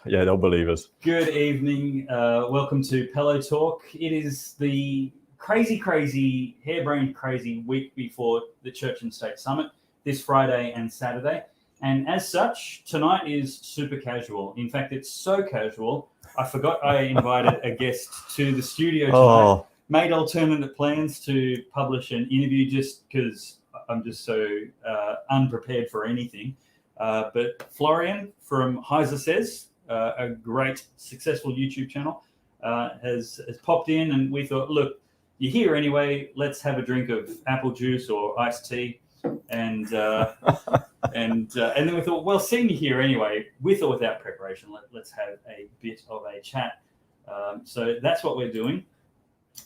Yeah, they'll believe us. Good evening. Welcome to Pellowe Talk. It is the crazy, harebrained crazy week before the Church and State Summit, this Friday and Saturday. And as such, tonight is super casual. In fact, it's so casual, I forgot I invited a guest to the studio tonight. Made alternate plans to publish an interview just because I'm just so unprepared for anything. But Florian from Heise Says, a great, successful YouTube channel, has popped in, and we thought, look, you're here anyway. Let's have a drink of apple juice or iced tea, and then we thought, well, seeing you here anyway, with or without preparation, let's have a bit of a chat. So that's what we're doing.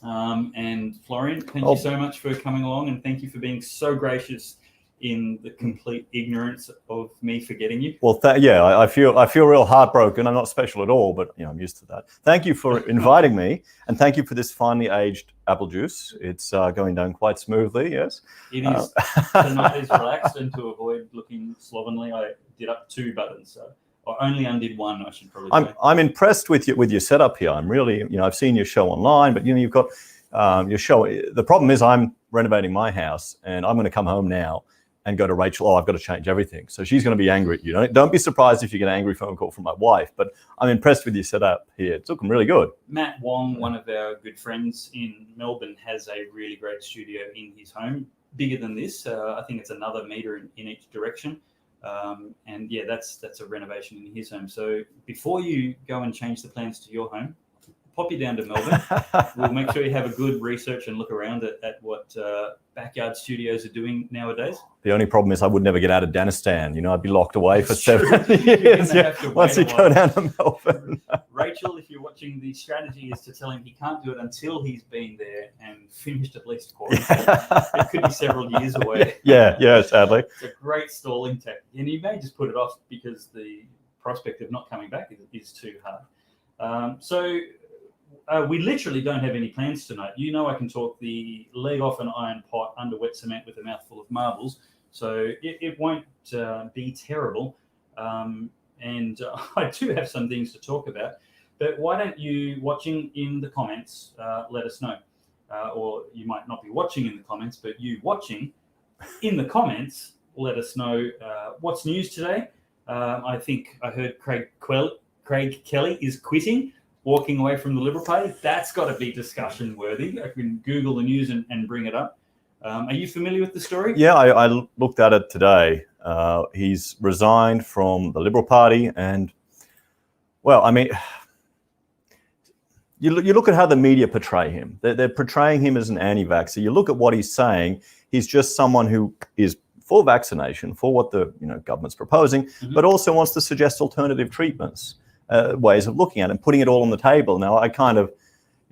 And Florian, thank you so much for coming along, and thank you for being so gracious in the complete ignorance of me forgetting you. Well, I feel real heartbroken. I'm not special at all, but I'm used to that. Thank you for inviting me, and thank you for this finely aged apple juice. It's going down quite smoothly. Yes, it is. Tonight is relaxed, and to avoid looking slovenly, I did up 2 buttons. Or only undid 1, I should probably say. I'm impressed with your setup here. I'm really, I've seen your show online, but you've got your show. The problem is I'm renovating my house, and I'm going to come home now and go to Rachel. Oh, I've got to change everything. So she's going to be angry at you. Don't be surprised if you get an angry phone call from my wife. But I'm impressed with your setup here. It's looking really good. Matt Wong, one of our good friends in Melbourne, has a really great studio in his home, bigger than this. I think it's another meter in each direction. And yeah, that's a renovation in his home. So before you go and change the plans to your home, pop you down to Melbourne. We'll make sure you have a good research and look around at what backyard studios are doing nowadays. The only problem is I would never get out of Danistan. I'd be locked away for 7 years once you go down to Melbourne. Rachel, if you're watching, the strategy is to tell him he can't do it until he's been there and finished at least quarantine. It could be several years away. Yeah, sadly. It's a great stalling tactic. And you may just put it off because the prospect of not coming back is too hard. So we literally don't have any plans tonight. I can talk the leg off an iron pot under wet cement with a mouthful of marbles, so it won't be terrible. And I do have some things to talk about, but why don't you, watching in the comments, let us know. Or you might not be watching in the comments, but you watching in the comments, let us know what's news today. I think I heard Craig Kelly is quitting, walking away from the Liberal Party. That's got to be discussion worthy. I can Google the news and bring it up. Are you familiar with the story? Yeah, I looked at it today. He's resigned from the Liberal Party, and well, I mean, you look at how the media portray him. They're portraying him as an anti-vaxxer. You look at what he's saying. He's just someone who is for vaccination, for what the government's proposing, but also wants to suggest alternative treatments. Ways of looking at it and putting it all on the table. Now, I kind of,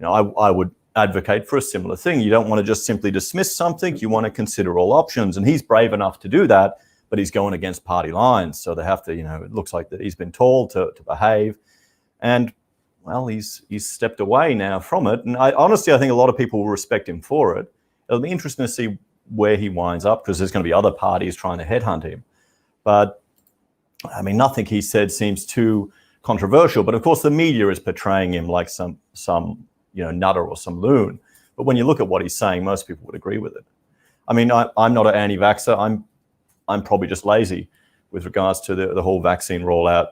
I would advocate for a similar thing. You don't want to just simply dismiss something. You want to consider all options. And he's brave enough to do that, but he's going against party lines. So they have to, it looks like that he's been told to behave. And, well, he's stepped away now from it. And honestly, I think a lot of people will respect him for it. It'll be interesting to see where he winds up, because there's going to be other parties trying to headhunt him. But, I mean, nothing he said seems too controversial, but of course the media is portraying him like some nutter or some loon. But when you look at what he's saying, most people would agree with it. I mean, I'm not an anti-vaxxer. I'm probably just lazy with regards to the whole vaccine rollout.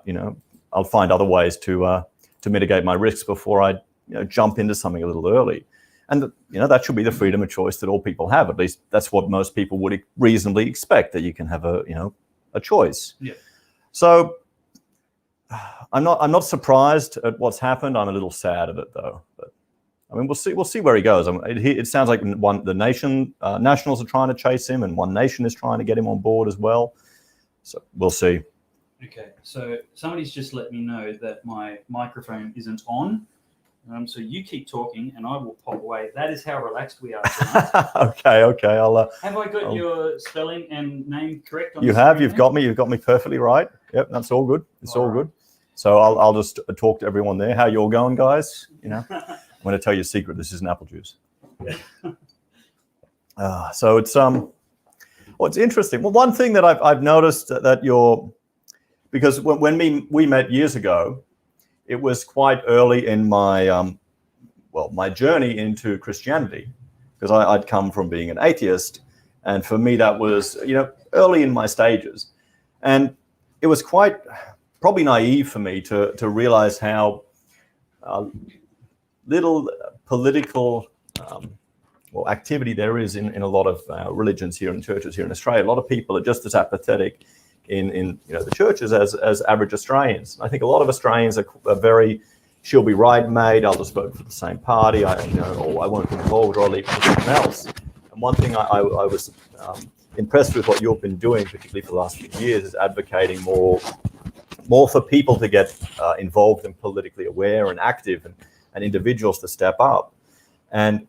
I'll find other ways to mitigate my risks before I jump into something a little early. And that should be the freedom of choice that all people have. At least that's what most people would reasonably expect, that you can have a choice. Yeah. So I'm not surprised at what's happened. I'm a little sad of it, though. But I mean, we'll see where he goes. It sounds like the nationals are trying to chase him, and One Nation is trying to get him on board as well. So we'll see. Okay, so somebody's just let me know that my microphone isn't on. So you keep talking, and I will pop away. That is how relaxed we are tonight. Okay. Have I got your spelling and name correct? You have. You've got me perfectly right. Yep, that's all good. It's all good. So I'll just talk to everyone there. How you all going, guys? I'm going to tell you a secret. This isn't apple juice. So it's it's interesting. Well, one thing that I've noticed that because when we met years ago, it was quite early in my my journey into Christianity, because I'd come from being an atheist, and for me that was early in my stages, and it was quite probably naive for me to realize how little political activity there is in a lot of religions here and churches here in Australia. A lot of people are just as apathetic in the churches as average Australians. I think a lot of Australians are very, she'll be right, mate, I'll just vote for the same party, or I won't get involved, or I'll leave it for someone else. And one thing I was impressed with what you've been doing, particularly for the last few years, is advocating more for people to get involved and politically aware and active, and individuals to step up. And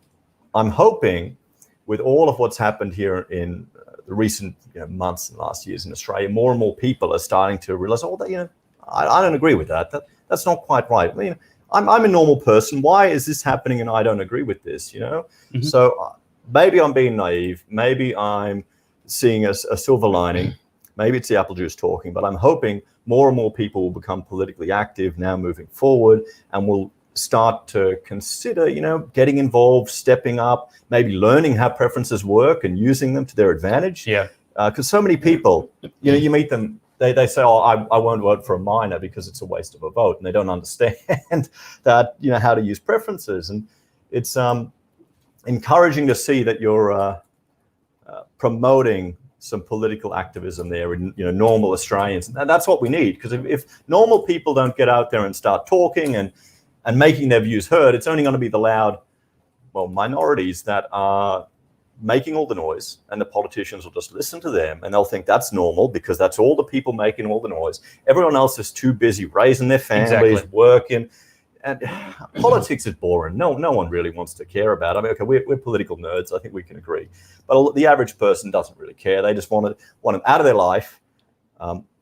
I'm hoping, with all of what's happened here in the recent months and last years in Australia, more and more people are starting to realize, I don't agree with that. That's not quite right. I mean, I'm a normal person. Why is this happening and I don't agree with this? Mm-hmm. So maybe I'm being naive. Maybe I'm seeing a silver lining. Maybe it's the apple juice talking. But I'm hoping more and more people will become politically active now moving forward, and will start to consider, getting involved, stepping up, maybe learning how preferences work and using them to their advantage. Yeah. Because so many people, you meet them, they say, I won't vote for a minor because it's a waste of a vote, and they don't understand that, how to use preferences. And it's encouraging to see that you're promoting some political activism there in normal Australians, and that's what we need. Because if normal people don't get out there and start talking and making their views heard, it's only going to be the loud, minorities that are making all the noise, and the politicians will just listen to them, and they'll think that's normal because that's all the people making all the noise. Everyone else is too busy raising their families, working, and politics is boring. No one really wants to care about it. I mean, okay, we're political nerds. I think we can agree, but the average person doesn't really care. They just want them out of their life,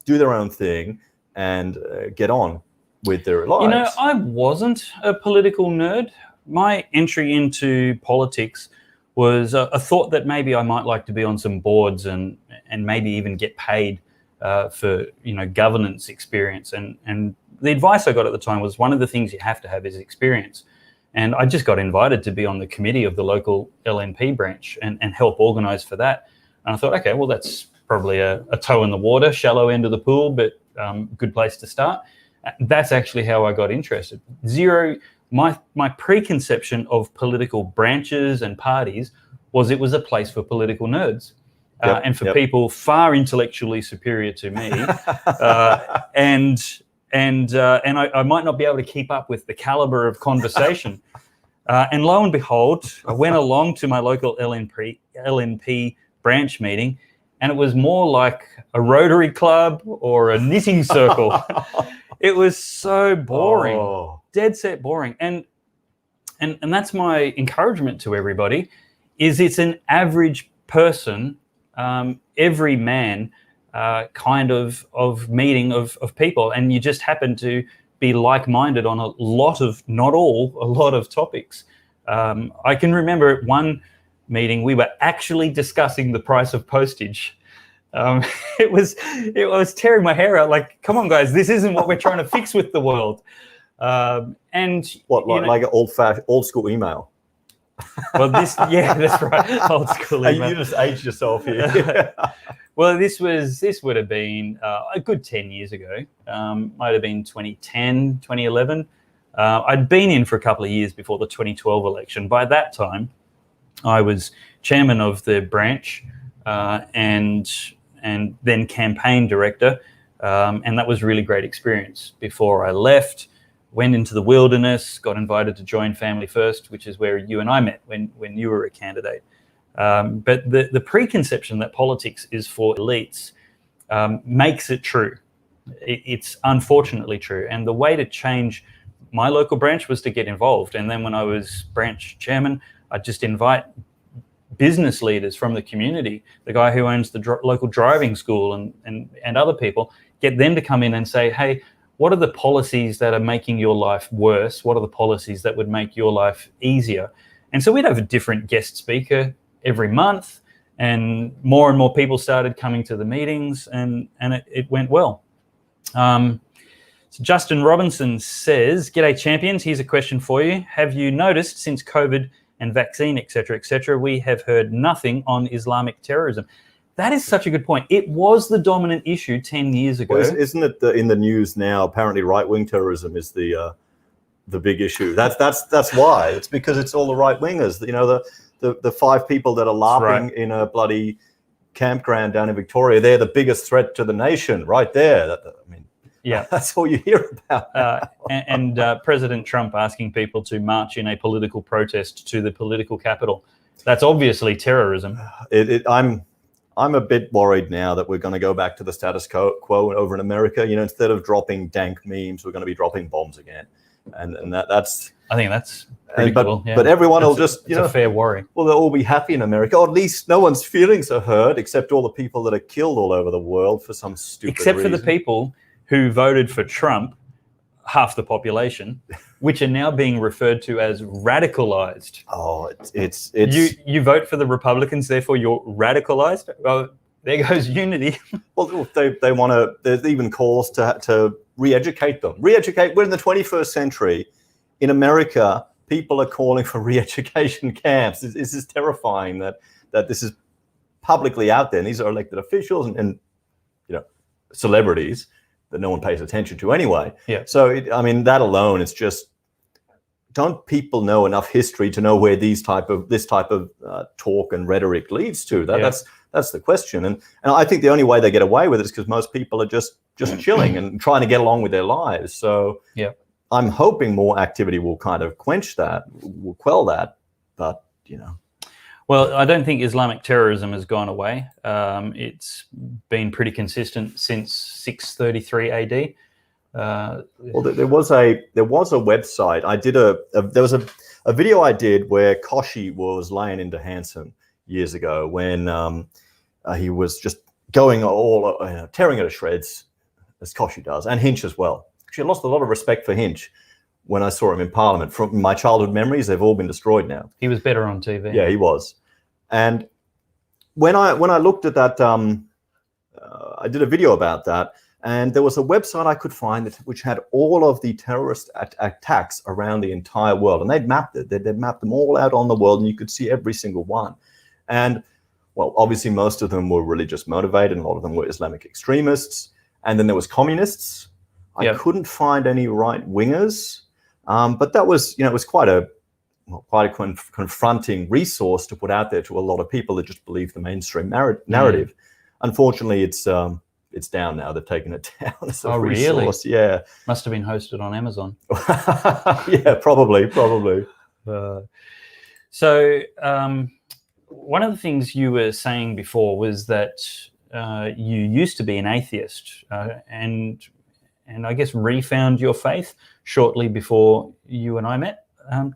do their own thing, and get on with their lives. I wasn't a political nerd. My entry into politics was a thought that maybe I might like to be on some boards and maybe even get paid for governance experience. And the advice I got at the time was, one of the things you have to have is experience. And I just got invited to be on the committee of the local LNP branch and help organise for that. And I thought, okay, well, that's probably a toe in the water, shallow end of the pool, but good place to start. That's actually how I got interested. My preconception of political branches and parties was it was a place for political nerds, and for people far intellectually superior to me, and I might not be able to keep up with the caliber of conversation. And lo and behold, I went along to my local LNP branch meeting, and it was more like a Rotary Club or a knitting circle. It was so boring, dead set boring. And that's my encouragement to everybody, is it's an average person, every man kind of meeting of people. And you just happen to be like-minded on a lot of topics. I can remember at one meeting, we were actually discussing the price of postage. It was tearing my hair out. Like, come on, guys, this isn't what we're trying to fix with the world. And what, like an old school email? Well, that's right, old school email. You just aged yourself here. Well, this would have been a good 10 years ago. Might have been 2010, 2011. I'd been in for a couple of years before the 2012 election. By that time, I was chairman of the branch and then campaign director, and that was a really great experience. Before I left, went into the wilderness, got invited to join Family First, which is where you and I met when you were a candidate. But the preconception that politics is for elites makes it true. It's unfortunately true. And the way to change my local branch was to get involved. And then when I was branch chairman, I'd just invite business leaders from the community, the guy who owns the local driving school and other people, get them to come in and say, hey, what are the policies that are making your life worse? What are the policies that would make your life easier? And so we'd have a different guest speaker every month, and more people started coming to the meetings, and it went well. So Justin Robinson says, "G'day champions, here's a question for you. Have you noticed since COVID and vaccine, etc., we have heard nothing on Islamic terrorism?" That is such a good point. It was the dominant issue 10 years ago. Well, isn't it in the news now? Apparently right-wing terrorism is the big issue. That's why. It's because it's all the right-wingers. You know, the 5 people that are LARPing in a bloody campground down in Victoria, they're the biggest threat to the nation right there. I mean, yeah, that's all you hear about. And President Trump asking people to march in a political protest to the political capital. That's obviously terrorism. I'm a bit worried now that we're going to go back to the status quo over in America. You know, instead of dropping dank memes, we're going to be dropping bombs again. And that's... I think that's pretty cool. Yeah. But everyone will just, you know... It's a fair worry. Well, they'll all be happy in America. Or at least no one's feelings are hurt, except all the people that are killed all over the world for some stupid reason. Except for the people who voted for Trump, half the population, which are now being referred to as radicalized. Oh, it's you vote for the Republicans, therefore you're radicalized. Well, there goes unity. Well, they want to. There's even calls to re-educate them. Re-educate. We're in the 21st century. In America, people are calling for re-education camps. This is terrifying that this is publicly out there. And these are elected officials and you know, celebrities that no one pays attention to anyway. Yeah. So, I mean, that alone, it's just, don't people know enough history to know where this type of talk and rhetoric leads to? That's the question. And I think the only way they get away with it is because most people are just chilling and trying to get along with their lives. So yeah, I'm hoping more activity will kind of quench that, will quell that. But, you know. Well, I don't think Islamic terrorism has gone away. It's been pretty consistent since 633 AD. Well, there was a website. I did there was a video I did where Koshi was laying into Hansen years ago when he was just going all tearing it to shreds, as Koshi does, and Hinch as well. Actually, I lost a lot of respect for Hinch when I saw him in Parliament. From my childhood memories, they've all been destroyed now. He was better on TV. Yeah, he was. And when I looked at that, I did a video about that, and there was a website I could find which had all of the terrorist attacks around the entire world, and they'd mapped it. They'd mapped them all out on the world, and you could see every single one. And well, obviously most of them were religious motivated, and a lot of them were Islamic extremists. And then there was communists. I couldn't find any right wingers, but that was, you know, it was quite a confronting resource to put out there to a lot of people that just believe the mainstream narrative. Unfortunately, it's down now. They've taken it down as a resource. Really? Yeah. Must have been hosted on Amazon. Yeah, probably. So one of the things you were saying before was that you used to be an atheist and I guess refound your faith shortly before you and I met.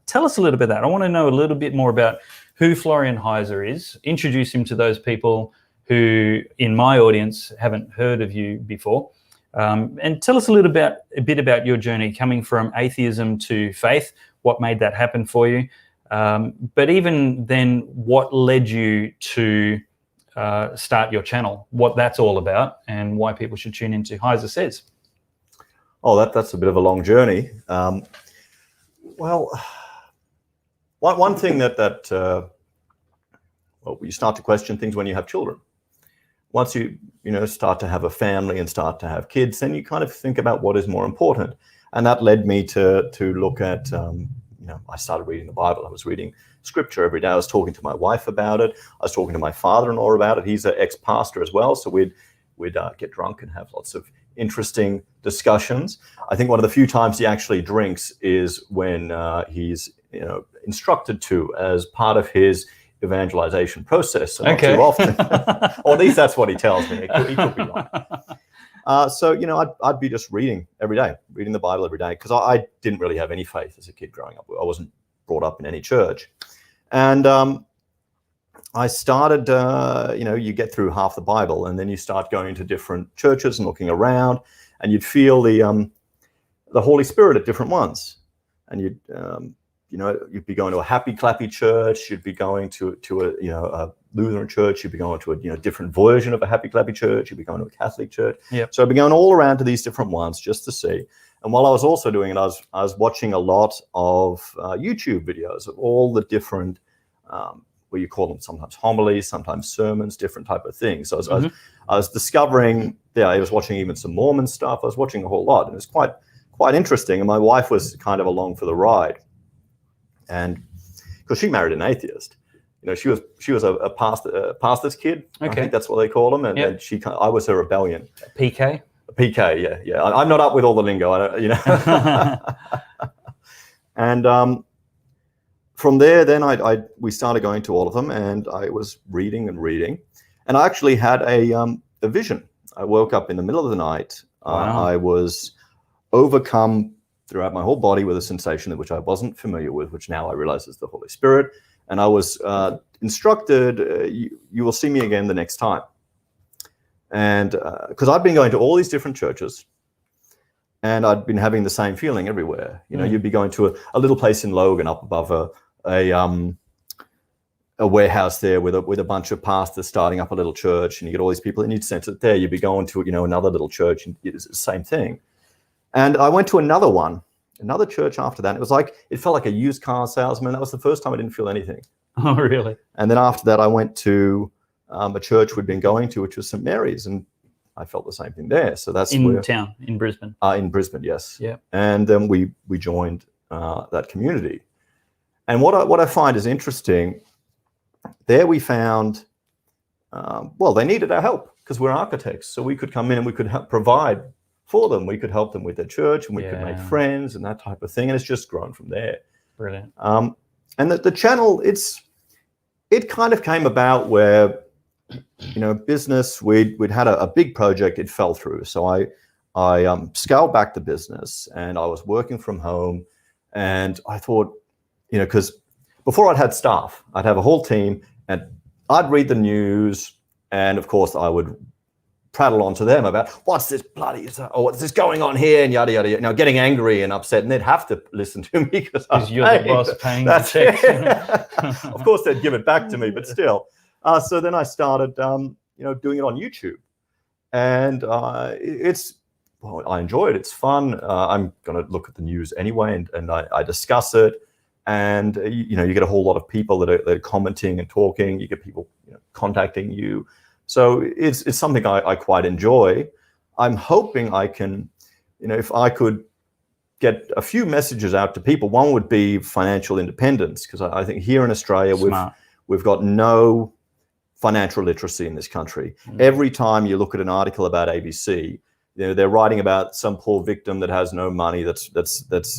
Tell us a little bit of that. I want to know a little bit more about who Florian Heise is. Introduce him to those people who, in my audience, haven't heard of you before. And tell us a bit about your journey coming from atheism to faith, what made that happen for you. But even then, what led you to start your channel, what that's all about, and why people should tune into Heise Says. Oh, that's a bit of a long journey. Well, one thing that you start to question things when you have children. Once you start to have a family and start to have kids, then you kind of think about what is more important. And that led me to look at, I started reading the Bible. I was reading scripture every day. I was talking to my wife about it. I was talking to my father-in-law about it. He's an ex-pastor as well. So we'd get drunk and have lots of interesting discussions. I think one of the few times he actually drinks is when he's instructed to as part of his evangelization process. So not too often, or at least that's what he tells me. He could be wrong. So I'd be just reading every day, reading the Bible every day, because I didn't really have any faith as a kid growing up. I wasn't brought up in any church, and I started. You get through half the Bible, and then you start going into different churches and looking around, and you'd feel the Holy Spirit at different ones, and you'd be going to a happy clappy church, you'd be going to a Lutheran church, you'd be going to a different version of a happy clappy church, you'd be going to a Catholic church. Yep. So I'd be going all around to these different ones just to see. And while I was also doing it, I was watching a lot of YouTube videos of all the different, what you call them, sometimes homilies, sometimes sermons, different type of things. So I was discovering, I was watching even some Mormon stuff. I was watching a whole lot, and it was quite interesting. And my wife was kind of along for the ride. And because she married an atheist, she was a pastor's kid. Okay. I think that's what they call them. And, yep. and I was her rebellion. PK. PK, yeah. I'm not up with all the lingo, And from there, then we started going to all of them, and I was reading, and I actually had a vision. I woke up in the middle of the night. Wow. I was overcome throughout my whole body with a sensation which I wasn't familiar with, which now I realize is the Holy Spirit. And I was instructed, you will see me again the next time. And because I'd been going to all these different churches, and I'd been having the same feeling everywhere. You'd be going to a little place in Logan up above a warehouse there with a bunch of pastors starting up a little church, and you get all these people, and you'd sense it there. You'd be going to another little church, and it's the same thing. And I went to another church after that. It felt like a used car salesman. That was the first time I didn't feel anything. Oh, really? And then after that, I went to a church we'd been going to, which was St. Mary's, and I felt the same thing there. So that's in town, in Brisbane. In Brisbane, yes. Yeah. And then we joined that community. And what I find is interesting, there we found, they needed our help because we're architects. So we could come in and we could provide for them. We could help them with their church, and we could make friends and that type of thing. And it's just grown from there. Brilliant. And the channel, it kind of came about where, business, we'd had a big project, it fell through. So I scaled back the business, and I was working from home, and I thought, because before I'd had staff, I'd have a whole team, and I'd read the news, and of course I would prattle on to them about what's this going on here, and yada yada yada. Getting angry and upset, and they'd have to listen to me because you're the boss paying the checks. Of course, they'd give it back to me, but still. So then I started, doing it on YouTube, and I enjoy it. It's fun. I'm going to look at the news anyway, and I discuss it. And you get a whole lot of people that are commenting and talking. You get people contacting you. So it's something I quite enjoy. I'm hoping I can, if I could get a few messages out to people. One would be financial independence, because I think here in Australia we've got no financial literacy in this country. Every time you look at an article about ABC, they're writing about some poor victim that has no money, that's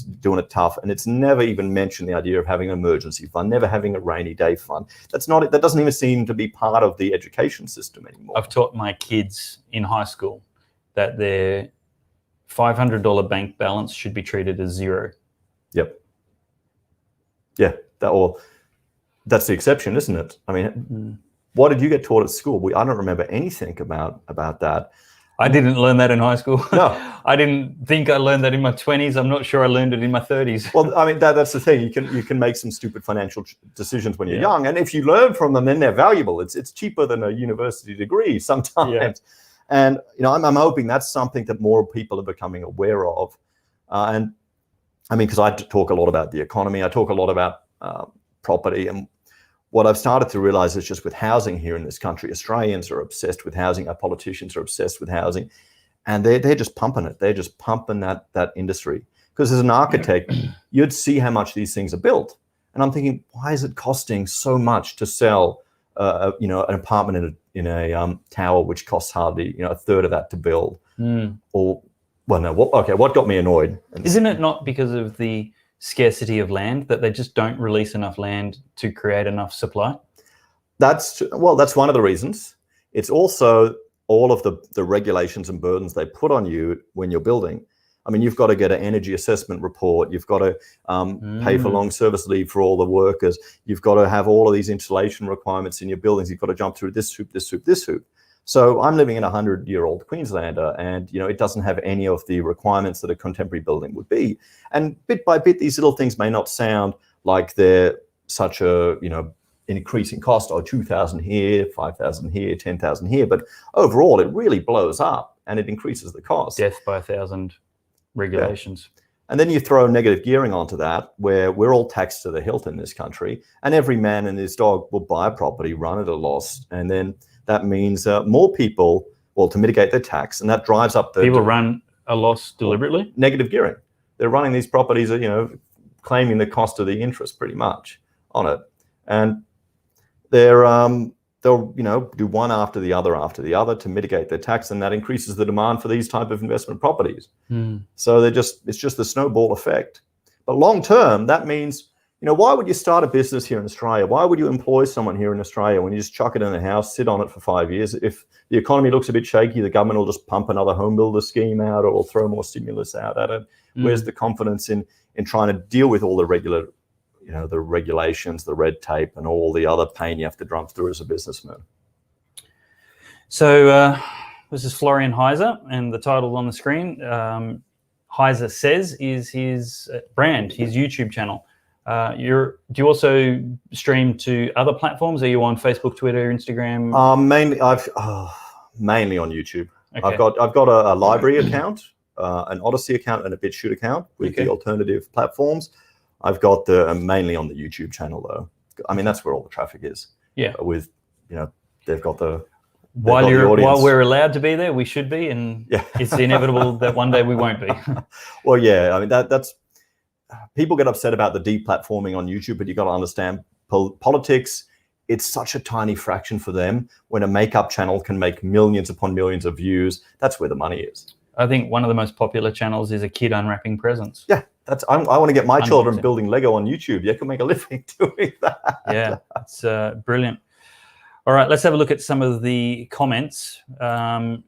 doing it tough, and it's never even mentioned the idea of having an emergency fund, never having a rainy day fund. That doesn't even seem to be part of the education system anymore. I've taught my kids in high school that their $500 bank balance should be treated as zero. Yep. Yeah, that's the exception, isn't it? I mean, what did you get taught at school? I don't remember anything about that. I didn't learn that in high school. No. I didn't think I learned that in my 20s. I'm not sure I learned it in my 30s. Well, I mean, that's the thing. You can make some stupid financial decisions when you're young. And if you learn from them, then they're valuable. It's cheaper than a university degree sometimes. Yeah. And, I'm hoping that's something that more people are becoming aware of. And I mean, because I talk a lot about the economy. I talk a lot about property. And what I've started to realize is just with housing here in this country, Australians are obsessed with housing. Our politicians are obsessed with housing, and they're just pumping it. They're just pumping that industry. Because as an architect, you'd see how much these things are built, and I'm thinking, why is it costing so much to sell, an apartment in a tower which costs hardly a third of that to build? Or, well, no. What got me annoyed? Isn't it not because of the scarcity of land, that they just don't release enough land to create enough supply? That's one of the reasons. It's also all of the regulations and burdens they put on you when you're building. I mean, you've got to get an energy assessment report. You've got to pay for long service leave for all the workers. You've got to have all of these insulation requirements in your buildings. You've got to jump through this hoop, this hoop, this hoop. So I'm living in a 100-year-old Queenslander, and it doesn't have any of the requirements that a contemporary building would be. And bit by bit, these little things may not sound like they're such a, increasing cost, 2,000 here, 5,000 here, 10,000 here. But overall, it really blows up and it increases the cost. Death by 1,000 regulations. Yeah. And then you throw negative gearing onto that, where we're all taxed to the hilt in this country, and every man and his dog will buy a property, run at a loss, and then that means more people, to mitigate their tax, and that drives up the... People run a loss deliberately? Negative gearing. They're running these properties, claiming the cost of the interest pretty much on it. And they'll do one after the other to mitigate their tax, and that increases the demand for these type of investment properties. So it's just the snowball effect. But long term, that means, why would you start a business here in Australia? Why would you employ someone here in Australia when you just chuck it in a house, sit on it for 5 years? If the economy looks a bit shaky, the government will just pump another home builder scheme out, or will throw more stimulus out at it. Where's the confidence in trying to deal with all the regular, the regulations, the red tape, and all the other pain you have to drum through as a businessman? So this is Florian Heise, and the title on the screen, Heise Says, is his brand, his YouTube channel. Do you also stream to other platforms? Are you on Facebook, Twitter, Instagram? Mainly on YouTube. Okay. I've got a library account, an Odyssey account, and a BitChute account with the alternative platforms. I've got mainly on the YouTube channel though. I mean, that's where all the traffic is. Yeah. With they've got the... While we're allowed to be there, we should be, and it's inevitable that one day we won't be. Well, yeah, I mean that's people get upset about the deplatforming on YouTube, but you got to understand politics. It's such a tiny fraction for them. When a makeup channel can make millions upon millions of views, that's where the money is. I think one of the most popular channels is a kid unwrapping presents. Yeah, I want to get my children building Lego on YouTube. You can make a living doing that. Yeah, it's brilliant. All right, let's have a look at some of the comments. I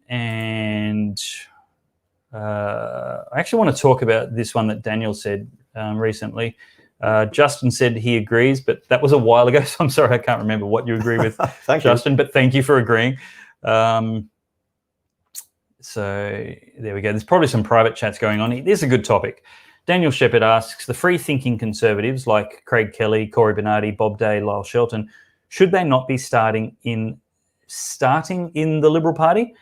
actually want to talk about this one that Daniel said recently. Justin said he agrees, but that was a while ago, so I'm sorry I can't remember what you agree with, Justin, but thank you for agreeing. So there we go. There's probably some private chats going on. This is a good topic. Daniel Shepherd asks, the free-thinking conservatives like Craig Kelly, Cory Bernardi, Bob Day, Lyle Shelton, should they not be starting in the Liberal Party?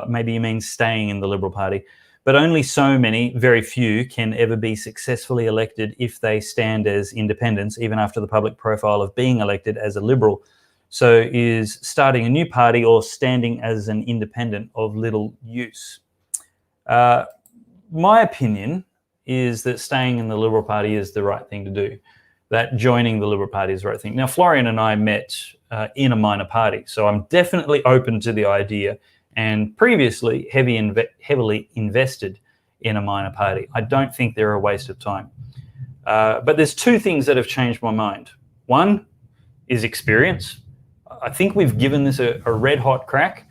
Maybe you mean staying in the Liberal Party. But only so many, very few, can ever be successfully elected if they stand as independents, even after the public profile of being elected as a Liberal. So is starting a new party or standing as an independent of little use? My opinion is that staying in the Liberal Party is the right thing to do. That joining the Liberal Party is the right thing. Now, Florian and I met in a minor party, so I'm definitely open to the idea, and previously heavily invested in a minor party. I don't think they're a waste of time. But there's two things that have changed my mind. One is experience. I think we've given this a red-hot crack,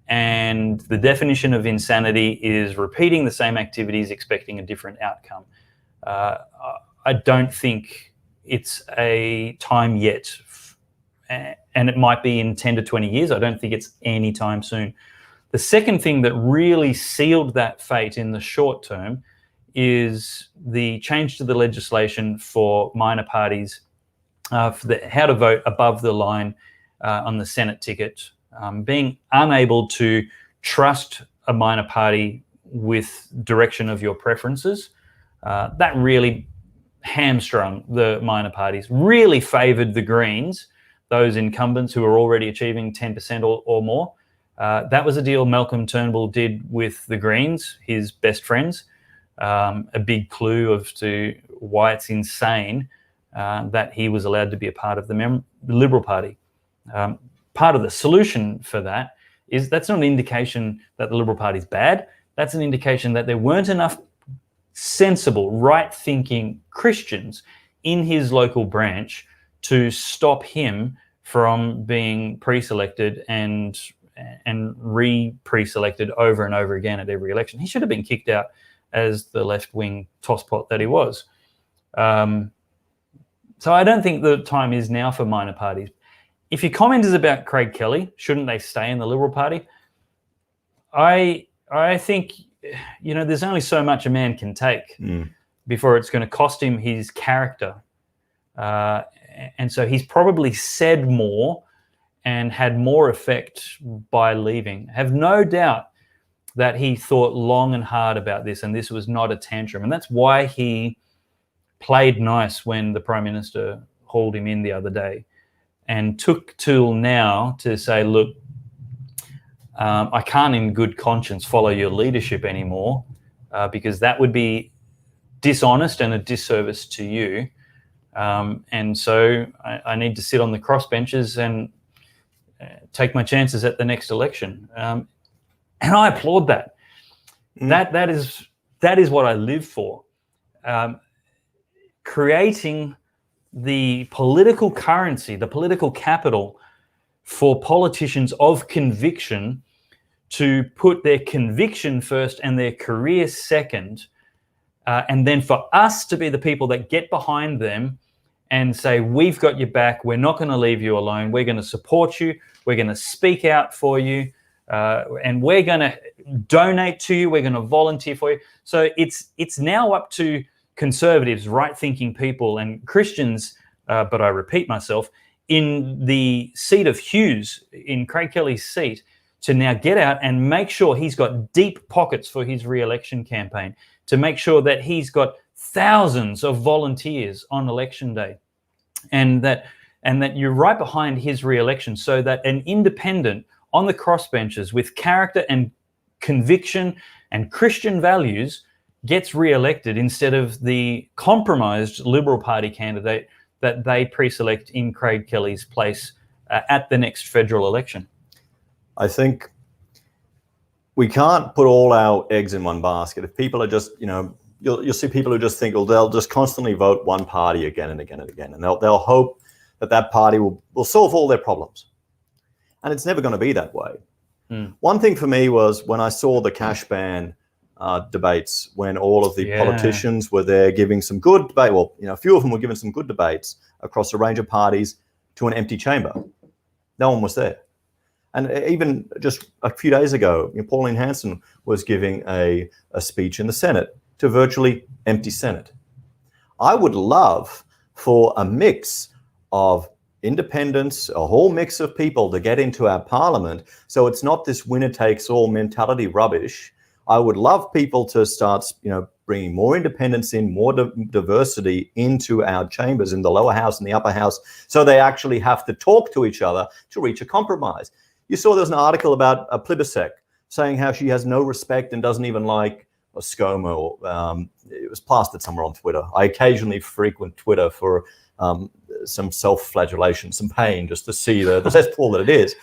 and the definition of insanity is repeating the same activities expecting a different outcome. I don't think it's a time yet, and it might be in 10 to 20 years. I don't think it's any time soon. The second thing that really sealed that fate in the short term is the change to the legislation for minor parties, for how to vote above the line on the Senate ticket, being unable to trust a minor party with direction of your preferences. That really hamstrung the minor parties, really favoured the Greens, those incumbents who are already achieving 10% or more. That was a deal Malcolm Turnbull did with the Greens, his best friends, a big clue as to why it's insane that he was allowed to be a part of the Liberal Party. Part of the solution for that is that's not an indication that the Liberal Party is bad. That's an indication that there weren't enough sensible, right-thinking Christians in his local branch to stop him from being pre-selected and pre-selected over and over again at every election. He should have been kicked out as the left-wing tosspot that he was. So I don't think the time is now for minor parties. If your comment is about Craig Kelly, shouldn't they stay in the Liberal Party? I think, there's only so much a man can take before it's going to cost him his character And so he's probably said more and had more effect by leaving. I have no doubt that he thought long and hard about this, and this was not a tantrum. And that's why he played nice when the Prime Minister hauled him in the other day and took till now to say, look, I can't in good conscience follow your leadership anymore because that would be dishonest and a disservice to you. And so I need to sit on the crossbenches and take my chances at the next election. And I applaud that. That is what I live for. Creating the political currency, the political capital for politicians of conviction to put their conviction first and their career second, and then for us to be the people that get behind them and say, we've got your back, we're not going to leave you alone, we're going to support you, we're going to speak out for you, and we're going to donate to you, we're going to volunteer for you. So it's now up to conservatives, right-thinking people and Christians, but I repeat myself, in the seat of Hughes, in Craig Kelly's seat, to now get out and make sure he's got deep pockets for his re-election campaign, to make sure that he's got thousands of volunteers on election day, and that you're right behind his re-election, so that an independent on the crossbenches with character and conviction and Christian values gets re-elected instead of the compromised Liberal Party candidate that they pre-select in Craig Kelly's place at the next federal election. I think we can't put all our eggs in one basket. If people are just, you'll see people who just think, well, they'll just constantly vote one party again and again and again, and they'll hope that party will solve all their problems. And it's never going to be that way. One thing for me was when I saw the cash ban debates, when all of the politicians were there giving some good debate. Well, a few of them were giving some good debates across a range of parties to an empty chamber. No one was there. And even just a few days ago, Pauline Hanson was giving a speech in the Senate to virtually empty Senate. I would love for a mix of independents, a whole mix of people to get into our parliament, so it's not this winner-takes-all mentality rubbish. I would love people to start, bringing more independence in, more diversity into our chambers in the lower house and the upper house, so they actually have to talk to each other to reach a compromise. You saw there was an article about Plibersek saying how she has no respect and doesn't even like ScoMo. It was plastered somewhere on Twitter. I occasionally frequent Twitter for some self-flagellation, some pain, just to see the cesspool that it is.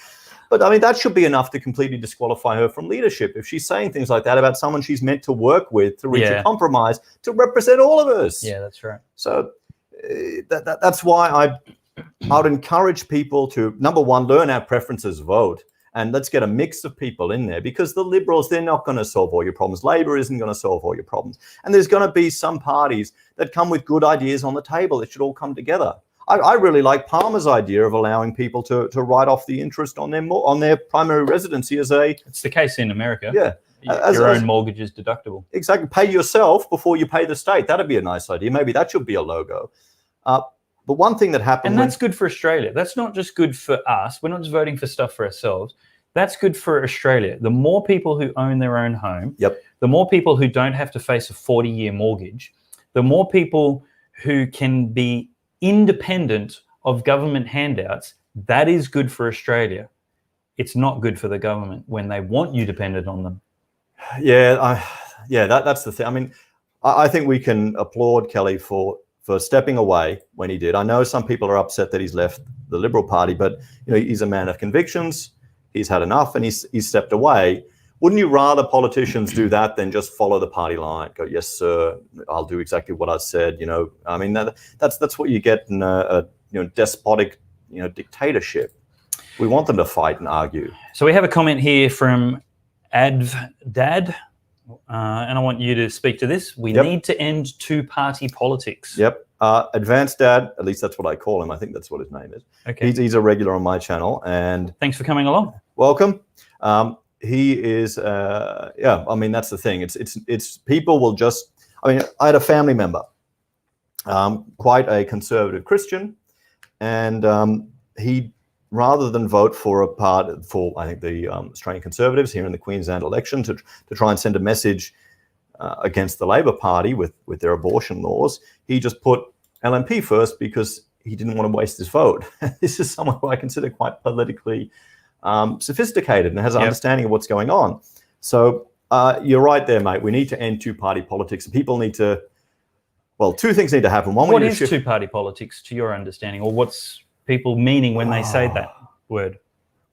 But I mean, that should be enough to completely disqualify her from leadership. If she's saying things like that about someone she's meant to work with to reach a compromise, to represent all of us. Yeah, that's right. So that's why I would encourage people to, number one, learn our preferences, vote, and let's get a mix of people in there, because the Liberals, they're not going to solve all your problems. Labor isn't going to solve all your problems. And there's going to be some parties that come with good ideas on the table. It should all come together. I really like Palmer's idea of allowing people to write off the interest on their primary residency as a... It's the case in America. Yeah. Your own mortgage is deductible. Exactly. Pay yourself before you pay the state. That'd be a nice idea. Maybe that should be a logo. But one thing that happened... And that's good for Australia. That's not just good for us. We're not just voting for stuff for ourselves. That's good for Australia. The more people who own their own home, the more people who don't have to face a 40-year mortgage, the more people who can be independent of government handouts, that is good for Australia. It's not good for the government when they want you dependent on them. That's the thing. I mean, I think we can applaud Kelly for stepping away when he did. I know some people are upset that he's left the Liberal Party, but he's a man of convictions. He's had enough and he's stepped away. Wouldn't you rather politicians do that than just follow the party line? Go, yes, sir, I'll do exactly what I said. I mean, that's what you get in a despotic, dictatorship. We want them to fight and argue. So we have a comment here from Advdad, and I want you to speak to this. We need to end two-party politics. Advanced Dad, at least that's what I call him. I think that's what his name is. Okay. He's a regular on my channel, and thanks for coming along. Welcome. He is, I mean, that's the thing. It's people will just, I mean, I had a family member quite a conservative Christian, and he, rather than vote for I think the Australian Conservatives here in the Queensland election to try and send a message against the Labor Party with their abortion laws, he just put LNP first because he didn't want to waste his vote. This is someone who I consider quite politically sophisticated and has an understanding of what's going on. So you're right there, mate. We need to end two-party politics. People need to, well, two things need to happen. One, what is two-party politics to your understanding, or what's people meaning when they say that word?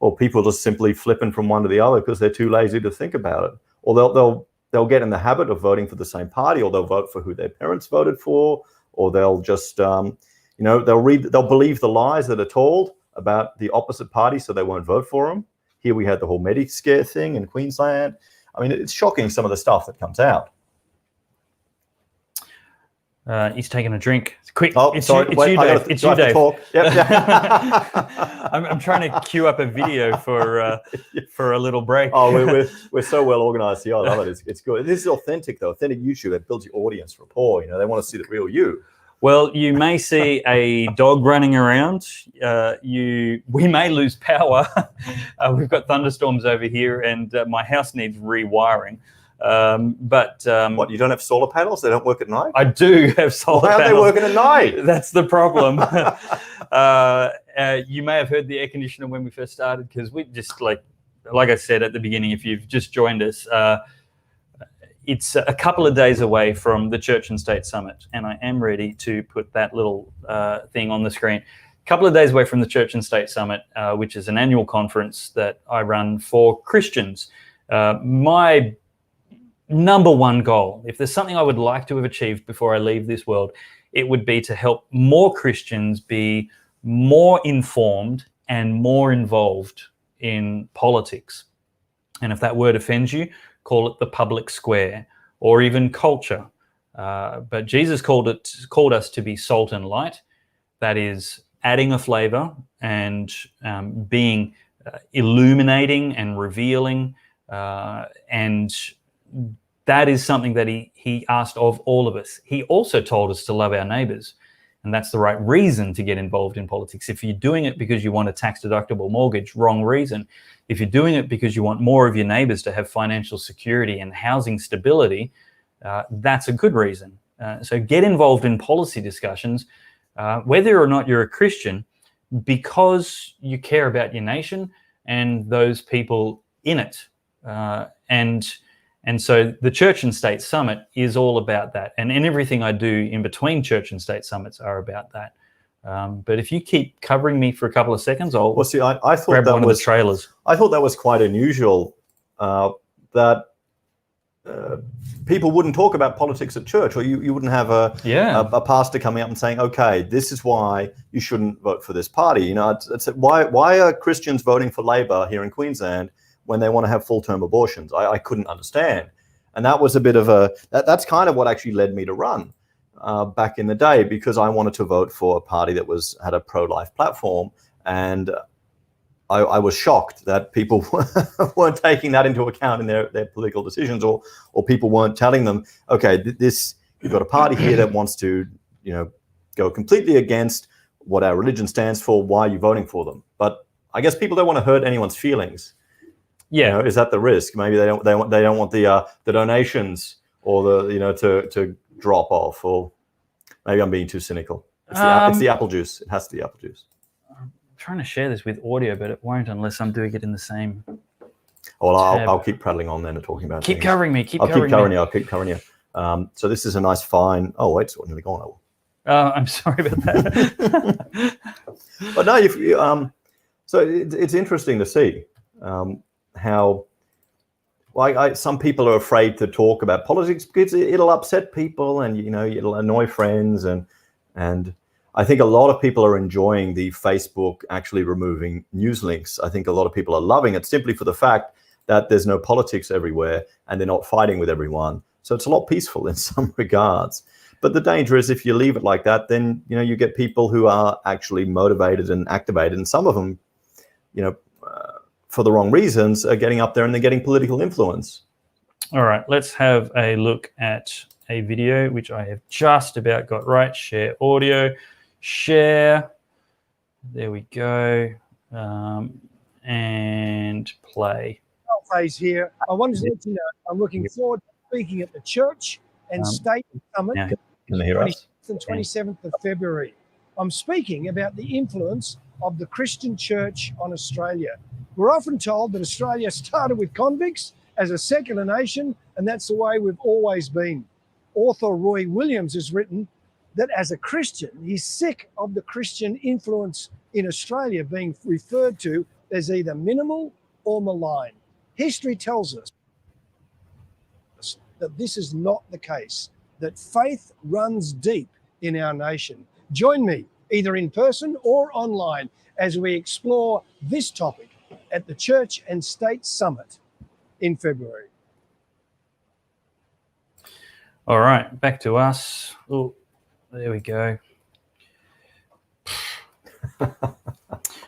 Well, people just simply flipping from one to the other because they're too lazy to think about it, or they'll get in the habit of voting for the same party, or they'll vote for who their parents voted for, or they'll just they'll believe the lies that are told about the opposite party, so they won't vote for them. Here we had the whole Medicare thing in Queensland. I mean, it's shocking, some of the stuff that comes out. He's taking a drink. Quick! Oh, it's sorry. you, Wait, Dave. It's you, Dave. Yep, yeah. I'm trying to queue up a video for a little break. Oh, we're so well organized here. I love it. It's good. This is authentic, though. Authentic YouTube. It builds your audience rapport. They want to see the real you. Well, you may see a dog running around. We may lose power. We've got thunderstorms over here, and my house needs rewiring. What, you don't have solar panels? They don't work at night? I do have solar panels. Why aren't they working at night? That's the problem. You may have heard the air conditioner when we first started, because we just, like I said at the beginning, if you've just joined us, it's a couple of days away from the Church and State Summit, and I am ready to put that little thing on the screen. A couple of days away from the Church and State Summit, which is an annual conference that I run for Christians. My number one goal, if there's something I would like to have achieved before I leave this world, it would be to help more Christians be more informed and more involved in politics. And if that word offends you, call it the public square or even culture. But Jesus called us to be salt and light. That is adding a flavor and being illuminating and revealing. And that is something that he asked of all of us. He also told us to love our neighbors. And that's the right reason to get involved in politics. If you're doing it because you want a tax-deductible mortgage, wrong reason. If you're doing it because you want more of your neighbors to have financial security and housing stability, that's a good reason. So get involved in policy discussions, whether or not you're a Christian, because you care about your nation and those people in it. And so the Church and State Summit is all about that. And everything I do in between Church and State Summits are about that. But if you keep covering me for a couple of seconds, I'll I thought grab that one of the trailers. I thought that was quite unusual, that people wouldn't talk about politics at church, or you wouldn't have a pastor coming up and saying, okay, this is why you shouldn't vote for this party. Why are Christians voting for Labor here in Queensland when they want to have full-term abortions? I couldn't understand. And that was a bit of that's kind of what actually led me to run back in the day, because I wanted to vote for a party that had a pro-life platform. And I was shocked that people weren't taking that into account in their political decisions, or people weren't telling them, okay, you've got a party here that wants to, go completely against what our religion stands for. Why are you voting for them? But I guess people don't want to hurt anyone's feelings. Yeah, is that the risk? Maybe they don't want the donations or to drop off, or maybe I'm being too cynical. It's the apple juice. It has to be apple juice. I'm trying to share this with audio, but it won't unless I'm doing it in the same. Well, I'll keep prattling on then and talking about. Keep covering me. I'll keep covering you. So this is a nice fine. Oh wait, it's nearly gone. I'm sorry about that. But no, so it's interesting to see. How some people are afraid to talk about politics because it'll upset people, and it'll annoy friends, and I think a lot of people are enjoying the Facebook actually removing news links. I think a lot of people are loving it simply for the fact that there's no politics everywhere and they're not fighting with everyone. So it's a lot peaceful in some regards. But the danger is if you leave it like that, then you get people who are actually motivated and activated, and some of them, for the wrong reasons, are getting up there and they're getting political influence. All right, let's have a look at a video, which I have just about got right. Share audio, share. There we go. And play. Phase here. I wanted to let you know I'm looking forward to speaking at the Church and State Summit now, Can they hear us? and 27th of February. I'm speaking about the influence of the Christian Church on Australia. We're often told that Australia started with convicts as a secular nation, and that's the way we've always been. Author Roy Williams has written that as a Christian, he's sick of the Christian influence in Australia being referred to as either minimal or malign. History tells us that this is not the case, that faith runs deep in our nation. Join me, either in person or online, as we explore this topic at the Church and State Summit in February. All right, back to us. Oh, there we go.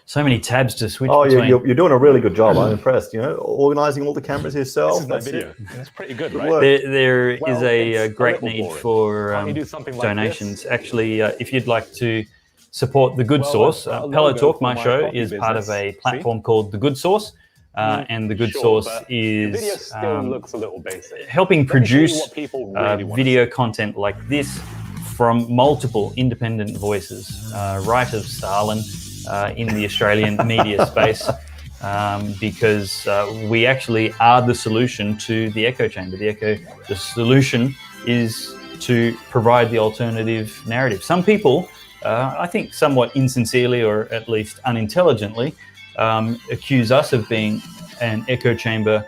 So many tabs to switch between. You're doing a really good job. I'm impressed. You know, organizing all the cameras yourself. This is my video. It's pretty good, right? There is Well, a it's great a little need boring. for Can't you do something like donations. this? Actually, if you'd like to support The Good Well, Source, a Pellowe logo Talk, for my my show, coffee is part of a business. platform called The Good Source. And The Good Sure, Source but the video is still looks a little basic. helping Let me show you produce what people really want to video see. content like this from multiple independent voices, right of Stalin in the Australian media space, because we actually are the solution to the echo chamber. The solution is to provide the alternative narrative. Some people, I think somewhat insincerely or at least unintelligently, accuse us of being an echo chamber,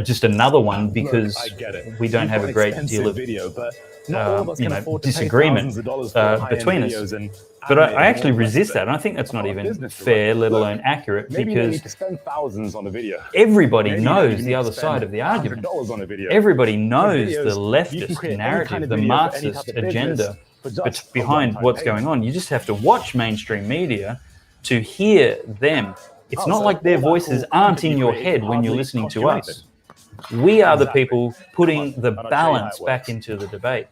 just another one, because Look, I get it. we don't You've have got a great expensive deal of video, but not all of us can afford to pay disagreement thousands of dollars for high-end between us. videos and But animated I actually and all the rest resist of that, it. and I think that's not Our even business to fair, run. let Look, alone accurate, Maybe you don't because need to spend thousands on a video. everybody Maybe you don't knows even the need to other spend side of the argument. $100 on a video. Everybody knows videos, the you can leftist create any narrative, kind of the video for any Marxist type of business agenda for just a behind one-time what's payment. going on. You just have to watch mainstream media to hear them. It's Oh, not so like their all that voices cool aren't content in you your create head when you're hardly listening cost to you us. anything. We are the Exactly. people putting Come the on, and I'll show you how balance it back works. into the debate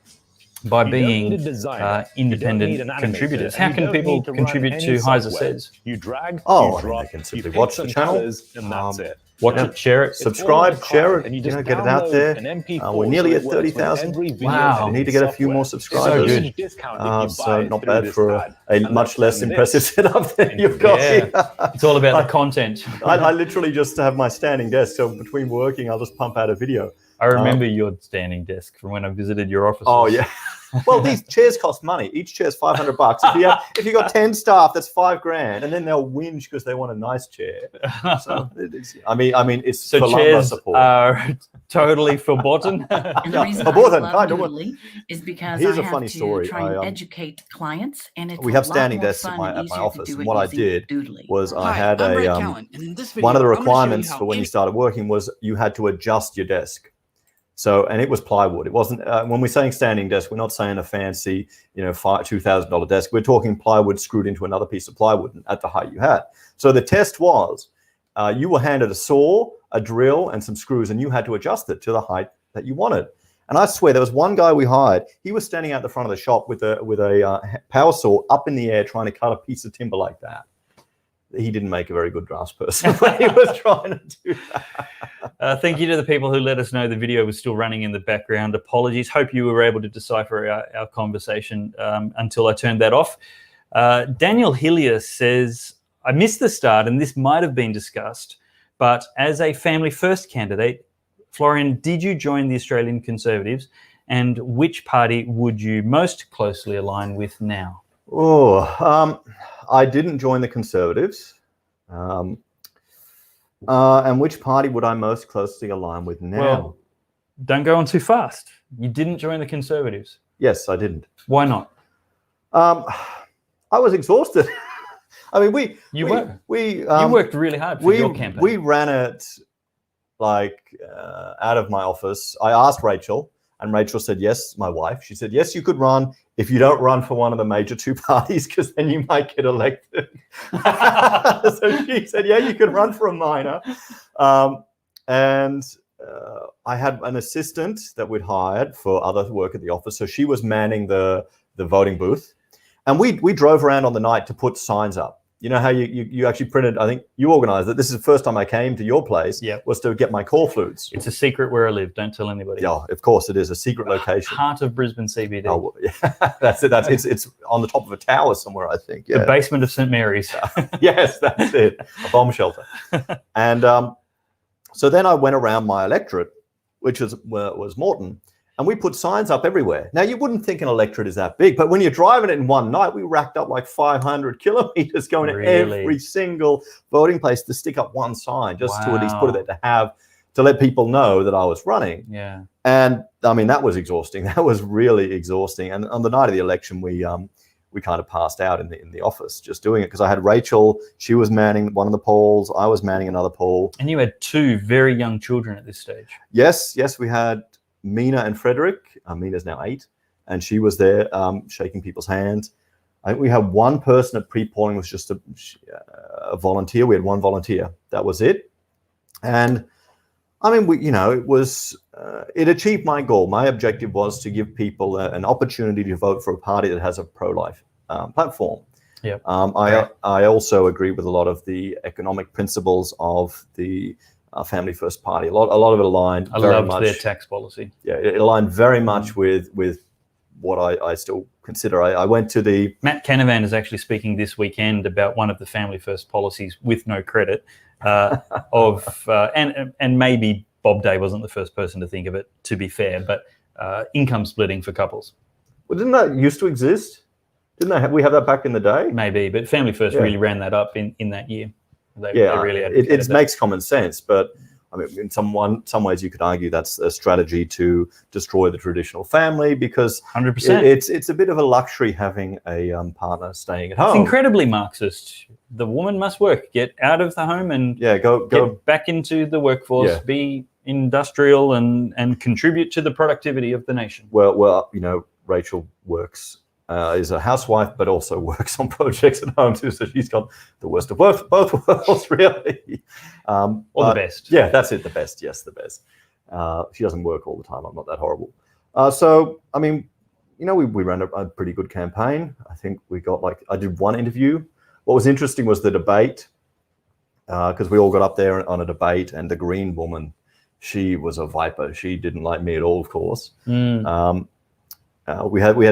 by You don't being need a designer. You don't independent need an animator, contributors. and How you can don't people need to run contribute any to Heise software. Says? You drag, Oh, you I mean, drop, they can you simply pick watch some the channel. colors, and that's it. Watch Yeah. it, share it. It's all on Subscribe, the share cloud, it, and you just get it out download there. an MP4 We're nearly so at it works with 30,000. every video Wow. editing We need to get a few software. more It's a subscribers. huge discount if you So buy not through bad this for ad. a And much look, less and impressive this. setup than you've got Yeah. here. It's all about the content. I literally just have my standing desk, so between working, I'll just pump out a video. I remember your standing desk from when I visited your office. Oh yeah. Well, these chairs cost money. Each chair's $500. If you got 10 staff, that's $5,000, and then they'll whinge because they want a nice chair. So I mean, it's So for lumbar chairs support. are totally forbidden. And the reason Verboten. I love Don't worry. doodling is because Here's I a have funny to story. try and I, educate clients, and it's we a have lot standing more desks at fun my and easier to office, do and it what I using did doodling. was I Hi, had I'm Ray a Callan, and in this video, one of the I'm gonna show you requirements how for when you any- started working was you had to adjust your desk. So, and it was plywood. It wasn't, when we're saying standing desk, we're not saying a fancy, $2,000 desk. We're talking plywood screwed into another piece of plywood at the height you had. So the test was, you were handed a saw, a drill, and some screws, and you had to adjust it to the height that you wanted. And I swear, there was one guy we hired. He was standing out the front of the shop with a power saw up in the air, trying to cut a piece of timber like that. He didn't make a very good draftsperson when he was trying to do that. Thank you to the people who let us know the video was still running in the background. Apologies. Hope you were able to decipher our conversation until I turned that off. Daniel Hillier says, I missed the start, and this might have been discussed, but as a Family First candidate, Florian, did you join the Australian Conservatives, and which party would you most closely align with now? I didn't join the Conservatives. And which party would I most closely align with now? Well, don't go on too fast. You didn't join the Conservatives. Yes, I didn't. Why not? I was exhausted. I mean, You we worked really hard for your campaign. We ran it out of my office. I asked Rachel, and Rachel said yes, my wife. She said, yes, you could run if you don't run for one of the major two parties, because then you might get elected. So she said, yeah, you could run for a minor. And I had an assistant that we'd hired for other work at the office. So she was manning the voting booth. And we drove around on the night to put signs up. You know how you actually printed, I think you organized it. This is the first time I came to your place, was to get my call flutes. It's a secret where I live. Don't tell anybody. Yeah, of course it is a secret location. Heart of Brisbane CBD. Oh, yeah, that's it. It's on the top of a tower somewhere, I think. Yeah. The basement of St. Mary's. Yes, that's it. A bomb shelter. And so then I went around my electorate, which was Moreton, and we put signs up everywhere. Now, you wouldn't think an electorate is that big, but when you're driving it in one night, we racked up like 500 kilometers going to every single voting place to stick up one sign, just to at least put it there to let people know that I was running. Yeah. And I mean, that was exhausting. That was really exhausting. And on the night of the election, we kind of passed out in the office just doing it, because I had Rachel, she was manning one of the polls, I was manning another poll. And you had 2 very young children at this stage. Yes, we had Mina and Frederick. Mina's now 8, and she was there shaking people's hands. I think we had one person at pre-polling was just a volunteer. We had one volunteer. That was it. And I mean, it achieved my goal. My objective was to give people an opportunity to vote for a party that has a pro-life platform. Yeah. I also agree with a lot of the economic principles of the Family First Party. A lot of it aligned. I loved their tax policy. Yeah, it aligned very much with what I still consider. I went to the... Matt Canavan is actually speaking this weekend about one of the Family First policies, with no credit, and maybe Bob Day wasn't the first person to think of it, to be fair, but income splitting for couples. Well, didn't that used to exist? Didn't we have that back in the day? Maybe, but Family First really ran that up in that year. They really it makes common sense, but I mean, in some ways you could argue that's a strategy to destroy the traditional family, because 100%. It's a bit of a luxury having a partner staying at home. It's incredibly Marxist. The woman must work, get out of the home and get back into the workforce, be industrial and contribute to the productivity of the nation. Well, Rachel works. Is a housewife, but also works on projects at home too. So she's got the worst of both worlds, really. Or the best. Yeah, that's it. The best. Yes, the best. She doesn't work all the time. I'm not that horrible. So, I mean, we ran a pretty good campaign. I think we got I did one interview. What was interesting was the debate, because we all got up there on a debate, and the Green woman, she was a viper. She didn't like me at all, of course. We had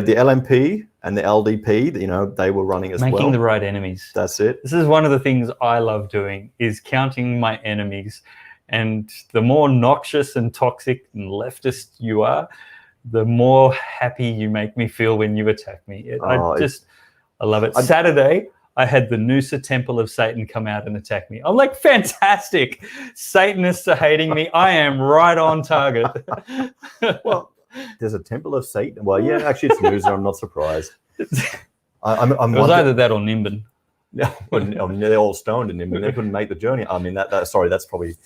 the LNP and the LDP. They were running as well. Making the right enemies. That's it. This is one of the things I love doing, is counting my enemies. And the more noxious and toxic and leftist you are, the more happy you make me feel when you attack me. I love it. Saturday, I had the Noosa Temple of Satan come out and attack me. I'm like, fantastic. Satanists are hating me. I am right on target. Well, there's a Temple of Satan. Well, yeah, actually, it's news. I'm not surprised. It was either that or Nimbin. Yeah, they're all stoned in Nimbin. They couldn't make the journey. I mean, that's probably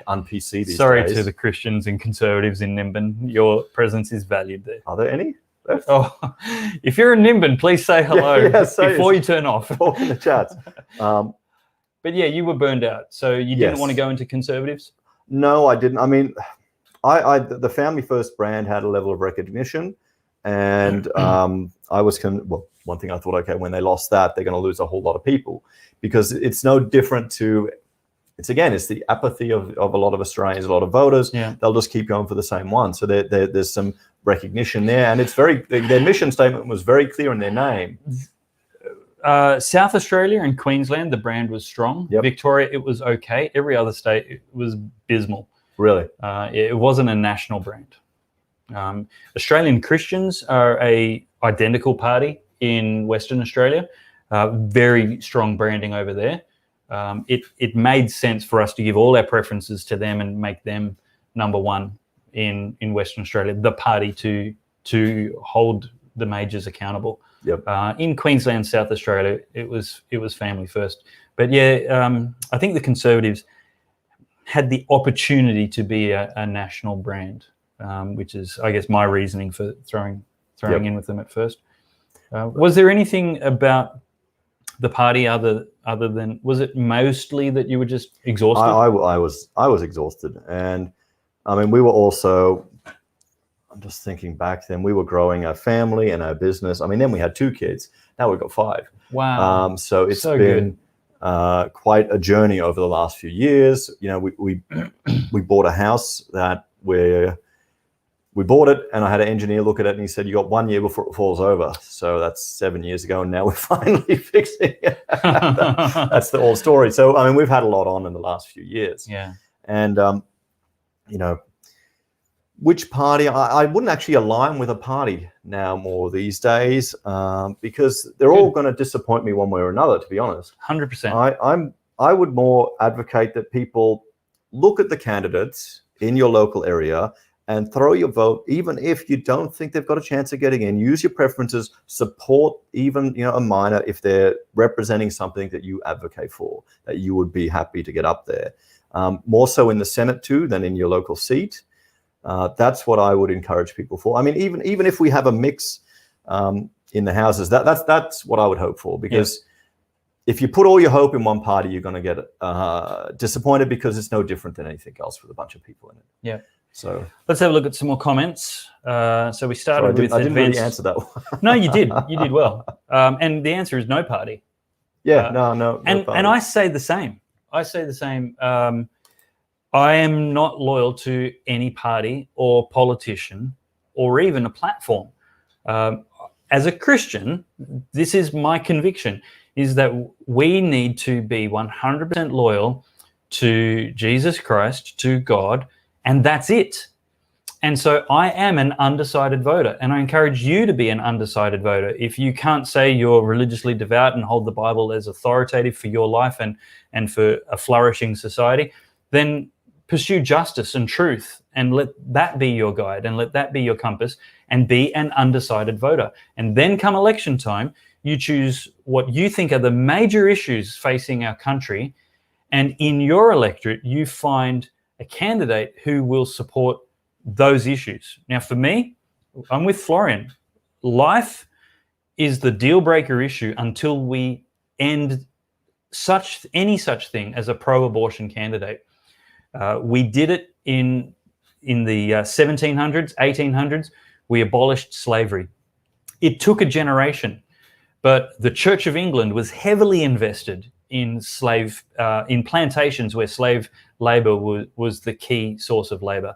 un-PC these days. Sorry to the Christians and conservatives in Nimbin. Your presence is valued there. Are there any left? Oh, if you're in Nimbin, please say hello before you turn off. Talk in the chats. But yeah, you were burned out. So you didn't want to go into conservatives? No, I didn't. I mean, the Family First brand had a level of recognition, and I was one thing I thought, okay, when they lost that, they're going to lose a whole lot of people, because it's no different to. It's the apathy of a lot of Australians, a lot of voters. Yeah. They'll just keep going for the same one. So there's some recognition there, and it's their mission statement was very clear in their name. South Australia and Queensland, the brand was strong. Yep. Victoria, it was okay. Every other state, it was abysmal. Really? It wasn't a national brand. Australian Christians are a identical party in Western Australia. Very strong branding over there. It made sense for us to give all our preferences to them and make them number one in Western Australia, the party to hold the majors accountable. Yep. In Queensland, South Australia, it was Family First. But yeah, I think the Conservatives had the opportunity to be a national brand, which is, I guess, my reasoning for throwing in with them at first. Was there anything about the party other than, was it mostly that you were just exhausted? I was exhausted, and I mean, we were also, I'm just thinking back then, we were growing our family and our business. I mean, then we had 2 kids. Now we've got 5. Wow. So it's So been quite a journey over the last few years. You know, we bought a house that we bought it, and I had an engineer look at it, and he said, "You got 1 year before it falls over." So that's 7 years ago, and now we're finally fixing it. That's the old story. So I mean, we've had a lot on in the last few years. Yeah. And you know, which party? I wouldn't actually align with a party now more these days, because they're all going to disappoint me one way or another. To be honest, 100%. I would more advocate that people look at the candidates in your local area and throw your vote, even if you don't think they've got a chance of getting in. Use your preferences, support even, you know, a minor if they're representing something that you advocate for, that you would be happy to get up there. More so in the Senate too than in your local seat. That's what I would encourage people for. I mean, even if we have a mix in the houses, that's what I would hope for, because if you put all your hope in one party, you're going to get disappointed, because it's no different than anything else with a bunch of people in it. Yeah. So let's have a look at some more comments. So we started with I didn't really advanced. answer that one. No, you did. You did well. And the answer is no party. Yeah, no And party. I say the same. I say the same. I am not loyal to any party or politician or even a platform. As a Christian, this is my conviction, is that we need to be 100% loyal to Jesus Christ, to God, and that's it. And so I am an undecided voter, and I encourage you to be an undecided voter. If you can't say you're religiously devout and hold the Bible as authoritative for your life and for a flourishing society, then pursue justice and truth, and let that be your guide, and let that be your compass, and be an undecided voter. And then come election time, you choose what you think are the major issues facing our country, and in your electorate, you find a candidate who will support those issues. Now, for me, I'm with Florian. Life is the deal breaker issue until we end any such thing as a pro-abortion candidate. We did it in the 1700s, 1800s. We abolished slavery. It took a generation, but the Church of England was heavily invested in in plantations where slave labor was the key source of labor.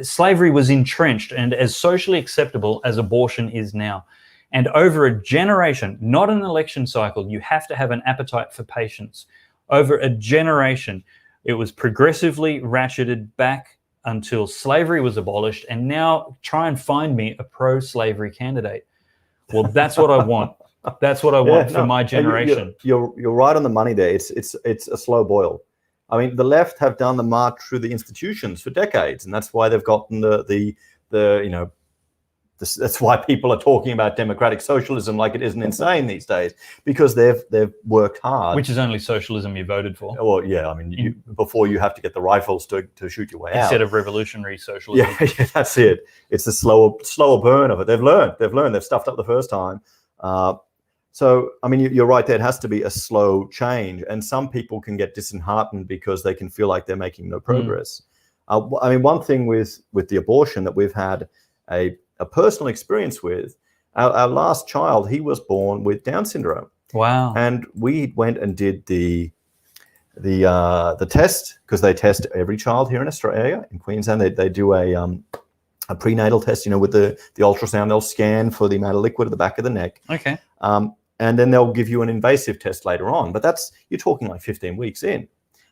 Slavery was entrenched and as socially acceptable as abortion is now. And over a generation, not an election cycle, you have to have an appetite for patience. Over a generation, it was progressively ratcheted back until slavery was abolished, and now try and find me a pro-slavery candidate. Well, that's what I want. That's what I want for my generation. You're right on the money there. It's a slow boil. I mean, the left have done the march through the institutions for decades, and that's why they've gotten that's why people are talking about democratic socialism like it isn't insane these days, because they've worked hard. Which is only socialism you voted for. Well, yeah, I mean, before you have to get the rifles to shoot your way out. Instead of revolutionary socialism. Yeah, that's it. It's the slower burn of it. They've learned. They've stuffed up the first time. So, I mean, you're right there. It has to be a slow change. And some people can get disheartened because they can feel like they're making no progress. I mean, one thing with the abortion that we've had a personal experience with, our last child, he was born with Down syndrome. Wow. And we went and did the test, because they test every child here in Australia, in Queensland. They do a prenatal test, with the ultrasound. They'll scan for the amount of liquid at the back of the neck. Okay. And then they'll give you an invasive test later on. But you're talking like 15 weeks in.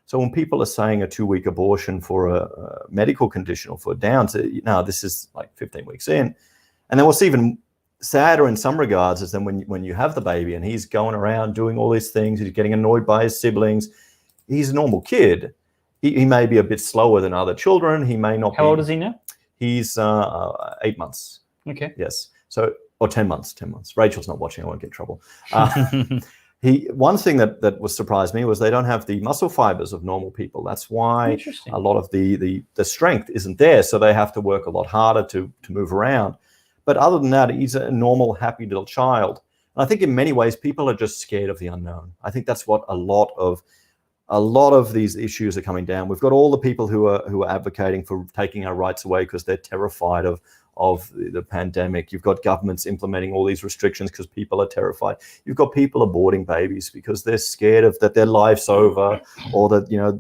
So when people are saying a 2-week abortion for a medical condition or for Downs, this is like 15 weeks in. And then what's even sadder in some regards is then when you have the baby and he's going around doing all these things, he's getting annoyed by his siblings. He's a normal kid. He may be a bit slower than other children. He may not be. How old is he now? He's 8 months. Okay. Yes. Or 10 months. Rachel's not watching. I won't get in trouble. One thing that was surprised me was they don't have the muscle fibers of normal people. That's why a lot of the strength isn't there. So they have to work a lot harder to move around. But other than that, he's a normal, happy little child. And I think in many ways, people are just scared of the unknown. I think that's what a lot of a lot of these issues are coming down. We've got all the people who are advocating for taking our rights away because they're terrified of the pandemic. You've got governments implementing all these restrictions because people are terrified. You've got people aborting babies because they're scared of that their life's over, or that, you know,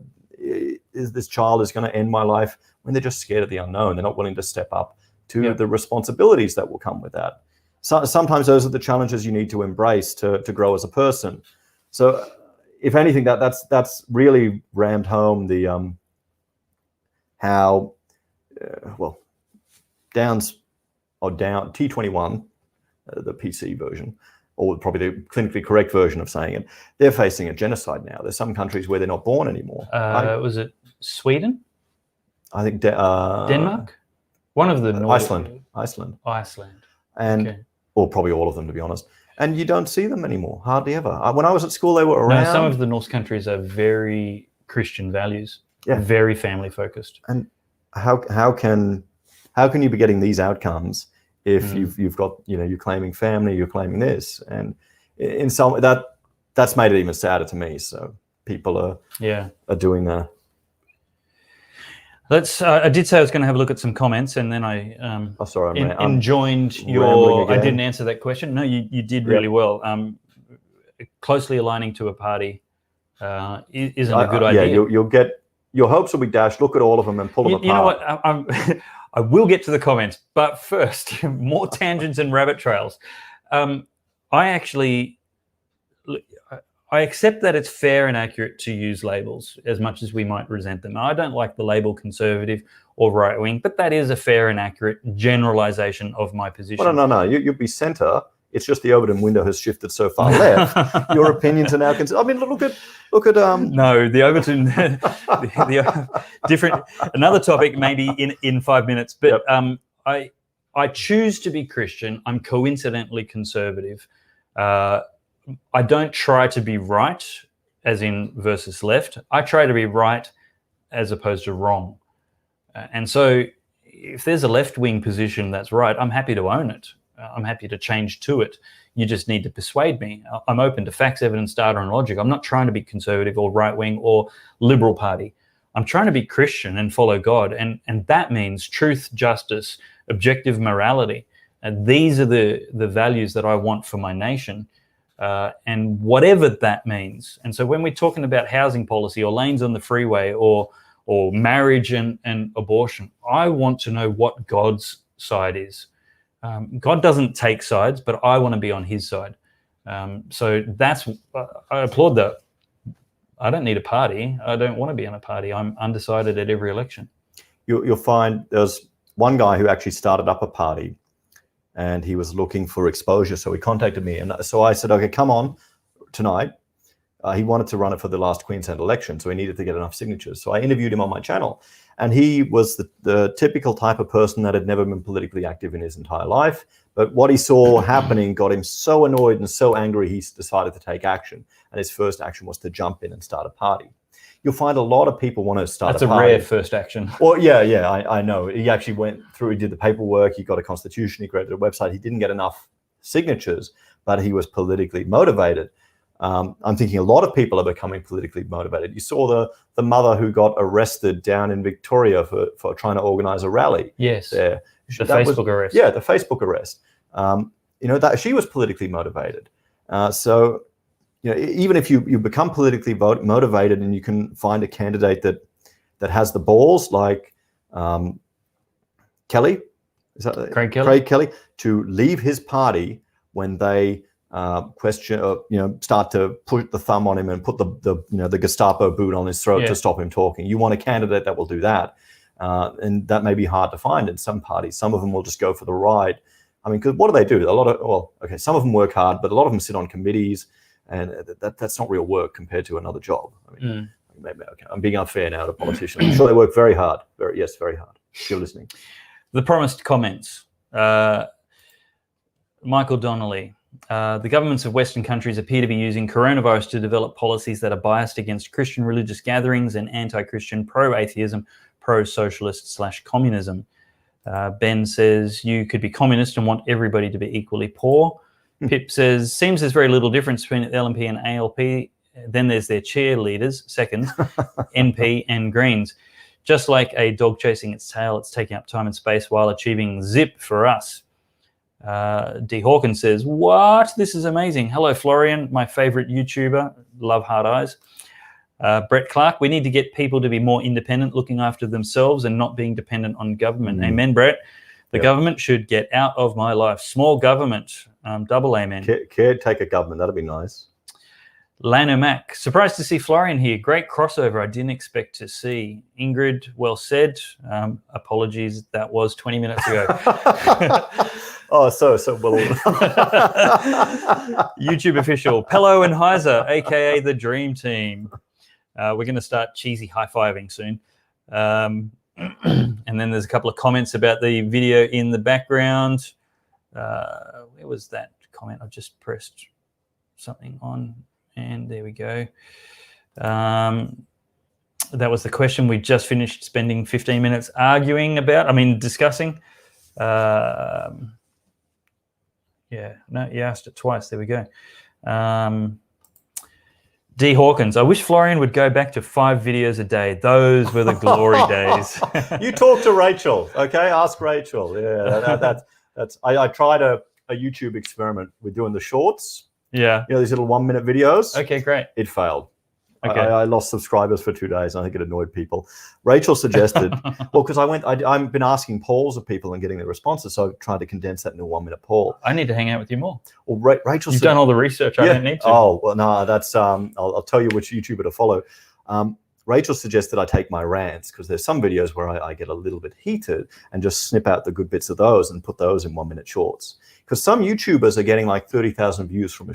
this child is going to end my life, when they're just scared of the unknown. They're not willing to step up to the responsibilities that will come with that. So sometimes those are the challenges you need to embrace to grow as a person. So if anything, that's really rammed home the how down T21, the PC version, or probably the clinically correct version of saying it, they're facing a genocide now. There's some countries where they're not born anymore. Was it Sweden? I think Denmark? One of the Iceland. And Okay. or probably all of them, to be honest. And you don't see them anymore, hardly ever. When I was at school, they were around. No, some of the Norse countries are very Christian values, very family focused. And how can you be getting these outcomes if you've got, you know, you're claiming family, you're claiming this, and in some that's made it even sadder to me. So people are doing that. I did say I was going to have a look at some comments, and then I enjoined your. I didn't answer that question. No, you did really well. Closely aligning to a party isn't a good idea. Yeah, you'll get, your hopes will be dashed. Look at all of them and pull them apart. You know what? I will get to the comments, but first, more tangents and rabbit trails. I accept that it's fair and accurate to use labels, as much as we might resent them. I don't like the label conservative or right wing, but that is a fair and accurate generalization of my position. Well, no. You'll be centre. It's just the Overton window has shifted so far left. Your opinions are now considered. I mean, look at. No, the Overton, the different. Another topic, maybe in 5 minutes. But I choose to be Christian. I'm coincidentally conservative. I don't try to be right, as in versus left. I try to be right as opposed to wrong. And so if there's a left-wing position that's right, I'm happy to own it. I'm happy to change to it. You just need to persuade me. I'm open to facts, evidence, data, and logic. I'm not trying to be conservative or right-wing or liberal party. I'm trying to be Christian and follow God. And that means truth, justice, objective morality. And these are the values that I want for my nation. And whatever that means. And so when we're talking about housing policy or lanes on the freeway or marriage and abortion, I want to know what God's side is. God doesn't take sides, but I want to be on his side. So I applaud that. I don't need a party. I don't want to be in a party. I'm undecided at every election. You'll find there's one guy who actually started up a party, and he was looking for exposure. So he contacted me. And so I said, okay, come on tonight. He wanted to run it for the last Queensland election, so he needed to get enough signatures. So I interviewed him on my channel. And he was the typical type of person that had never been politically active in his entire life. But what he saw happening got him so annoyed and so angry, he decided to take action. And his first action was to jump in and start a party. You'll find a lot of people want to start a party. That's a rare first action. Well, yeah, I know. He actually went through, he did the paperwork, he got a constitution, he created a website. He didn't get enough signatures, but he was politically motivated. I'm thinking a lot of people are becoming politically motivated. You saw the mother who got arrested down in Victoria for trying to organize a rally. Yes, there. The Facebook arrest. Yeah, the Facebook arrest. That she was politically motivated. So, even if you become politically motivated and you can find a candidate that has the balls, like Kelly, is that Craig Kelly, to leave his party when they start to put the thumb on him and put the Gestapo boot on his throat to stop him talking. You want a candidate that will do that, and that may be hard to find in some parties. Some of them will just go for the ride. I mean, because what do? Some of them work hard, but a lot of them sit on committees, and that's not real work compared to another job. I mean, maybe I'm being unfair now to politicians. I'm sure they work very hard. Very hard. If you're listening. The promised comments. Michael Donnelly. The governments of Western countries appear to be using coronavirus to develop policies that are biased against Christian religious gatherings and anti-Christian, pro-atheism, pro-socialist/communism. Ben says, you could be communist and want everybody to be equally poor. Pip says, seems there's very little difference between LNP and ALP. then there's their cheerleaders, seconds, NP and Greens. Just like a dog chasing its tail, it's taking up time and space while achieving zip for us. D. Hawkins says, what? This is amazing. Hello, Florian, my favorite YouTuber. Love hard eyes. Brett Clark, we need to get people to be more independent, looking after themselves and not being dependent on government. Amen, Brett. The government should get out of my life. Small government. Double amen. Caretaker government, that'd be nice. Lano Mac, surprised to see Florian here. Great crossover. I didn't expect to see. Ingrid, well said. Apologies, that was 20 minutes ago. Oh, so well. YouTube official, Pellowe and Heise, aka the Dream Team. We're going to start cheesy high-fiving soon. And then there's a couple of comments about the video in the background. Where was that comment? I just pressed something on, and there we go. That was the question we just finished spending 15 minutes discussing. Yeah, no, you asked it twice. There we go. D. Hawkins, I wish Florian would go back to 5 videos a day. Those were the glory days. You talk to Rachel, okay? Ask Rachel. Yeah, that's. I tried a YouTube experiment. We're doing the shorts. Yeah. You know, these little 1-minute videos. Okay, great. It failed. Okay. I lost subscribers for 2 days. I think it annoyed people. Rachel suggested, well, because I've been asking polls of people and getting the responses, so I tried to condense that into a 1-minute poll. I need to hang out with you more. Well, Rachel, you've done all the research. I don't need to. Oh well, no, that's I'll tell you which YouTuber to follow. Rachel suggested I take my rants because there's some videos where I get a little bit heated and just snip out the good bits of those and put those in 1-minute shorts. Because some YouTubers are getting like 30,000 views from a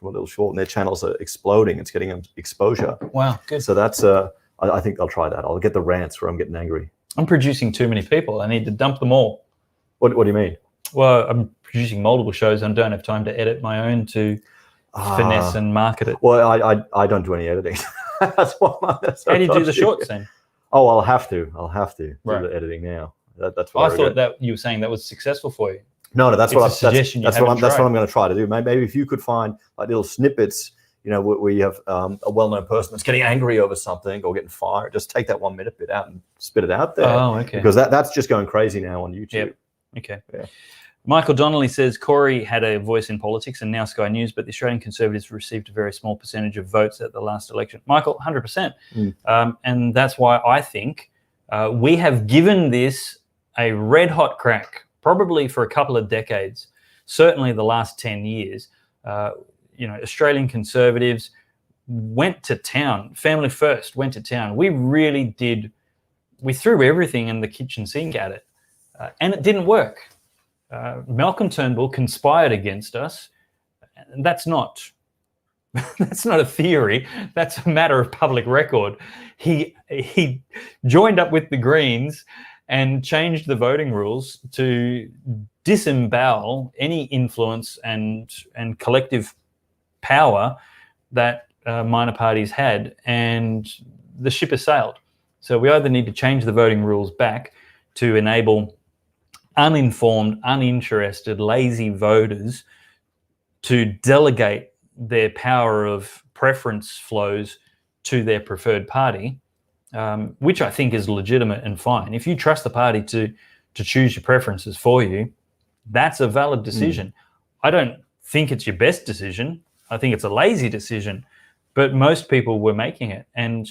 little short, and their channels are exploding. It's getting them exposure. Wow, good. So that's I think I'll try that. I'll get the rants where I'm getting angry. I'm producing too many people. I need to dump them all. What do you mean? Well, I'm producing multiple shows and don't have time to edit my own to finesse and market it. Well, I don't do any editing. That's what. How do you do the shorts then? Oh, I'll have to do Right. the editing now. That's what I thought that you were saying that was successful for you. No, that's what I'm going to try to do. Maybe if you could find like little snippets, you know, where you have a well-known person that's getting angry over something or getting fired, just take that 1-minute bit out and spit it out there. Oh, okay. Because that's just going crazy now on YouTube. Yep. Okay. Yeah. Michael Donnelly says Corey had a voice in politics and now Sky News, but the Australian Conservatives received a very small percentage of votes at the last election. Michael, 100%. And that's why I think we have given this a red-hot crack, probably for a couple of decades, certainly the last 10 years. Australian Conservatives went to town. Family First went to town. We really did. We threw everything in the kitchen sink at it, and it didn't work. Malcolm Turnbull conspired against us. And that's not a theory. That's a matter of public record. He joined up with the Greens and changed the voting rules to disembowel any influence and collective power that minor parties had, and the ship has sailed. So we either need to change the voting rules back to enable uninformed, uninterested, lazy voters to delegate their power of preference flows to their preferred party, which I think is legitimate and fine. If you trust the party to choose your preferences for you, that's a valid decision. I don't think it's your best decision. I think it's a lazy decision, but most people were making it. And,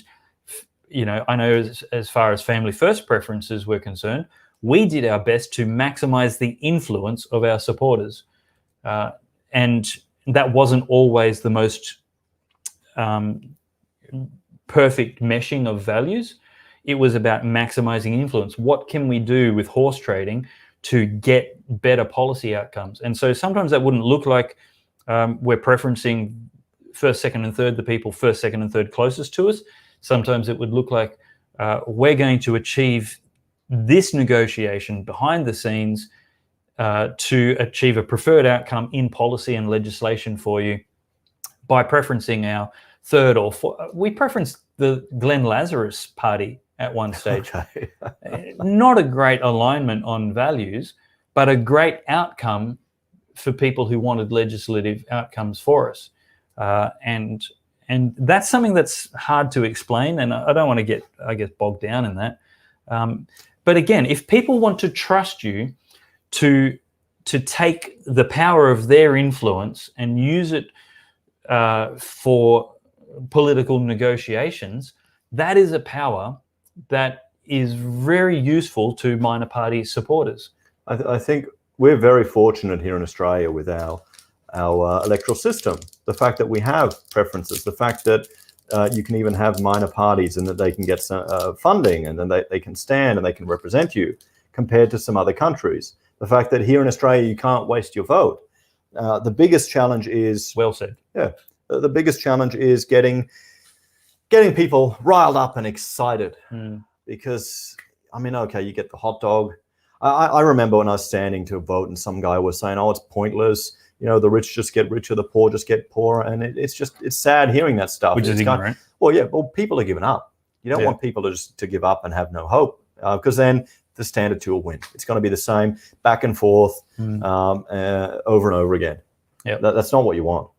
I know as far as Family First preferences were concerned, we did our best to maximize the influence of our supporters. And that wasn't always the most perfect meshing of values. It was about maximizing influence. What can we do with horse trading to get better policy outcomes? And so sometimes that wouldn't look like we're preferencing first, second, and third, the people first, second, and third closest to us. Sometimes it would look like we're going to achieve this negotiation behind the scenes to achieve a preferred outcome in policy and legislation for you by preferencing our third or fourth. We preferenced the Glenn Lazarus party at one stage. Okay. Not a great alignment on values, but a great outcome for people who wanted legislative outcomes for us. And And that's something that's hard to explain, and I don't want to get, I guess, bogged down in that. But again, if people want to trust you to take the power of their influence and use it for political negotiations, that is a power that is very useful to minor party supporters. I think we're very fortunate here in Australia with our electoral system. The fact that we have preferences, the fact that you can even have minor parties and that they can get some funding, and then they can stand and they can represent you, compared to some other countries. The fact that here in Australia you can't waste your vote. The biggest challenge is... Well said. Yeah. The biggest challenge is getting people riled up and excited. Because, I mean, okay, you get the hot dog. I remember when I was standing to vote and some guy was saying, oh, it's pointless. You know, the rich just get richer, the poor just get poorer. And it's sad hearing that stuff. Which is ignorant. Well, people are giving up. You don't want people to give up and have no hope, because then the standard two will win. It's going to be the same back and forth over and over again. Yep. That's not what you want.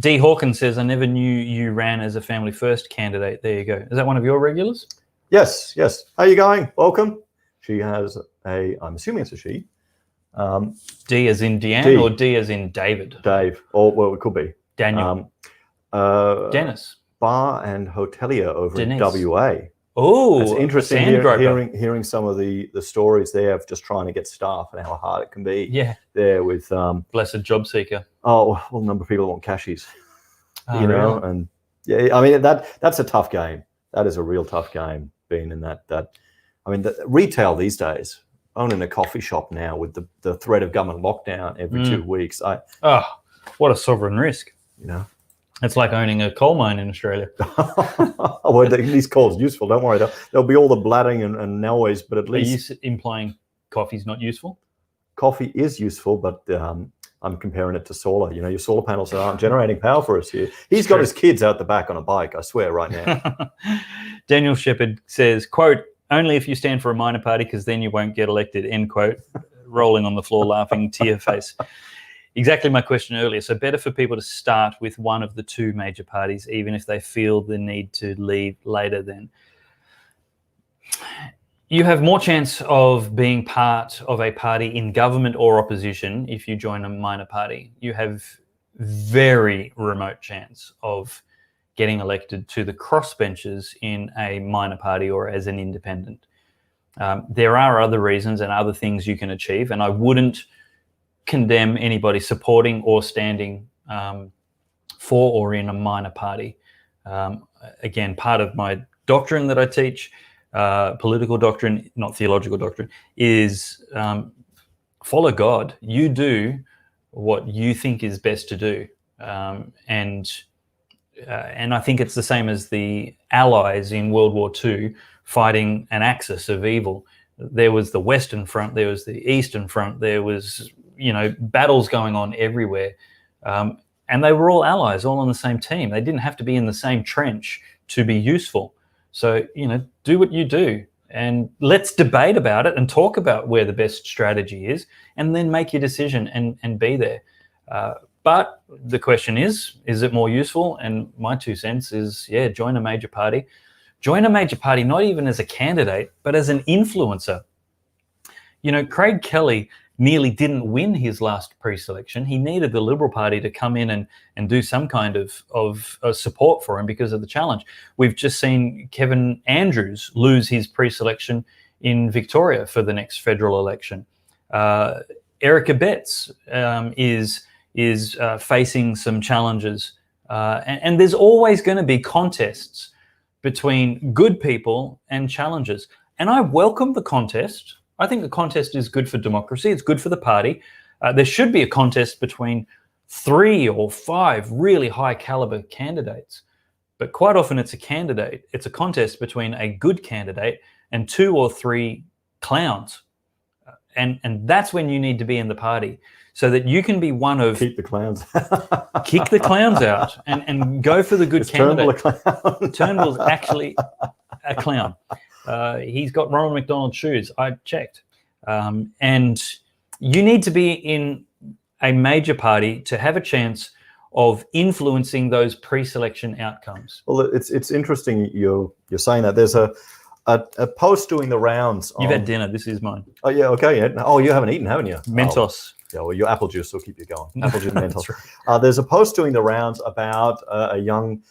D. Hawkins says, I never knew you ran as a Family First candidate. There you go. Is that one of your regulars? Yes. How are you going? Welcome. She has I'm assuming it's a she. D as in Deanne, D. or D as in David? Dave, or well, it could be. Daniel. Dennis. Bar and hotelier over Denise. in WA. Oh, It's interesting Sandgroper. hearing some of the stories there of just trying to get staff and how hard it can be. Yeah. There with Blessed job seeker. well, a number of people want cashies. Oh, you know, really? and yeah, I mean that's a tough game. That is a real tough game, being in that. I mean, the retail these days, owning a coffee shop now with the threat of government lockdown every 2 weeks. What a sovereign risk. You know. It's like owning a coal mine in Australia. Well, these calls useful. Don't worry. There'll be all the bladding and noise, but at Are least you implying coffee's not useful? coffee is useful. But I'm comparing it to solar. You know, your solar panels aren't generating power for us here. He's got his kids out the back on a bike. I swear, right now. Daniel Shepherd says, quote, only if you stand for a minor party, because then you won't get elected, end quote. Rolling on the floor, laughing, tear face. Exactly my question earlier. So better for people to start with one of the two major parties, even if they feel the need to leave later then. You have more chance of being part of a party in government or opposition if you join a minor party. You have very remote chance of getting elected to the crossbenchers in a minor party or as an independent. There are other reasons and other things you can achieve, and I wouldn't condemn anybody supporting or standing for or in a minor party. Again, part of my doctrine that I teach, political doctrine, not theological doctrine, is follow God. You do what you think is best to do. And I think it's the same as the Allies in World War II fighting an axis of evil. There was the Western Front, there was the Eastern Front, there was, battles going on everywhere. And they were all allies, all on the same team. They didn't have to be in the same trench to be useful. So, do what you do, and let's debate about it and talk about where the best strategy is, and then make your decision and be there. But the question is it more useful? And my 2 cents is, join a major party. Join a major party, not even as a candidate, but as an influencer. Craig Kelly nearly didn't win his last pre-selection. He needed the Liberal Party to come in and do some kind of support for him because of the challenge. We've just seen Kevin Andrews lose his pre-selection in Victoria for the next federal election. Erica Betts is facing some challenges. And there's always going to be contests between good people and challengers. And I welcome the contest. I think the contest is good for democracy. It's good for the party. There should be a contest between 3 or 5 really high caliber candidates. But quite often it's a contest between a good candidate and 2 or 3 clowns. And that's when you need to be in the party, so that you can be one of... Keep the clowns. Kick the clowns out and go for the good candidate. Turnbull a clown? Turnbull's actually a clown. He's got Ronald McDonald shoes. I checked. And you need to be in a major party to have a chance of influencing those pre-selection outcomes. Well, it's interesting you're saying that. There's a post doing the rounds. You've had dinner. This is mine. Oh yeah, okay. Yeah. Oh, you haven't eaten, haven't you? Mentos. Oh, yeah. Well, your apple juice will keep you going. Apple juice and Mentos. That's right. There's a post doing the rounds about a young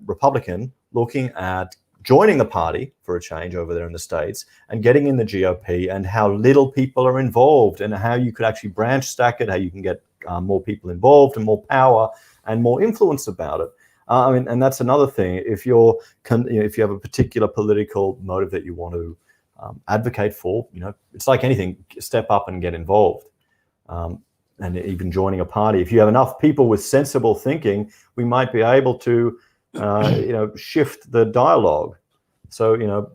Republican looking at joining the party for a change over there in the States and getting in the GOP, and how little people are involved, and how you could actually branch stack it, how you can get more people involved and more power and more influence about it. I mean, and that's another thing. If if you have a particular political motive that you want to advocate for, it's like anything, step up and get involved. And even joining a party, if you have enough people with sensible thinking, we might be able to shift the dialogue. So,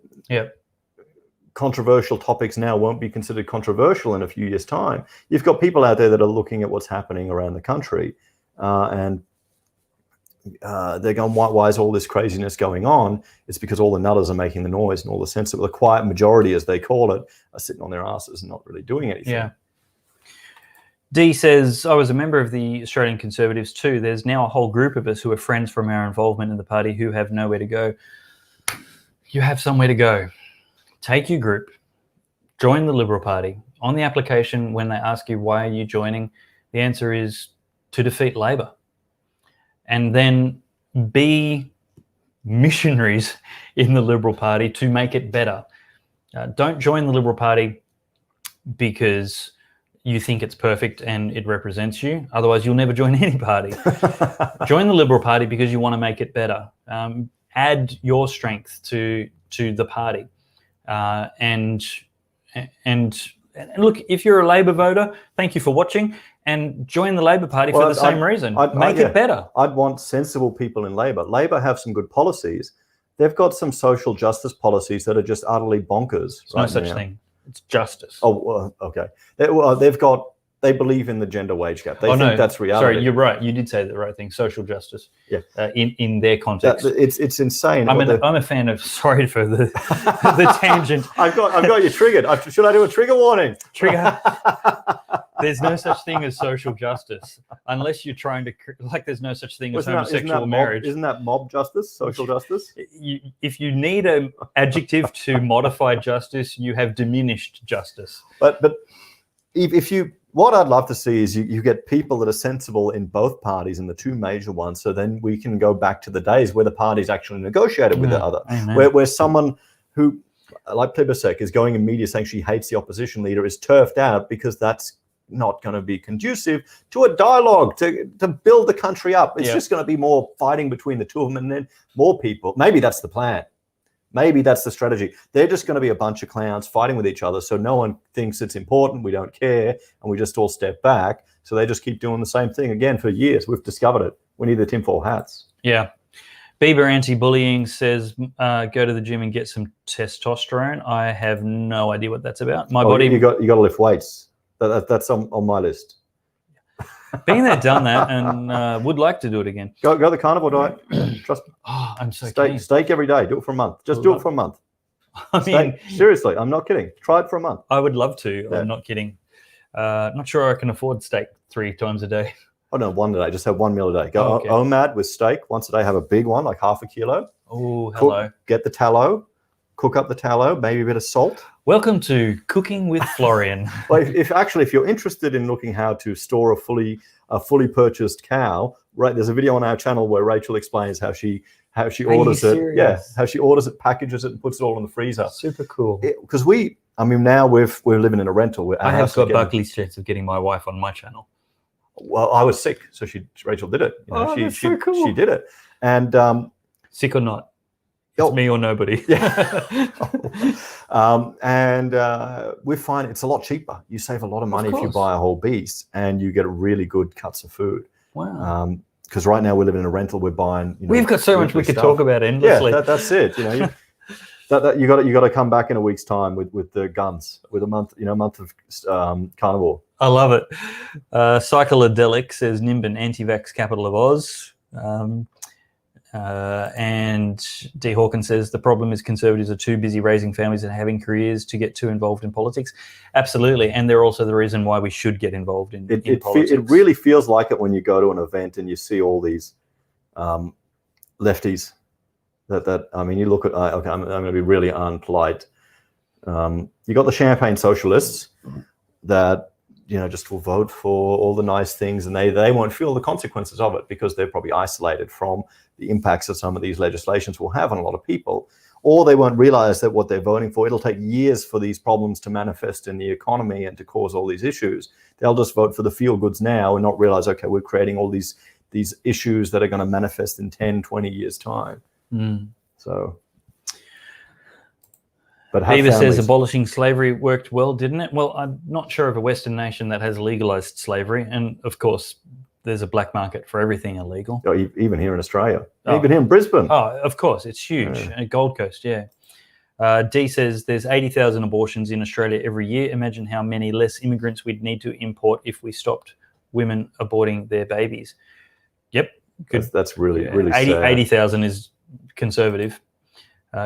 controversial topics now won't be considered controversial in a few years' time. You've got people out there that are looking at what's happening around the country, and they're going, why is all this craziness going on? It's because all the nutters are making the noise, and all the sensible, the quiet majority, as they call it, are sitting on their asses and not really doing anything. Yeah. Dee says, I was a member of the Australian Conservatives too. There's now a whole group of us who are friends from our involvement in the party who have nowhere to go. You have somewhere to go. Take your group, join the Liberal Party. On the application, when they ask you why are you joining, the answer is to defeat Labor. And then be missionaries in the Liberal Party to make it better. Don't join the Liberal Party because you think it's perfect and it represents you. Otherwise, you'll never join any party. Join the Liberal Party because you want to make it better. Add your strength to the party. And look, if you're a Labor voter, thank you for watching, and join the Labor Party for the same reason. Make it better. I'd want sensible people in Labor. Labor have some good policies. They've got some social justice policies that are just utterly bonkers. There's no such thing. It's justice. Oh, okay. They believe in the gender wage gap. They think that's reality. Sorry, you're right. You did say the right thing. Social justice. Yeah. In their context. It's insane. I'm a fan of. Sorry for the tangent. I've got you triggered. Should I do a trigger warning? Trigger. There's no such thing as social justice unless you're trying to there's no such thing as homosexual marriage. Isn't that mob justice? Social justice? If you need an adjective to modify justice, you have diminished justice. But what I'd love to see is you get people that are sensible in both parties, and the two major ones, so then we can go back to the days where the parties actually negotiated with the other, where someone who, like Plibisek, is going in media saying she hates the opposition leader is turfed out because that's not going to be conducive to a dialogue to build the country up. It's just going to be more fighting between the two of them, and then more people. Maybe that's the plan. Maybe that's the strategy. They're just going to be a bunch of clowns fighting with each other, so no one thinks it's important, we don't care, and we just all step back. So they just keep doing the same thing again for years. We've discovered it. We need the tinfoil hats. Yeah. Bieber Anti-Bullying says, go to the gym and get some testosterone. I have no idea what that's about. My body. You got to lift weights. That's on my list. Been there, done that, and would like to do it again. Go the carnivore diet. Trust me. Oh, I'm so keen. Steak every day. Do it for a month. Just do it for a month. I mean, seriously, I'm not kidding. Try it for a month. I would love to. Yeah. I'm not kidding. Not sure I can afford steak 3 times a day. Oh no, one a day. Just have one meal a day. Go OMAD with steak once a day. Have a big one, like half a kilo. Oh, hello. Get the tallow. Cook up the tallow. Maybe a bit of salt. Welcome to Cooking with Florian. Well, if you're interested in looking how to store a fully purchased cow, right? There's a video on our channel where Rachel explains how she orders it. Yeah, how she orders it, packages it, and puts it all in the freezer. Super cool. Because now we're living in a rental. I have got Buckley's chance of getting my wife on my channel. Well, I was sick, so Rachel did it. That's so cool. She did it, and sick or not. It's me or nobody. Yeah. We find it's a lot cheaper. You save a lot of money if you buy a whole beast, and you get really good cuts of food. Wow. Because right now we're living in a rental. We're buying. We've got so much we could talk about endlessly. Yeah, that's it. You got to come back in a week's time with the guns, with a month of carnivore. I love it. Cycladelic says Nimbin, anti-vax capital of Oz. And D. Hawkins says the problem is conservatives are too busy raising families and having careers to get too involved in politics. Absolutely, and they're also the reason why we should get involved in politics. It really feels like it when you go to an event and you see all these lefties. That I mean, you look at. Okay, I'm going to be really unpolite. You got the champagne socialists that just will vote for all the nice things, and they won't feel the consequences of it because they're probably isolated from the impacts that some of these legislations will have on a lot of people, or they won't realize that what they're voting for, it'll take years for these problems to manifest in the economy and to cause all these issues. They'll just vote for the feel goods now and not realize, okay, we're creating all these issues that are going to manifest in 10, 20 years time. So, but Beaver says abolishing slavery worked well, didn't it? Well, I'm not sure of a Western nation that has legalized slavery. And of course, there's a black market for everything illegal. Oh, even here in Australia, even here in Brisbane. Oh, of course, it's huge. At Gold Coast, yeah. D says there's 80,000 abortions in Australia every year. Imagine how many less immigrants we'd need to import if we stopped women aborting their babies. Yep. That's really, really sad. 80,000 is conservative.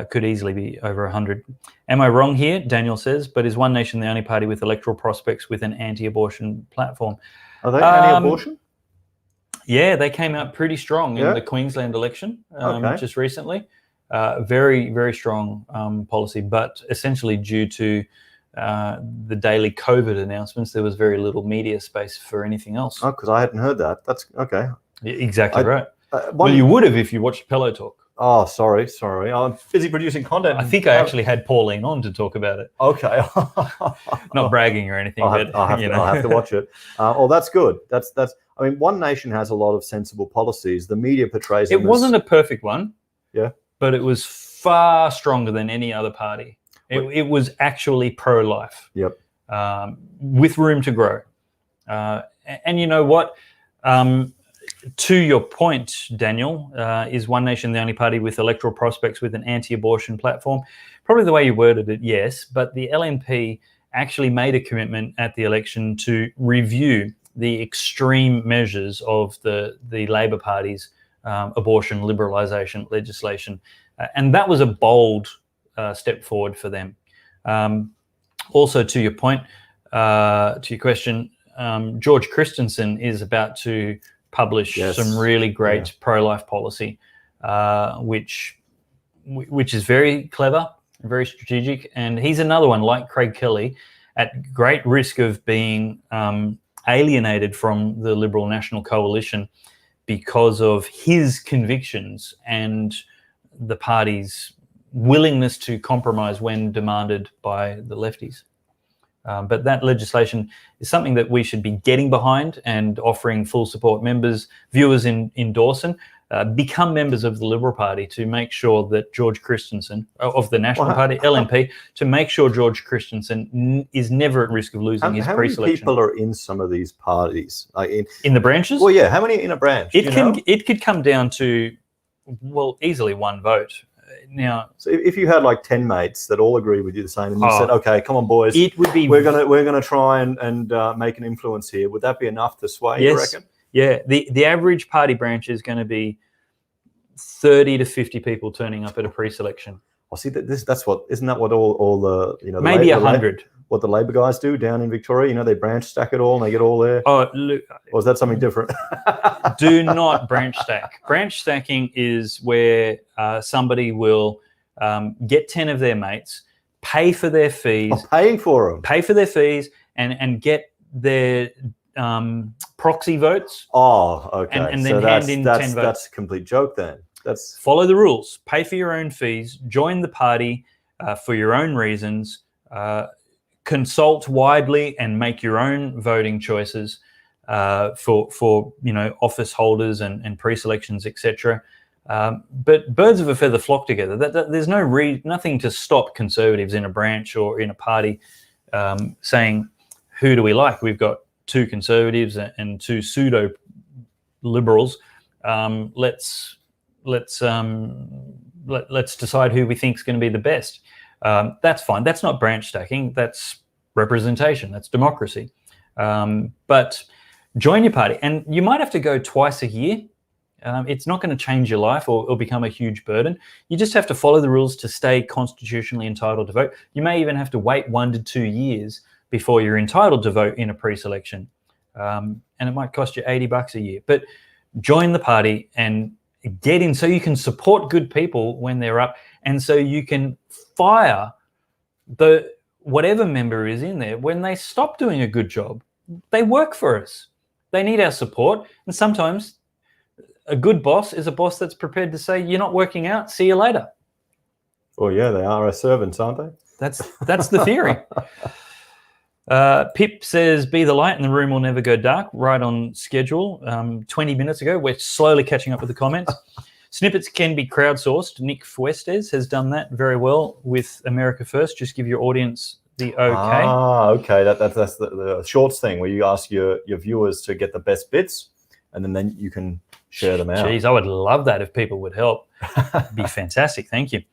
Could easily be over 100. Am I wrong here? Daniel says, but is One Nation the only party with electoral prospects with an anti-abortion platform? Are they anti-abortion? Yeah, they came out pretty strong in the Queensland election just recently. Very, very strong policy, but essentially due to the daily COVID announcements, there was very little media space for anything else. Oh, because I hadn't heard that. That's okay. Exactly right. Well, you would have if you watched Pellowe talk. Oh, sorry. I'm busy producing content. I think I actually had Pauline on to talk about it. Okay. Not bragging or anything, I'll have to watch it. Oh, that's good. That's. I mean, One Nation has a lot of sensible policies. The media portrays them it wasn't a perfect one. Yeah. But it was far stronger than any other party. It was actually pro-life. Yep. With room to grow. And you know what? To your point, Daniel, is One Nation the only party with electoral prospects with an anti-abortion platform? Probably the way you worded it, yes. But the LNP actually made a commitment at the election to review the extreme measures of the Labor Party's abortion liberalisation legislation. And that was a bold step forward for them. Also, to your point, to your question, George Christensen is about to publish some really great pro-life policy, which is very clever, very strategic. And he's another one, like Craig Kelly, at great risk of being alienated from the Liberal National Coalition because of his convictions and the party's willingness to compromise when demanded by the lefties. But that legislation is something that we should be getting behind and offering full support. Members, viewers in Dawson, become members of the Liberal Party to make sure that George Christensen, of the National Party, LNP, to make sure George Christensen is never at risk of losing his pre-selection. How many people are in some of these parties? In the branches? Well, yeah. How many in a branch? It could come down to, well, easily one vote. Now, so if you had like 10 mates that all agree with you the same, and you said, "Okay, come on, boys, it would be we're gonna try and make an influence here," would that be enough to sway? Yes, you reckon? Yeah. The average party branch is going to be 30 to 50 people turning up at a pre-selection. Oh, see, that's what isn't that what all the maybe 100. What the Labor guys do down in Victoria? They branch stack it all and they get all there. Oh, look, or is that something different? Do not branch stack. Branch stacking is where somebody will get 10 of their mates, pay for their fees. Oh, paying for them. Pay for their fees and get their proxy votes. Oh, okay. And then hand in 10 votes. That's a complete joke then. That's follow the rules. Pay for your own fees. Join the party for your own reasons. Consult widely and make your own voting choices for office holders and pre-selections, etc. But birds of a feather flock together. There's nothing to stop Conservatives in a branch or in a party saying, who do we like? We've got 2 Conservatives and 2 pseudo liberals. Let's decide who we think is going to be the best. That's fine. That's not branch stacking. That's representation. That's democracy. But join your party. And you might have to go twice a year It's not going to change your life or become a huge burden. You just have to follow the rules to stay constitutionally entitled to vote. You may even have to wait 1 to 2 years before you're entitled to vote in a pre-selection. And it might cost you $80 a year. But join the party and get in so you can support good people when they're up, and so you can fire the whatever member is in there when they stop doing a good job. They work for us. They need our support. And sometimes a good boss is a boss that's prepared to say, you're not working out, see you later. Oh yeah, they are our servants, aren't they? That's the theory. Pip says, be the light and the room will never go dark. Right on schedule. 20 minutes ago. We're slowly catching up with the comments. Snippets can be crowdsourced. Nick Fuestes has done that very well with America First. Just give your audience the okay. Okay. That's the shorts thing where you ask your viewers to get the best bits, and then you can share them out. Geez, I would love that if people would help. It'd be fantastic. Thank you.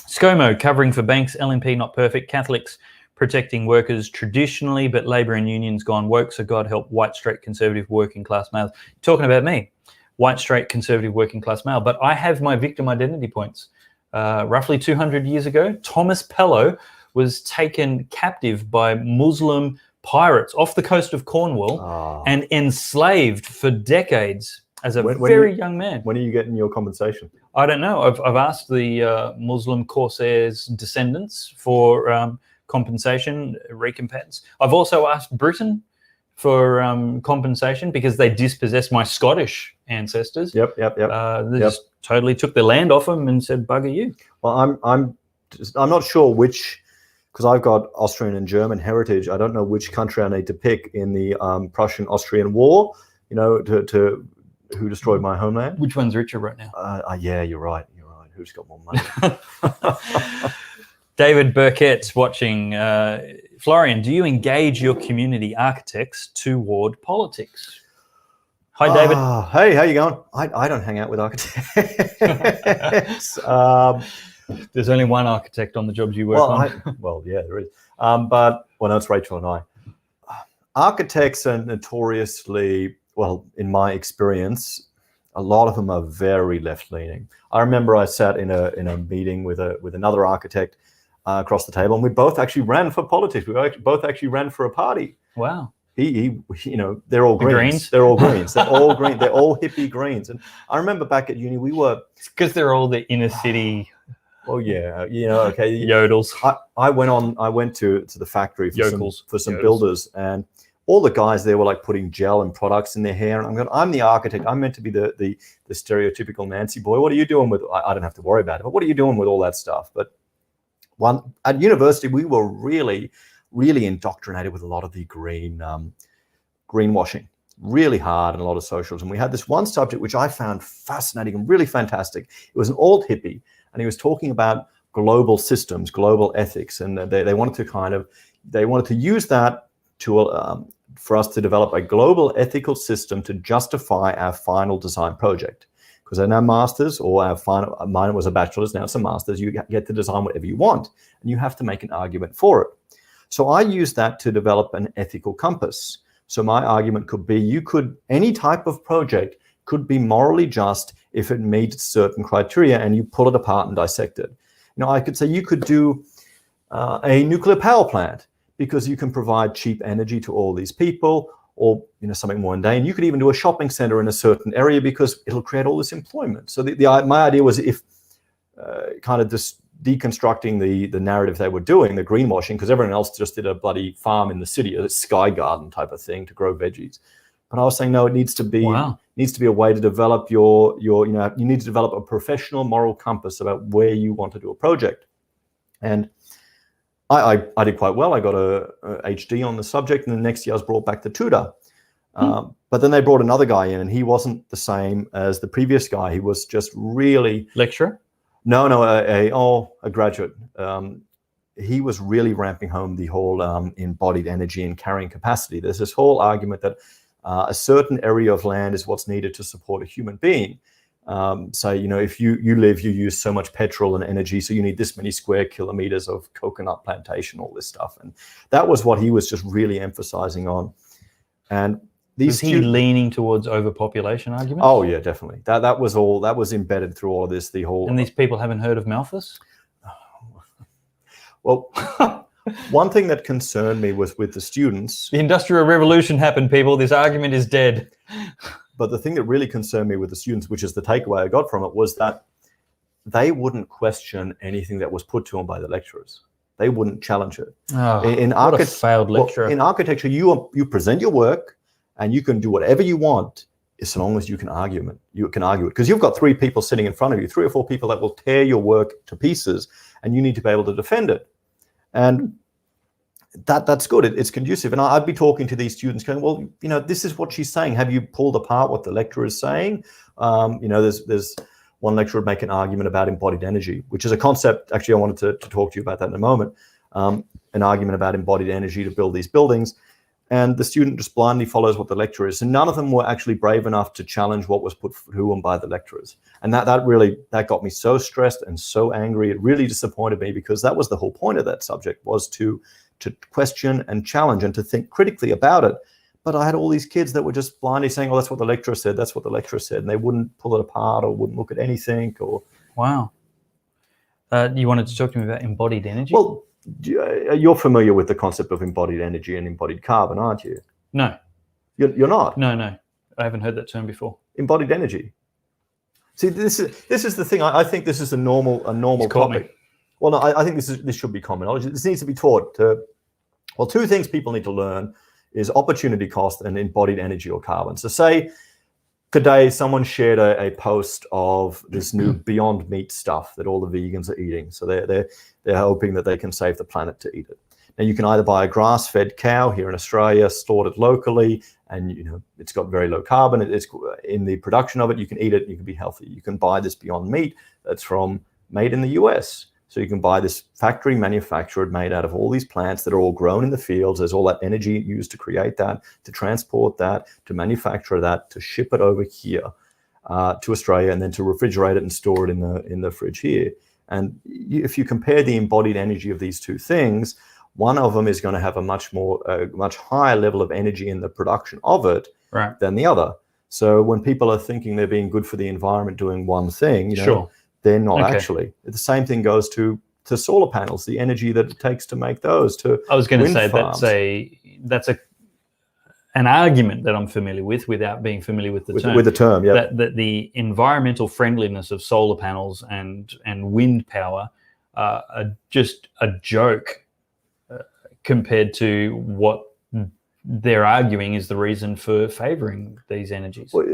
ScoMo covering for banks, LNP not perfect, Catholics protecting workers traditionally, but Labor and unions gone woke, so God help white, straight, conservative, working class males. Talking about me, white, straight, conservative, working class male, but I have my victim identity points. Roughly 200 years ago, Thomas Pellowe was taken captive by Muslim pirates off the coast of Cornwall and enslaved for decades as a very young man. When are you getting your compensation? I don't know. I've asked the Muslim corsairs' descendants for compensation, recompense. I've also asked Britain for compensation because they dispossessed my Scottish ancestors. Yep. They just totally took their land off them and said, bugger you. Well, I'm not sure which, because I've got Austrian and German heritage. I don't know which country I need to pick in the Prussian-Austrian War, to who destroyed my homeland. Which one's richer right now? Yeah, you're right. Who's got more money? David Burkett's watching. Florian, do you engage your community architects toward politics? Hi, David. Hey, how you going? I don't hang out with architects. There's only one architect on the jobs you work on. Yeah, there is. But no, it's Rachel and I. Architects are notoriously, well, in my experience, a lot of them are very left-leaning. I remember I sat in a meeting with another architect across the table, and we both actually ran for politics. We both actually ran for a party. Wow. He they're all greens. They're all greens. They're all green. They're all hippie greens. And I remember back at uni, we were because they're all the inner city. Oh yeah, okay. Yodels. I went to the factory for some builders, and all the guys there were like putting gel and products in their hair, and I'm the architect. I'm meant to be the stereotypical Nancy boy. What are you doing with? I don't have to worry about it. But what are you doing with all that stuff? But at university, we were really, really indoctrinated with a lot of the greenwashing, really hard, and a lot of socialism. We had this one subject which I found fascinating and really fantastic. It was an old hippie, and he was talking about global systems, global ethics, and they wanted to use that for us to develop a global ethical system to justify our final design project. Because in our masters, or mine was a bachelor's, now it's a master's, you get to design whatever you want, and you have to make an argument for it. So I used that to develop an ethical compass. So my argument could be, any type of project could be morally just if it meets certain criteria, and you pull it apart and dissect it. I could say you could do a nuclear power plant because you can provide cheap energy to all these people, or something more mundane. You could even do a shopping center in a certain area because it'll create all this employment. So my idea was, if kind of just deconstructing the narrative they were doing, the greenwashing, because everyone else just did a bloody farm in the city, a sky garden type of thing to grow veggies. But I was saying, no, it needs to be a way to develop you need to develop a professional moral compass about where you want to do a project. And I did quite well. I got a HD on the subject, and the next year I was brought back to tutor. But then they brought another guy in, and he wasn't the same as the previous guy. He was just really... Lecturer? No, a graduate. He was really ramping home the whole embodied energy and carrying capacity. There's this whole argument that a certain area of land is what's needed to support a human being. If you use so much petrol and energy, so you need this many square kilometers of coconut plantation, all this stuff. And that was what he was just really emphasizing on. And Was he leaning towards overpopulation arguments? Oh yeah, definitely. That was embedded through all of this. The whole And these people haven't heard of Malthus? Well, one thing that concerned me was with the students. The Industrial Revolution happened, people. This argument is dead. But the thing that really concerned me with the students, which is the takeaway I got from it, was that they wouldn't question anything that was put to them by the lecturers. They wouldn't challenge it. Oh, what a failed lecturer. In architecture, you present your work and you can do whatever you want as long as you can argue it. You can argue it because you've got 3 people sitting in front of you, 3 or 4 people that will tear your work to pieces, and you need to be able to defend it. And that's good. It's conducive. And I'd be talking to these students going, well, this is what she's saying. Have you pulled apart what the lecturer is saying? There's one lecturer would make an argument about embodied energy, which is a concept. Actually, I wanted to talk to you about that in a moment. An argument about embodied energy to build these buildings. And the student just blindly follows what the lecturer is. And none of them were actually brave enough to challenge what was put to them by the lecturers. And that really got me so stressed and so angry. It really disappointed me because that was the whole point of that subject, was to question and challenge and to think critically about it. But I had all these kids that were just blindly saying, oh, that's what the lecturer said, that's what the lecturer said. And they wouldn't pull it apart or wouldn't look at anything. Wow. You wanted to talk to me about embodied energy? Well, you're familiar with the concept of embodied energy and embodied carbon, aren't you? No. You're not? No. I haven't heard that term before. Embodied energy. See, this is the thing. I think this is a normal topic. Well, no, I think this should be common knowledge. This needs to be taught to. Well, 2 things people need to learn is opportunity cost and embodied energy or carbon. So say today someone shared a post of this new Beyond Meat stuff that all the vegans are eating. So they're hoping that they can save the planet to eat it. Now you can either buy a grass-fed cow here in Australia, stored it locally, and it's got very low carbon. It's in the production of it. You can eat it. You can be healthy. You can buy this Beyond Meat that's made in the US. So you can buy this factory manufactured, made out of all these plants that are all grown in the fields. There's all that energy used to create that, to transport that, to manufacture that, to ship it over here to Australia, and then to refrigerate it and store it in the fridge here. And if you compare the embodied energy of these 2 things, one of them is going to have a much higher level of energy in the production of it than the other. So when people are thinking they're being good for the environment doing one thing, sure. They're not actually. The same thing goes to solar panels, the energy that it takes to make those. I was going to say farms. that's an argument that I'm familiar with without being familiar with the term. With the term, yeah. That the environmental friendliness of solar panels and wind power are just a joke compared to what they're arguing is the reason for favouring these energies. Well,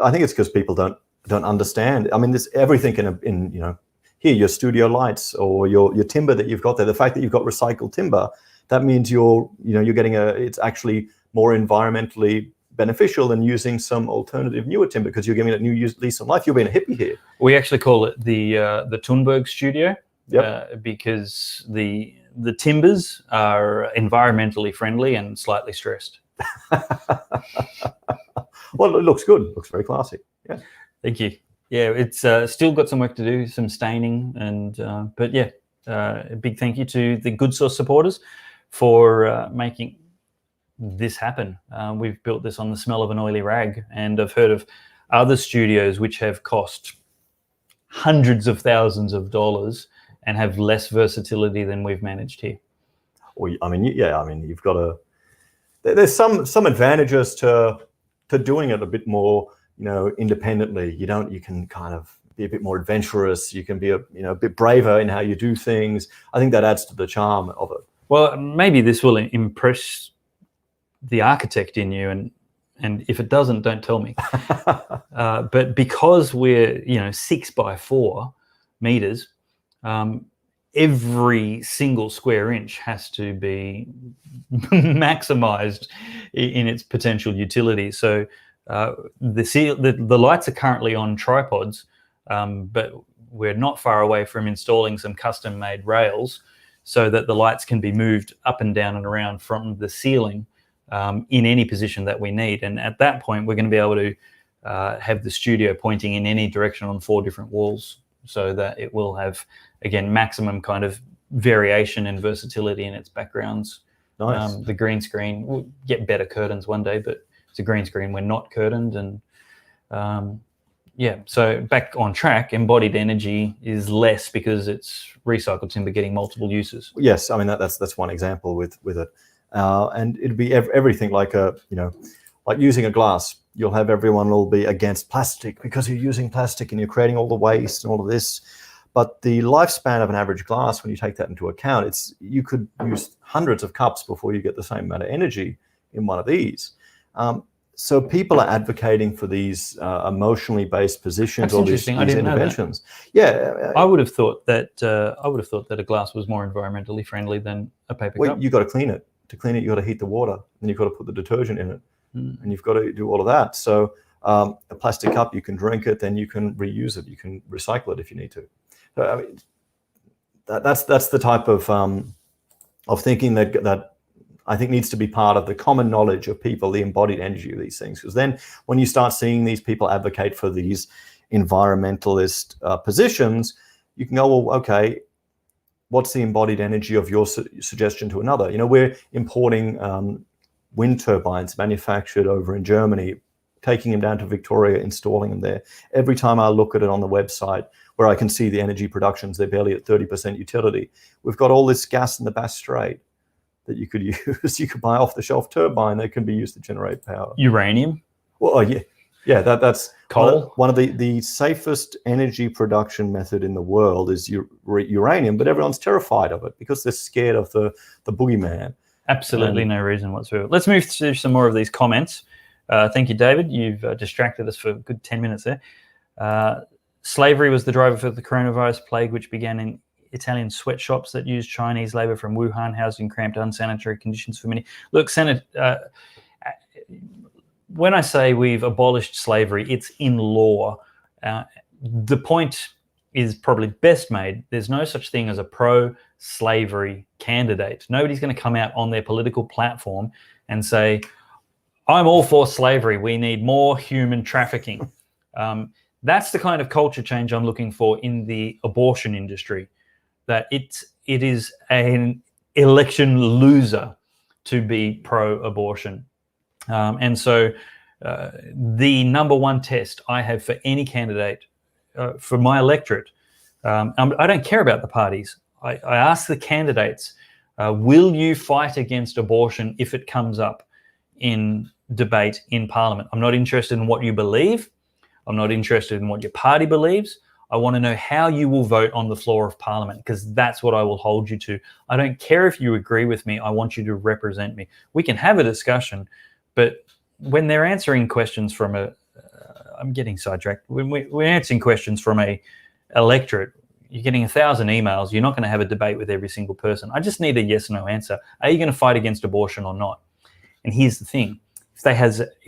I think it's because people don't understand. I mean, there's everything in here, your studio lights or your timber that you've got there. The fact that you've got recycled timber, that means you're getting it's actually more environmentally beneficial than using some alternative newer timber because you're giving it new lease on life. You're being a hippie here. We actually call it the Thunberg studio because the timbers are environmentally friendly and slightly stressed. Well, it looks good. It looks very classy. Yeah. Thank you. Yeah, it's still got some work to do, some staining, but yeah, a big thank you to the Good Source supporters for making this happen. We've built this on the smell of an oily rag, and I've heard of other studios which have cost hundreds of thousands of dollars and have less versatility than we've managed here. Well, you've got there's some advantages to doing it a bit more, independently. You can kind of be a bit more adventurous. You can be a bit braver in how you do things. I think that adds to the charm of it. Well, maybe this will impress the architect in you, and if it doesn't, don't tell me. But because we're 6 by 4 meters, every single square inch has to be maximized in its potential utility. So the lights are currently on tripods, but we're not far away from installing some custom-made rails so that the lights can be moved up and down and around from the ceiling in any position that we need. And at that point, we're going to be able to have the studio pointing in any direction on 4 different walls, so that it will have, again, maximum kind of variation and versatility in its backgrounds. Nice. The green screen, we'll get better curtains one day, but it's a green screen. We're not curtained, and so back on track. Embodied energy is less because it's recycled timber getting multiple uses. Yes, I mean that's one example with it, and it'd be everything like like using a glass. You'll have everyone will be against plastic because you're using plastic and you're creating all the waste and all of this. But the lifespan of an average glass, when you take that into account, you could use hundreds of cups before you get the same amount of energy in one of these. So people are advocating for these emotionally based positions. That's or these interventions. Yeah, I would have thought that a glass was more environmentally friendly than a paper cup. You got to clean it. To clean it, you got to heat the water, and you've got to put the detergent in it, and you've got to do all of that. So a plastic cup, you can drink it, then you can reuse it, you can recycle it if you need to. So, I mean, that's the type of thinking that I think needs to be part of the common knowledge of people, the embodied energy of these things. Because then when you start seeing these people advocate for these environmentalist positions, you can go, well, okay, what's the embodied energy of your suggestion to another? We're importing wind turbines manufactured over in Germany, taking them down to Victoria, installing them there. Every time I look at it on the website, where I can see the energy productions, they're barely at 30% utility. We've got all this gas in the Bass Strait that you could use. You could buy off-the-shelf turbine that can be used to generate power. Uranium? Well, yeah. That's coal. One of the safest energy production method in the world is uranium, but everyone's terrified of it because they're scared of the boogeyman. Absolutely no reason whatsoever. Let's move to some more of these comments. Thank you, David. You've distracted us for a good 10 minutes there. Slavery was the driver for the coronavirus plague, which began in Italian sweatshops that used Chinese labor from Wuhan, housed in cramped, unsanitary conditions for many. Look, Senator, when I say we've abolished slavery, it's in law. The point is probably best made. There's no such thing as a pro-slavery candidate. Nobody's going to come out on their political platform and say, I'm all for slavery. We need more human trafficking. That's the kind of culture change I'm looking for in the abortion industry, that it is an election loser to be pro-abortion. And so the number one test I have for any candidate, for my electorate, I don't care about the parties. I ask the candidates, will you fight against abortion if it comes up in debate in Parliament? I'm not interested in what you believe. I'm not interested in what your party believes. I want to know how you will vote on the floor of Parliament, because that's what I will hold you to. I don't care if you agree with me. I want you to represent me. We can have a discussion, but when they're answering questions from I'm getting sidetracked. When we're answering questions from a electorate, you're getting 1,000 emails. You're not going to have a debate with every single person. I just need a yes or no answer. Are you going to fight against abortion or not? And here's the thing. If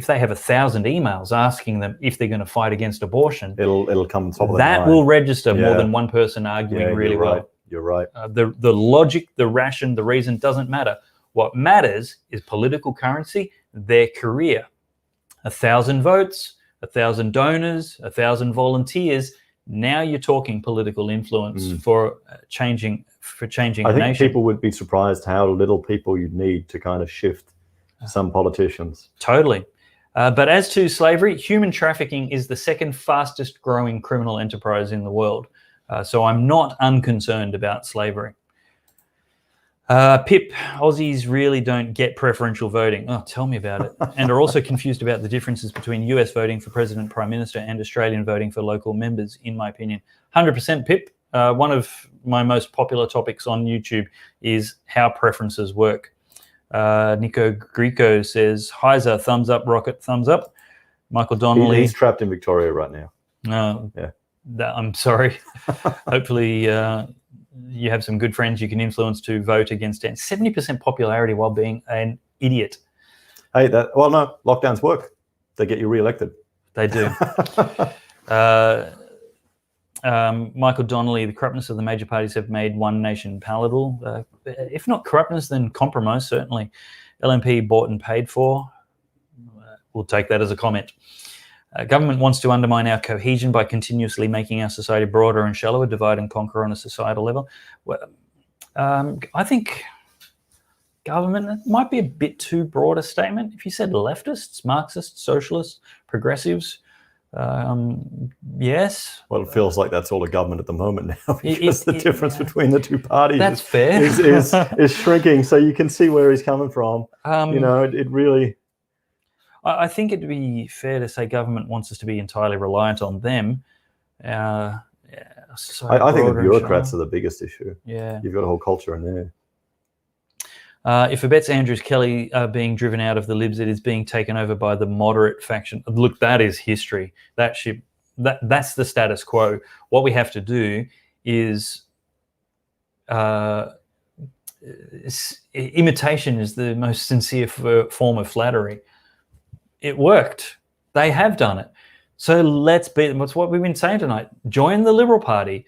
they have 1,000 emails asking them if they're going to fight against abortion, it'll come top of the that line. will register more than one person arguing really right. well. You're right. The logic, the ration, the reason doesn't matter. What matters is political currency, their career. 1,000 votes, 1,000 donors, 1,000 volunteers. Now you're talking political influence for changing a nation. I think people would be surprised how little people you'd need to kind of shift some politicians. Totally. But as to slavery, human trafficking is the second fastest growing criminal enterprise in the world. So I'm not unconcerned about slavery. Pip, Aussies really don't get preferential voting. Oh, tell me about it. And are also confused about the differences between US voting for President, Prime Minister and Australian voting for local members, in my opinion. 100% Pip. One of my most popular topics on YouTube is how preferences work. Nico Greco says, Heise, thumbs up, Rocket, thumbs up. Michael Donnelly. He's trapped in Victoria right now. I'm sorry. Hopefully you have some good friends you can influence to vote against it. 70% popularity while being an idiot. Hey, no, lockdowns work. They get you re-elected. They do. Michael Donnelly, the corruptness of the major parties have made one nation palatable. If not corruptness, then compromise, certainly. LNP bought and paid for. We'll take that as a comment. Government wants to undermine our cohesion by continuously making our society broader and shallower, divide and conquer on a societal level. Well, I think government, it might be a bit too broad a statement. If you said leftists, Marxists, socialists, progressives, yes. Well, it feels like that's all a government at the moment now, It- because the difference yeah. between the two parties That's fair. is shrinking. So you can see where he's coming from. It really. I think it'd be fair to say government wants us to be entirely reliant on them. I think the bureaucrats are the biggest issue. Yeah. You've got a whole culture in there. If Abetz Andrews Kelly are being driven out of the Libs, it is being taken over by the moderate faction. Look, that is history. That's the status quo. What we have to do is imitation is the most sincere form of flattery. It worked. They have done it. So let's be. What's what we've been saying tonight. Join the Liberal Party,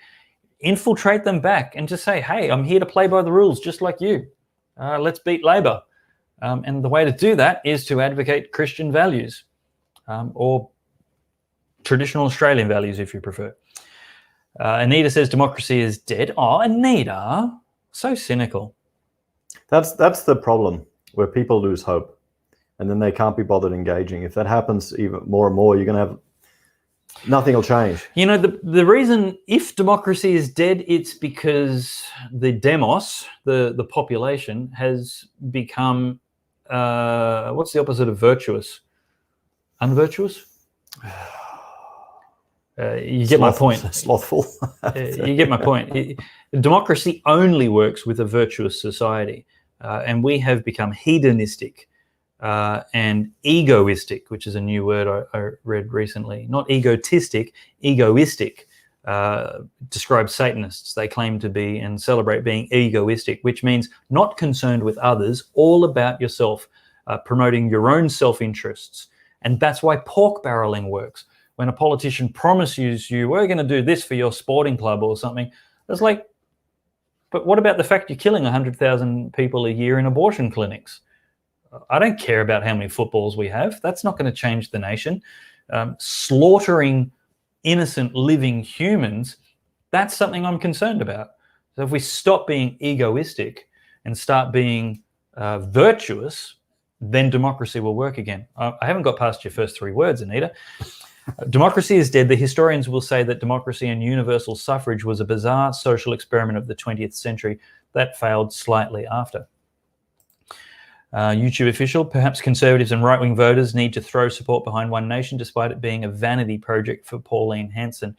infiltrate them back, and just say, "Hey, I'm here to play by the rules, just like you. Let's beat Labor." And the way to do that is to advocate Christian values, or traditional Australian values, if you prefer. Anita says democracy is dead. Oh, Anita, so cynical. That's the problem, where people lose hope, and then they can't be bothered engaging. If that happens even more and more, you're going to have nothing will change. You know, the reason, if democracy is dead, it's because the demos, the population, has become, what's the opposite of virtuous? Unvirtuous? You get my point. Slothful. You get my point. Democracy only works with a virtuous society, and we have become hedonistic and egoistic, which is a new word I read recently. Not egotistic, egoistic describes Satanists. They claim to be and celebrate being egoistic, which means not concerned with others, all about yourself, promoting your own self-interests. And that's why pork barreling works. When a politician promises you, we're going to do this for your sporting club or something, it's like, but what about the fact you're killing 100,000 people a year in abortion clinics? I don't care about how many footballs we have. That's not going to change the nation. Slaughtering innocent living humans, that's something I'm concerned about. So if we stop being egoistic and start being virtuous, then democracy will work again. I haven't got past your first three words, Anita. Democracy is dead. The historians will say that democracy and universal suffrage was a bizarre social experiment of the 20th century that failed slightly after. YouTube official, perhaps conservatives and right-wing voters need to throw support behind One Nation despite it being a vanity project for Pauline Hanson.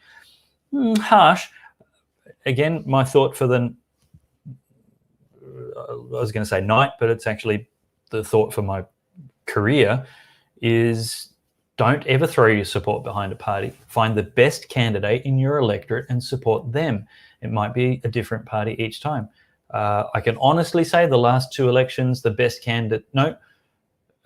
Harsh. Again, my thought for the, I was going to say night, but it's actually the thought for my career is don't ever throw your support behind a party. Find the best candidate in your electorate and support them. It might be a different party each time. I can honestly say the last two elections, the best candidate, not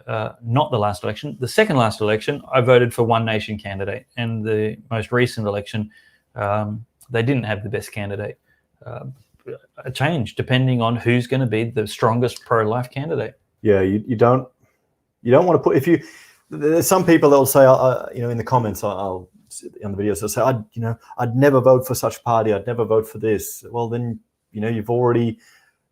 the last election, the second last election, I voted for One Nation candidate. And the most recent election, they didn't have the best candidate. A change depending on who's going to be the strongest pro-life candidate. Yeah, you don't want to put, if you, there's some people that'll say, in the comments, I'll on the videos, they'll say, I'd never vote for such party. I'd never vote for this. Well, then, you've already,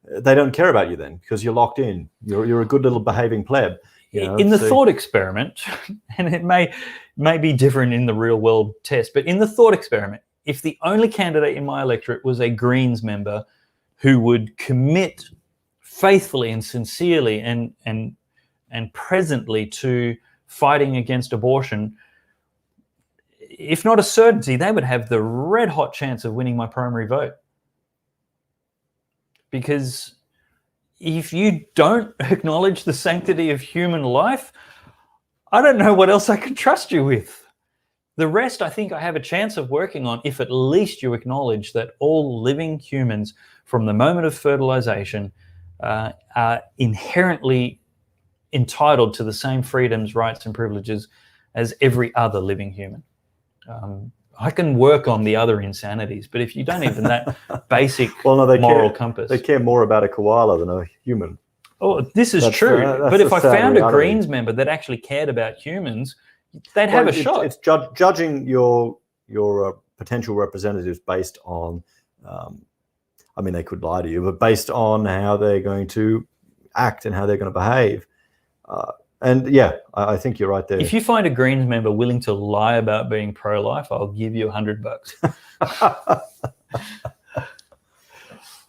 they don't care about you then because you're locked in. You're a good little behaving pleb. In the thought experiment, and it may be different in the real world test, but in the thought experiment, if the only candidate in my electorate was a Greens member who would commit faithfully and sincerely and presently to fighting against abortion, if not a certainty, they would have the red hot chance of winning my primary vote. Because if you don't acknowledge the sanctity of human life, I don't know what else I can trust you with. The rest, I think I have a chance of working on if at least you acknowledge that all living humans from the moment of fertilization are inherently entitled to the same freedoms, rights, and privileges as every other living human. I can work on the other insanities, but if you don't even that basic moral compass. They care more about a koala than a human. Oh, this is true. But if I found a Greens member that actually cared about humans, they'd have a shot. It's judging your potential representatives based on, they could lie to you, but based on how they're going to act and how they're going to behave. And yeah, I think you're right there. If you find a Greens member willing to lie about being pro-life, I'll give you $100.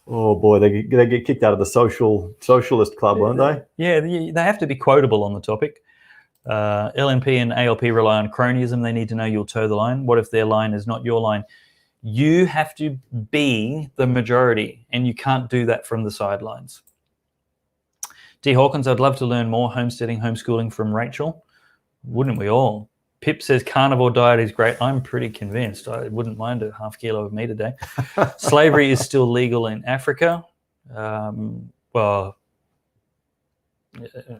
Oh boy, they get kicked out of the socialist club, won't they? Yeah, they have to be quotable on the topic. LNP and ALP rely on cronyism. They need to know you'll toe the line. What if their line is not your line? You have to be the majority, and you can't do that from the sidelines. D. Hawkins, I'd love to learn more homesteading, homeschooling from Rachel. Wouldn't we all? Pip says carnivore diet is great. I'm pretty convinced. I wouldn't mind a half kilo of meat a day. Slavery is still legal in Africa. Well,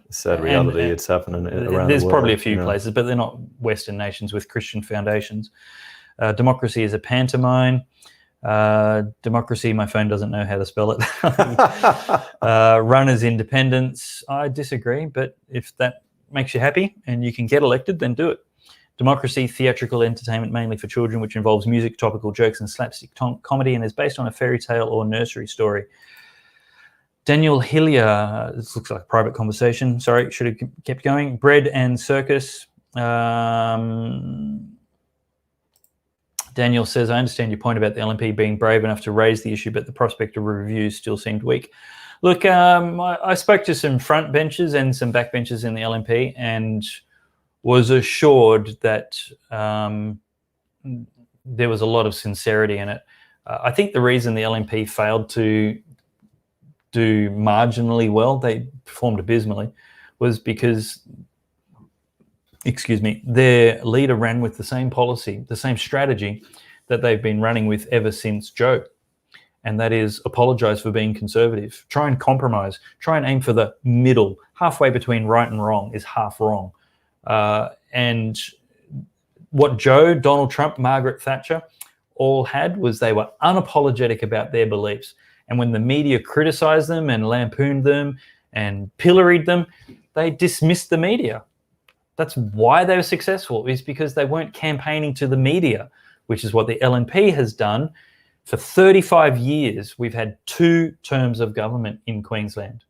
sad reality. It's happening around the world. There's probably a few places, but they're not Western nations with Christian foundations. Democracy is a pantomime. Democracy, my phone doesn't know how to spell it. Runners' independence. I disagree, but if that makes you happy and you can get elected, then do it. Democracy, theatrical entertainment mainly for children, which involves music, topical jokes, and slapstick comedy, and is based on a fairy tale or nursery story. Daniel Hillier, this looks like a private conversation. Sorry, should have kept going. Bread and circus. Daniel says, I understand your point about the LNP being brave enough to raise the issue, but the prospect of review still seemed weak. Look, I spoke to some front benches and some back benches in the LNP and was assured that there was a lot of sincerity in it. I think the reason the LNP failed to do marginally well, they performed abysmally, was because, their leader ran with the same policy, the same strategy that they've been running with ever since Joe. And that is apologize for being conservative. Try and compromise. Try and aim for the middle. Halfway between right and wrong is half wrong. And what Joe, Donald Trump, Margaret Thatcher all had was they were unapologetic about their beliefs. And when the media criticized them and lampooned them and pilloried them, they dismissed the media. That's why they were successful, is because they weren't campaigning to the media, which is what the LNP has done. For 35 years, we've had 2 terms of government in Queensland.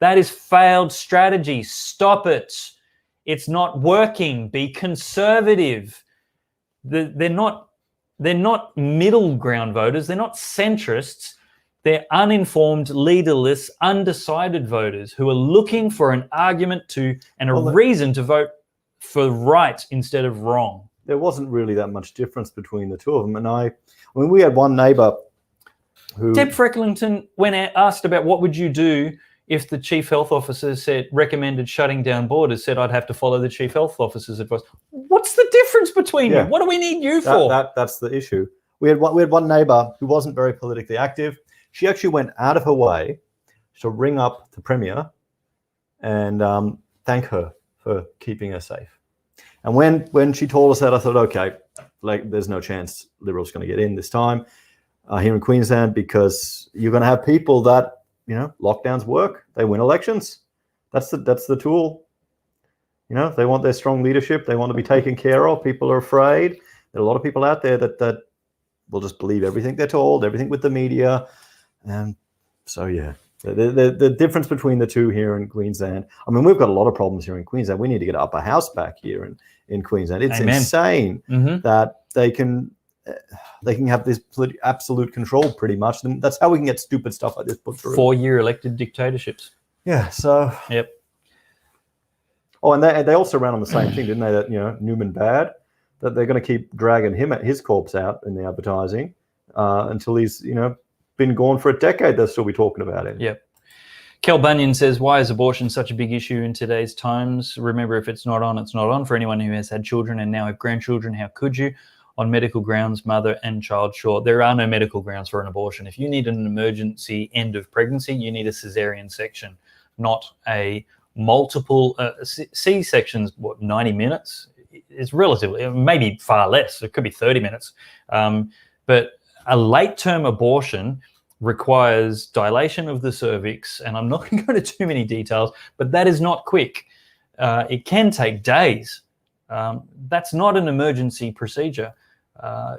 That is failed strategy. Stop it. It's not working. Be conservative. They're not middle ground voters. They're not centrists. They're uninformed, leaderless, undecided voters who are looking for an argument to and a reason to vote for right instead of wrong. There wasn't really that much difference between the two of them. And we had one neighbour who... Deb Frecklington, when asked about what would you do if the chief health officer recommended shutting down borders, said I'd have to follow the chief health officer's advice. What's the difference between you? What do we need you for? That's the issue. We had one neighbour who wasn't very politically active. She actually went out of her way to ring up the Premier and thank her for keeping her safe. And when she told us that, I thought, okay, there's no chance Liberals are going to get in this time here in Queensland, because you're going to have people that, lockdowns work. They win elections. That's the tool. They want their strong leadership. They want to be taken care of. People are afraid. There are a lot of people out there that will just believe everything they're told, everything with the media. And so, yeah, the difference between the two here in Queensland, I mean, we've got a lot of problems here in Queensland. We need to get upper house back here in Queensland. It's insane that they can have this absolute control pretty much. And that's how we can get stupid stuff like this put through. 4-year elected dictatorships. Yeah, so... Yep. Oh, and they also ran on the same thing, didn't they? That, Newman Bad, that they're going to keep dragging his corpse out in the advertising until he's, been gone for a decade. They'll still be talking about it. Yep. Kel Bunyan says, why is abortion such a big issue in today's times? Remember, if it's not on, it's not on. For anyone who has had children and now have grandchildren, how could you? On medical grounds, mother and child, sure. There are no medical grounds for an abortion. If you need an emergency end of pregnancy, you need a cesarean section, not a multiple C-sections, 90 minutes? It's relatively, maybe far less. It could be 30 minutes. But a late-term abortion requires dilation of the cervix, and I'm not going to go into too many details, but that is not quick. It can take days. That's not an emergency procedure.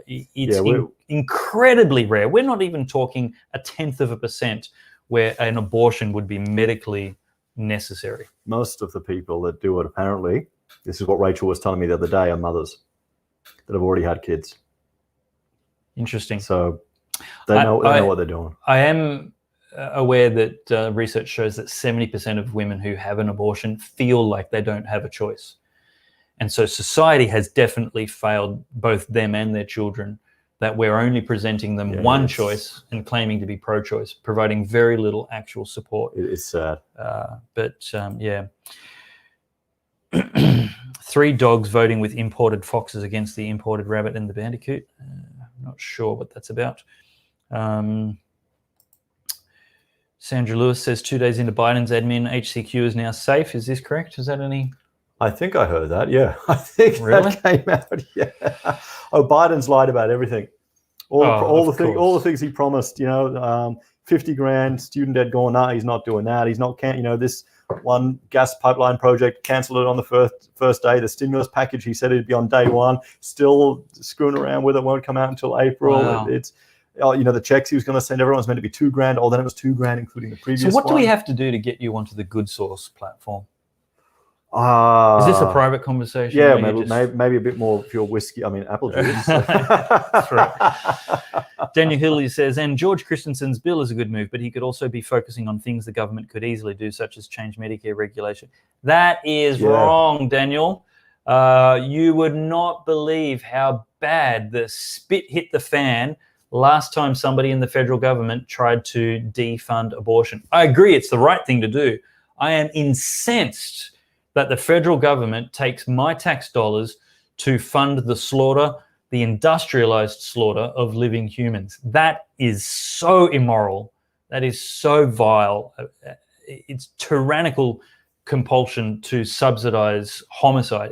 It's incredibly rare. We're not even talking 0.1% where an abortion would be medically necessary. Most of the people that do it, apparently, this is what Rachel was telling me the other day, are mothers that have already had kids. Interesting. So they know what they're doing. I am aware that research shows that 70% of women who have an abortion feel like they don't have a choice. And so society has definitely failed both them and their children, that we're only presenting them one choice and claiming to be pro-choice, providing very little actual support. It's sad. Yeah. 3 dogs voting with imported foxes against the imported rabbit and the bandicoot. I'm not sure what that's about. Sandra Lewis says 2 days into Biden's admin, HCQ is now safe. Is this correct? Is that any... I think I heard that. Yeah, I think Really? that came out. Yeah. Oh, Biden's lied about everything. All the things he promised. 50 grand student debt gone. No, he's not doing that. He's not. This one gas pipeline project, cancelled it on the first day. The stimulus package, he said it'd be on day one. Still screwing around with it. Won't come out until April. Wow. It's the checks he was going to send everyone's meant to be $2 grand. Then it was $2 grand, including the previous. So what do one. we have to do to get you onto the Good Source platform? Is this a private conversation? Yeah, maybe a bit more pure whiskey. I mean, apple juice. That's right. Daniel Hilley says, and George Christensen's bill is a good move, but he could also be focusing on things the government could easily do, such as change Medicare regulation. That is wrong, Daniel. You would not believe how bad the spit hit the fan last time somebody in the federal government tried to defund abortion. I agree, it's the right thing to do. I am incensed that the federal government takes my tax dollars to fund the slaughter, the industrialized slaughter of living humans. That is so immoral. That is so vile. It's tyrannical compulsion to subsidize homicide.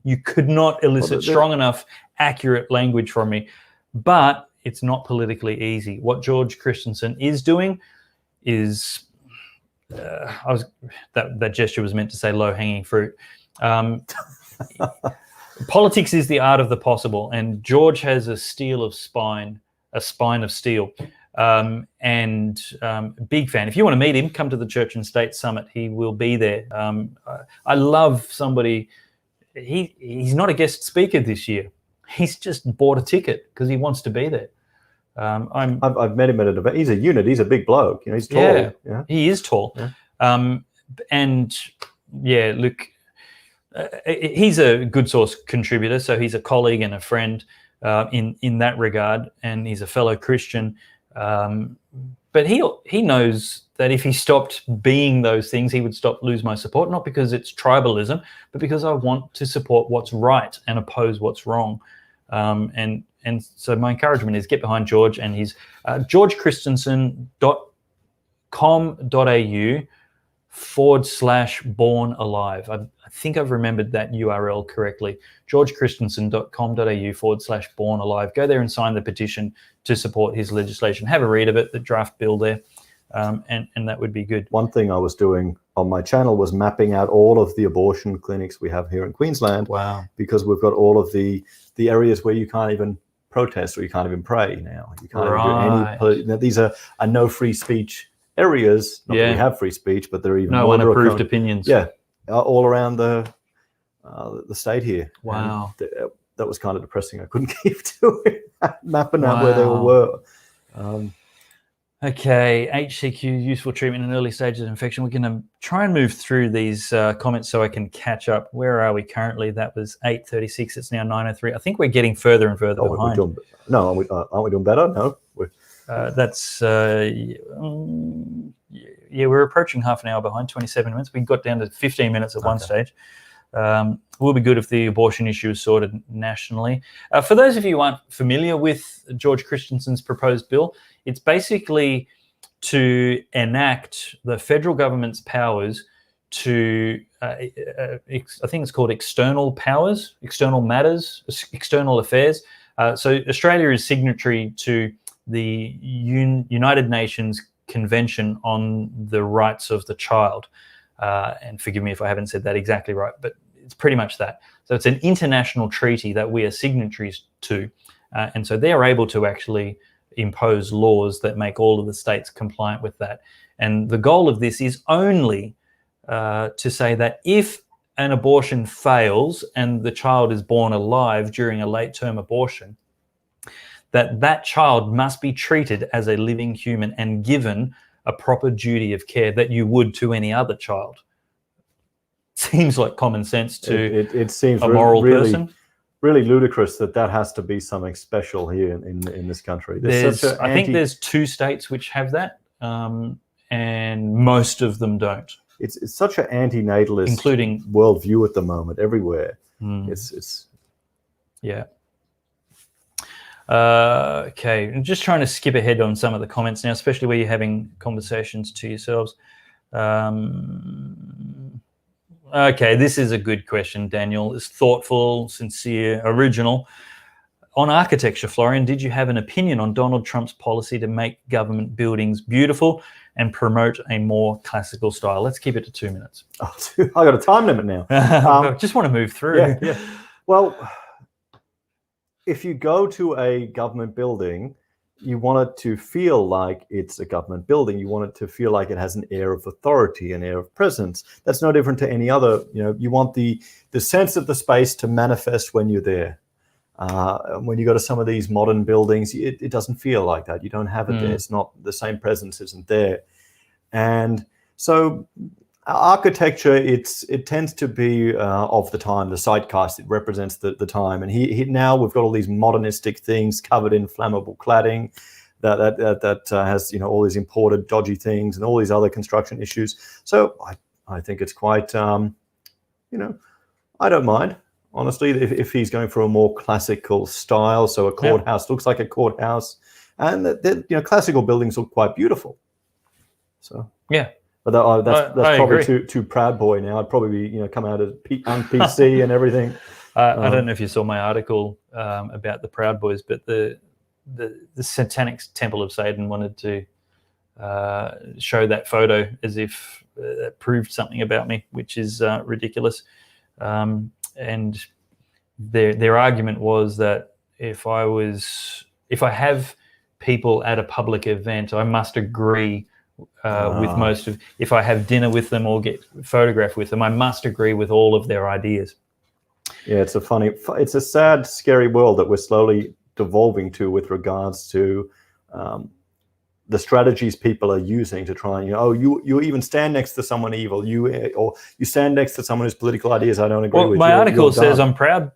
You could not elicit strong enough, accurate language from me, but it's not politically easy. What George Christensen is doing is... that gesture was meant to say low-hanging fruit. Politics is the art of the possible, and George has a spine of steel, and big fan. If you want to meet him, come to the Church and State Summit. He will be there. I love somebody. He's not a guest speaker this year. He's just bought a ticket because he wants to be there. I've met him at an event. He's a unit. He's a big bloke. He's tall. Yeah. He is tall. Yeah. Look, he's a Good Source contributor, so he's a colleague and a friend in that regard, and he's a fellow Christian. But he knows that if he stopped being those things, he would lose my support, not because it's tribalism, but because I want to support what's right and oppose what's wrong. And so my encouragement is get behind George, and he's georgechristensen.com.au/born alive. I think I've remembered that URL correctly. georgechristensen.com.au/born alive. Go there and sign the petition to support his legislation. Have a read of it, the draft bill there, and that would be good. One thing I was doing on my channel was mapping out all of the abortion clinics we have here in Queensland. Wow. Because we've got all of the areas where you can't even protest or you can't even pray now. You can't even do any. These are no free speech areas. Not that we have free speech, but they're even no unapproved opinions. Yeah, all around the state here. Wow. That was kind of depressing. I couldn't keep doing that, mapping out where they all were. Okay, HCQ, useful treatment in early stages of infection. We're going to try and move through these comments so I can catch up. Where are we currently? That was 8:36. It's now 9:03. I think we're getting further and further behind. Aren't we doing better? No. We're approaching half an hour behind, 27 minutes. We got down to 15 minutes at one stage. It will be good if the abortion issue is sorted nationally. For those of you who aren't familiar with George Christensen's proposed bill, it's basically to enact the federal government's powers to, I think it's called external powers, external matters, external affairs. So Australia is signatory to the United Nations Convention on the Rights of the Child. And forgive me if I haven't said that exactly right, but it's pretty much that. So it's an international treaty that we are signatories to. And so they're able to actually impose laws that make all of the states compliant with that. And the goal of this is only to say that if an abortion fails and the child is born alive during a late-term abortion, that child must be treated as a living human and given a proper duty of care that you would to any other child. Seems like common sense to it seems a moral really, person. really ludicrous that has to be something special here in this country. I think there's 2 states which have that, and most of them don't. It's such an antinatalist including worldview at the moment everywhere. It's yeah. Okay, I'm just trying to skip ahead on some of the comments now, especially where you're having conversations to yourselves. Okay, this is a good question, Daniel. It's thoughtful, sincere, original. On architecture, Florian, did you have an opinion on Donald Trump's policy to make government buildings beautiful and promote a more classical style? Let's keep it to 2 minutes. Oh, I got a time limit now. Just want to move through. Yeah. Well, if you go to a government building, you want it to feel like it's a government building. You want it to feel like it has an air of authority, an air of presence. That's no different to any other. You want the sense of the space to manifest when you're there. When you go to some of these modern buildings, it doesn't feel like that. You don't have it there. It's not the same presence isn't there. And so architecture, it tends to be of the time, the zeitgeist. It represents the time. And now we've got all these modernistic things covered in flammable cladding that has all these imported dodgy things and all these other construction issues. So I think it's quite I don't mind. Honestly, if he's going for a more classical style, so a courthouse looks like a courthouse, and classical buildings look quite beautiful. So yeah, but that's probably too proud boy now. I'd probably be come out as on PC and everything. I don't know if you saw my article about the Proud Boys, but the Satanic Temple of Satan wanted to show that photo as if it proved something about me, which is ridiculous. And their argument was that if I have people at a public event, I must agree with most of. If I have dinner with them or get photographed with them, I must agree with all of their ideas. Yeah, it's a sad, scary world that we're slowly devolving to with regards to the strategies people are using to try and you even stand next to someone evil, or you stand next to someone whose political ideas I don't agree with. My article says I'm proud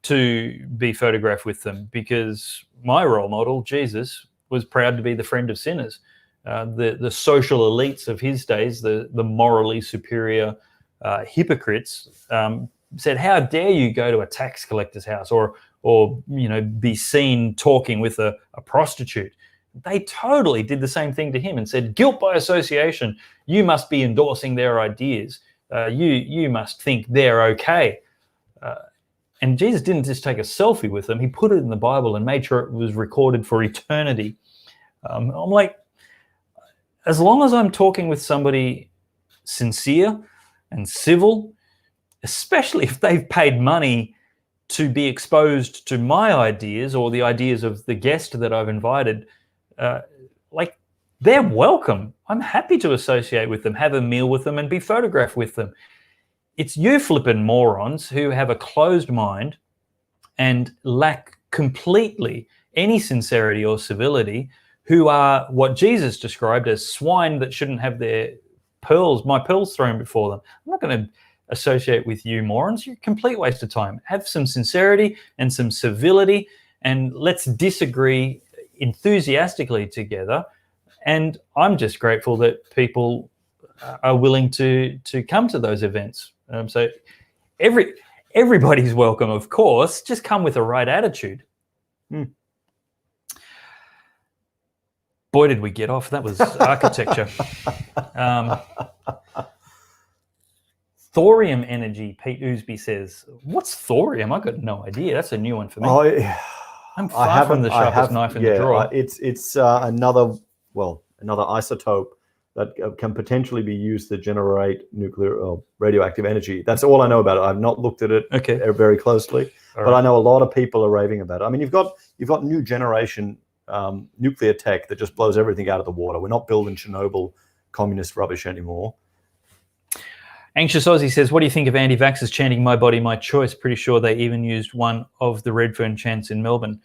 to be photographed with them because my role model, Jesus, was proud to be the friend of sinners. The social elites of his days, the morally superior hypocrites, said, "How dare you go to a tax collector's house or be seen talking with a prostitute?" They totally did the same thing to him and said, "Guilt by association. You must be endorsing their ideas. You must think they're okay." And Jesus didn't just take a selfie with them. He put it in the Bible and made sure it was recorded for eternity. I'm like, as long as I'm talking with somebody sincere and civil, especially if they've paid money to be exposed to my ideas or the ideas of the guest that I've invited, they're welcome. I'm happy to associate with them, have a meal with them, and be photographed with them. It's you flippin' morons who have a closed mind and lack completely any sincerity or civility, who are what Jesus described as swine that shouldn't have my pearls thrown before them. I'm not going to associate with you morons. You're a complete waste of time. Have some sincerity and some civility, and let's disagree enthusiastically together. And I'm just grateful that people are willing to come to those events. So everybody's welcome, of course. Just come with the right attitude. Boy, did we get off. That was architecture. Thorium energy, Pete Oosby says. What's thorium? I got no idea. That's a new one for me. I'm far from the sharpest knife in the drawer. It's another isotope that can potentially be used to generate nuclear or radioactive energy. That's all I know about it. I've not looked at it very closely, but I know a lot of people are raving about it. I mean, you've got new generation nuclear tech that just blows everything out of the water. We're not building Chernobyl communist rubbish anymore. Anxious Aussie says, what do you think of anti-vaxxers chanting "My body, my choice"? Pretty sure they even used one of the Redfern chants in Melbourne.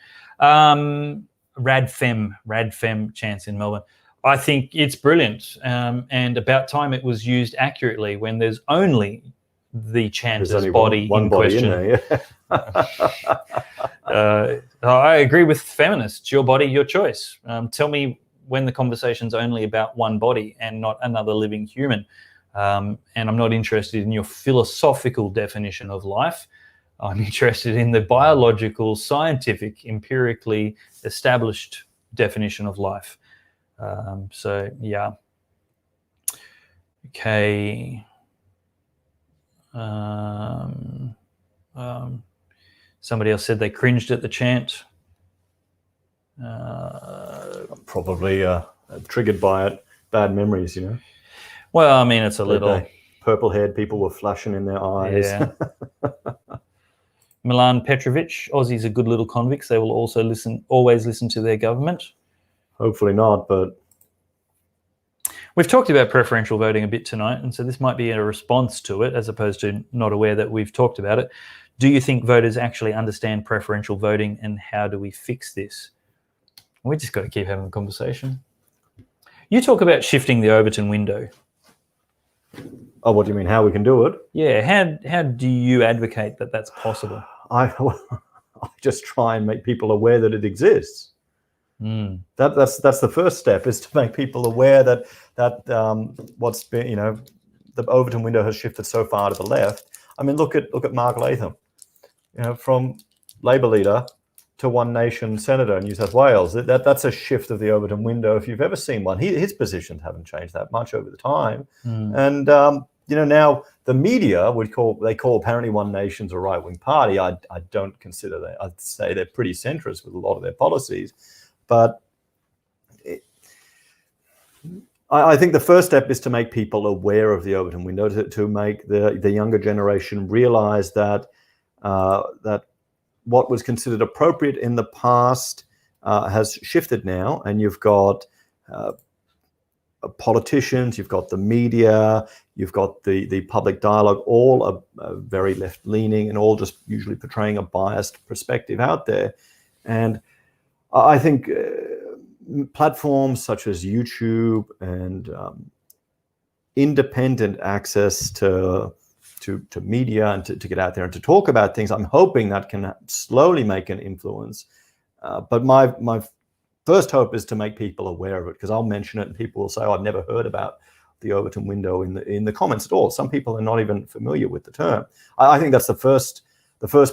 Radfem chants in Melbourne. I think it's brilliant, and about time it was used accurately when there's only the chanter's body one in body question. in there, I agree with feminists. Your body, your choice. Tell me when the conversation's only about one body and not another living human. And I'm not interested in your philosophical definition of life. I'm interested in the biological, scientific, empirically established definition of life. So, yeah. Okay. Somebody else said they cringed at the chant. probably triggered by it. Bad memories, you know. Well, I mean, it's a little... Purple-haired people were flashing in their eyes. Yeah. Milan Petrovic, Aussies are good little convicts. They will also always listen to their government. Hopefully not, but... We've talked about preferential voting a bit tonight, and so this might be a response to it, as opposed to not aware that we've talked about it. Do you think voters actually understand preferential voting, and how do we fix this? We just got to keep having a conversation. You talk about shifting the Overton window. Oh, what do you mean? How we can do it? Yeah, how do you advocate that that's possible? I just try and make people aware that it exists. Mm. That's the first step, is to make people aware that what's been, you know, the Overton window has shifted so far to the left. I mean, look at Mark Latham, you know, from Labor leader to One Nation senator in New South Wales. That's a shift of the Overton window if you've ever seen one. His positions haven't changed that much over the time, and you know, now the media they call apparently One Nation's a right-wing party. I don't consider that. I'd say they're pretty centrist with a lot of their policies. But I think the first step is to make people aware of the Overton window, to make the younger generation realize that that what was considered appropriate in the past has shifted now, and you've got politicians, you've got the media, you've got the public dialogue, all are very left-leaning and all just usually portraying a biased perspective out there. And I think platforms such as YouTube and independent access to media and to get out there and to talk about things, I'm hoping that can slowly make an influence. But my first hope is to make people aware of it, because I'll mention it and people will say, oh, I've never heard about the Overton window in the comments at all. Some people are not even familiar with the term. I think that's the first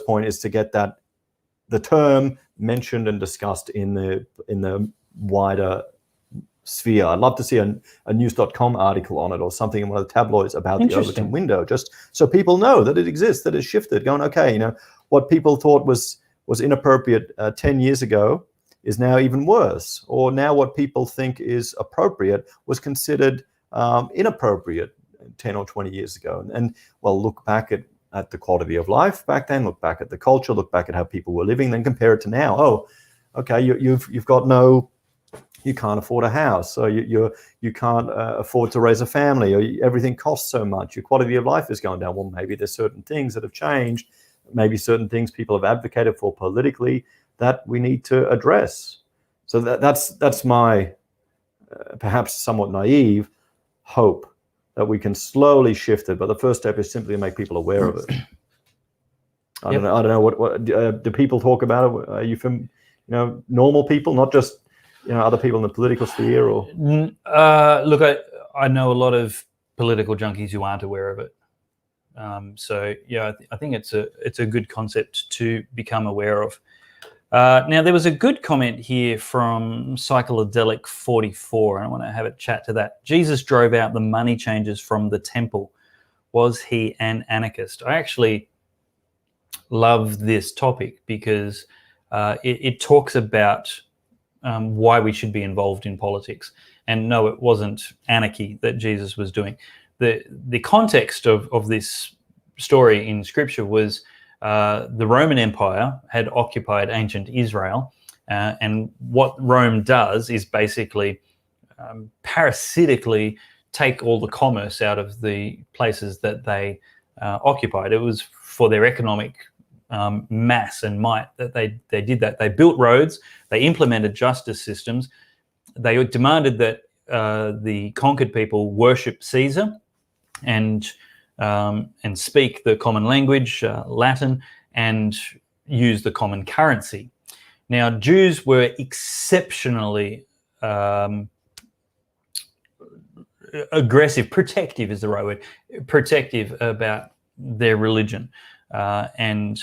point, is to get the term mentioned and discussed in the wider sphere. I'd love to see a news.com article on it, or something in one of the tabloids about the Overton window, just so people know that it exists, that it's shifted, going, okay, you know, what people thought was inappropriate 10 years ago is now even worse, or now what people think is appropriate was considered inappropriate 10 or 20 years ago. And well, look back at the quality of life back then, look back at the culture, look back at how people were living, then compare it to now. Oh, okay, you've got you can't afford a house, so you can't afford to raise a family, or everything costs so much, your quality of life is going down. Well, maybe there's certain things that have changed, maybe certain things people have advocated for politically that we need to address. So that's my perhaps somewhat naive hope that we can slowly shift it, but the first step is simply to make people aware of it. I don't know what do people talk about it? Are you from, you know, normal people, not just, you know, other people in the political sphere? Or look, I know a lot of political junkies who aren't aware of it. So yeah, I think it's a good concept to become aware of. Now, there was a good comment here from Psychedelic 44, and I want to have a chat to that. Jesus drove out the money changers from the temple. Was he an anarchist? I actually love this topic because it talks about why we should be involved in politics. And no, it wasn't anarchy that Jesus was doing. The context of this story in Scripture was the Roman Empire had occupied ancient Israel, And what Rome does is basically parasitically take all the commerce out of the places that they occupied. It was for their economic mass and might that they did that. They built roads, they implemented justice systems, they demanded that the conquered people worship Caesar and speak the common language, Latin, and use the common currency. Now, Jews were exceptionally aggressive, protective is the right word, protective about their religion. And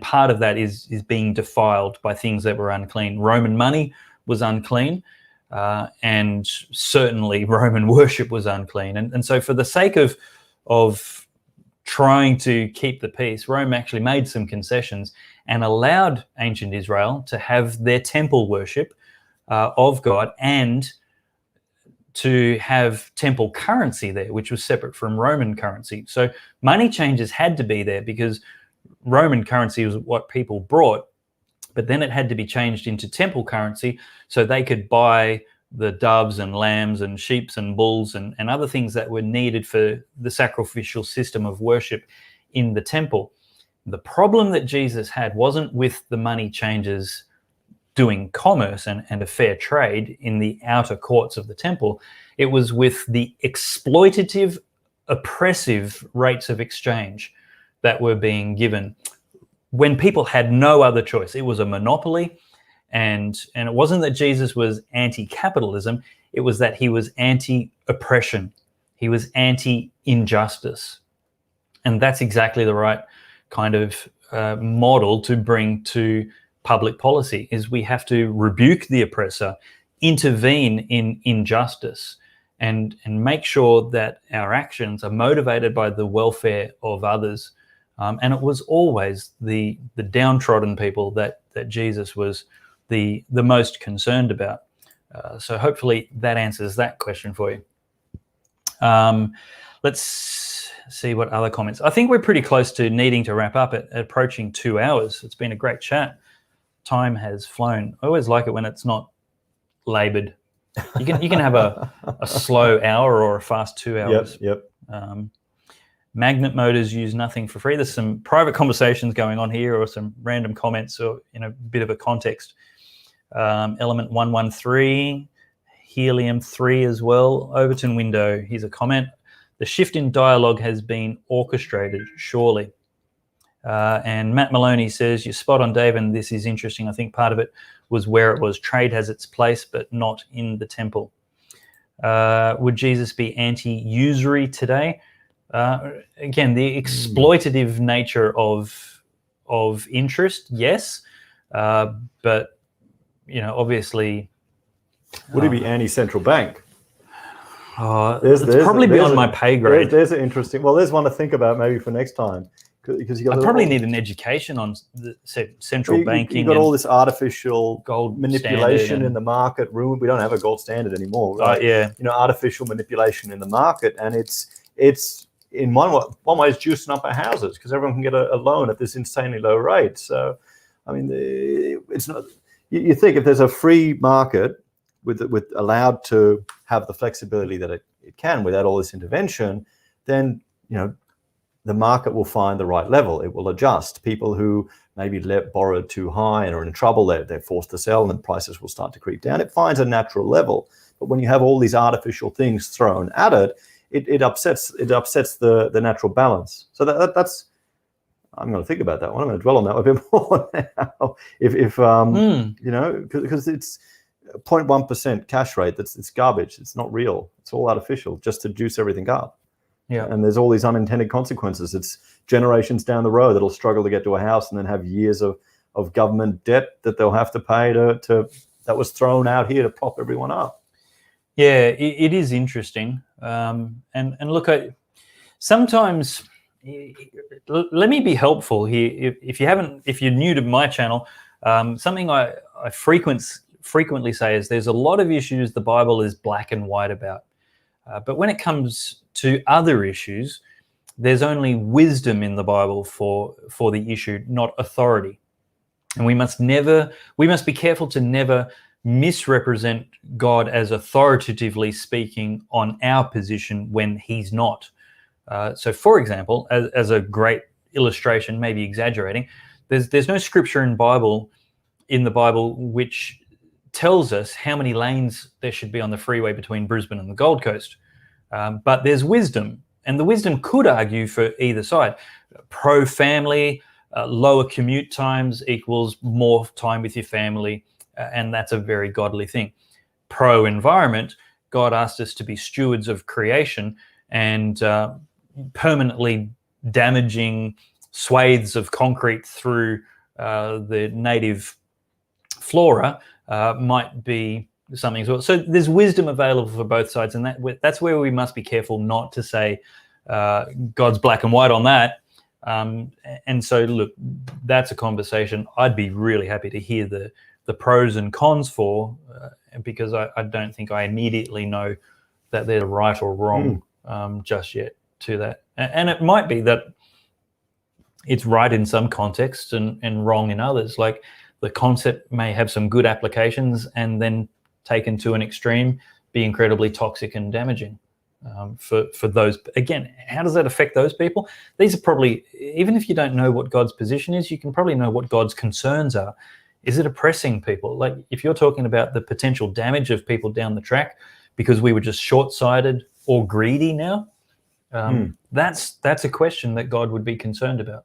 part of that is being defiled by things that were unclean. Roman money was unclean, and certainly Roman worship was unclean. And so for the sake of trying to keep the peace, Rome actually made some concessions and allowed ancient Israel to have their temple worship of God and to have temple currency there, which was separate from Roman currency. So money changes had to be there because Roman currency was what people brought, but then it had to be changed into temple currency so they could buy the doves and lambs and sheep and bulls and other things that were needed for the sacrificial system of worship in the temple. The problem that Jesus had wasn't with the money changers doing commerce and a fair trade in the outer courts of the temple. It was with the exploitative, oppressive rates of exchange that were being given when people had no other choice. It was a monopoly, and it wasn't that Jesus was anti-capitalism, it was that he was anti-oppression. He was anti-injustice. And that's exactly the right kind of model to bring to public policy, is we have to rebuke the oppressor, intervene in injustice, and make sure that our actions are motivated by the welfare of others. And it was always the downtrodden people that Jesus was the most concerned about. So hopefully that answers that question for you. Let's see what other comments. I think we're pretty close to needing to wrap up at approaching 2 hours. It's been a great chat. Time has flown. I always like it when it's not labored. You can have a slow hour or a fast 2 hours. Yep. Magnet motors use nothing for free. There's some private conversations going on here, or some random comments, or a bit of a context. Element 113, helium 3 as well. Overton window. Here's a comment. The shift in dialogue has been orchestrated, surely. And Matt Maloney says, you're spot on, Dave, and this is interesting. I think part of it was where it was. Trade has its place, but not in the temple. Would Jesus be anti-usury today? Again, the exploitative nature of interest, yes. But, obviously... Would he be anti-central bank? It's probably beyond my pay grade. There's an interesting... Well, there's one to think about maybe for next time. Because I probably need an education on the central banking. You've got all this artificial gold manipulation in the market. We don't have a gold standard anymore, right? Yeah. Artificial manipulation in the market, and it's in one way it's juicing up our houses because everyone can get a loan at this insanely low rate. So, I mean, it's not. You think if there's a free market with allowed to have the flexibility that it can without all this intervention, then the market will find the right level. It will adjust. People who maybe borrowed too high and are in trouble, they're forced to sell, and then prices will start to creep down. It finds a natural level. But when you have all these artificial things thrown at it, it upsets the natural balance. So that's I'm going to think about that one. I'm going to dwell on that a bit more now. Because it's 0.1% cash rate. It's garbage. It's not real. It's all artificial, just to juice everything up. Yeah, and there's all these unintended consequences. It's generations down the road that'll struggle to get to a house and then have years of government debt that they'll have to pay to that was thrown out here to prop everyone up. Yeah, it is interesting. And look, sometimes let me be helpful here. If you're new to my channel, something I frequently say is there's a lot of issues the Bible is black and white about. But when it comes to other issues, there's only wisdom in the Bible for the issue, not authority. And we must be careful to never misrepresent God as authoritatively speaking on our position when he's not. So for example, as a great illustration, maybe exaggerating, there's no scripture in the Bible which tells us how many lanes there should be on the freeway between Brisbane and the Gold Coast. But there's wisdom, and the wisdom could argue for either side. Pro-family, lower commute times equals more time with your family, and that's a very godly thing. Pro-environment, God asked us to be stewards of creation, and permanently damaging swathes of concrete through the native flora might be something as well. So there's wisdom available for both sides, and that's where we must be careful not to say God's black and white on that. And so, look, that's a conversation I'd be really happy to hear the pros and cons for, because I don't think I immediately know that they're right or wrong just yet to that. And it might be that it's right in some contexts and wrong in others. Like the concept may have some good applications and then taken to an extreme be incredibly toxic and damaging. For those, again, how does that affect those people? These are probably, even if you don't know what God's position is, you can probably know what God's concerns are. Is it oppressing people? Like if you're talking about the potential damage of people down the track because we were just short-sighted or greedy now, that's a question that God would be concerned about.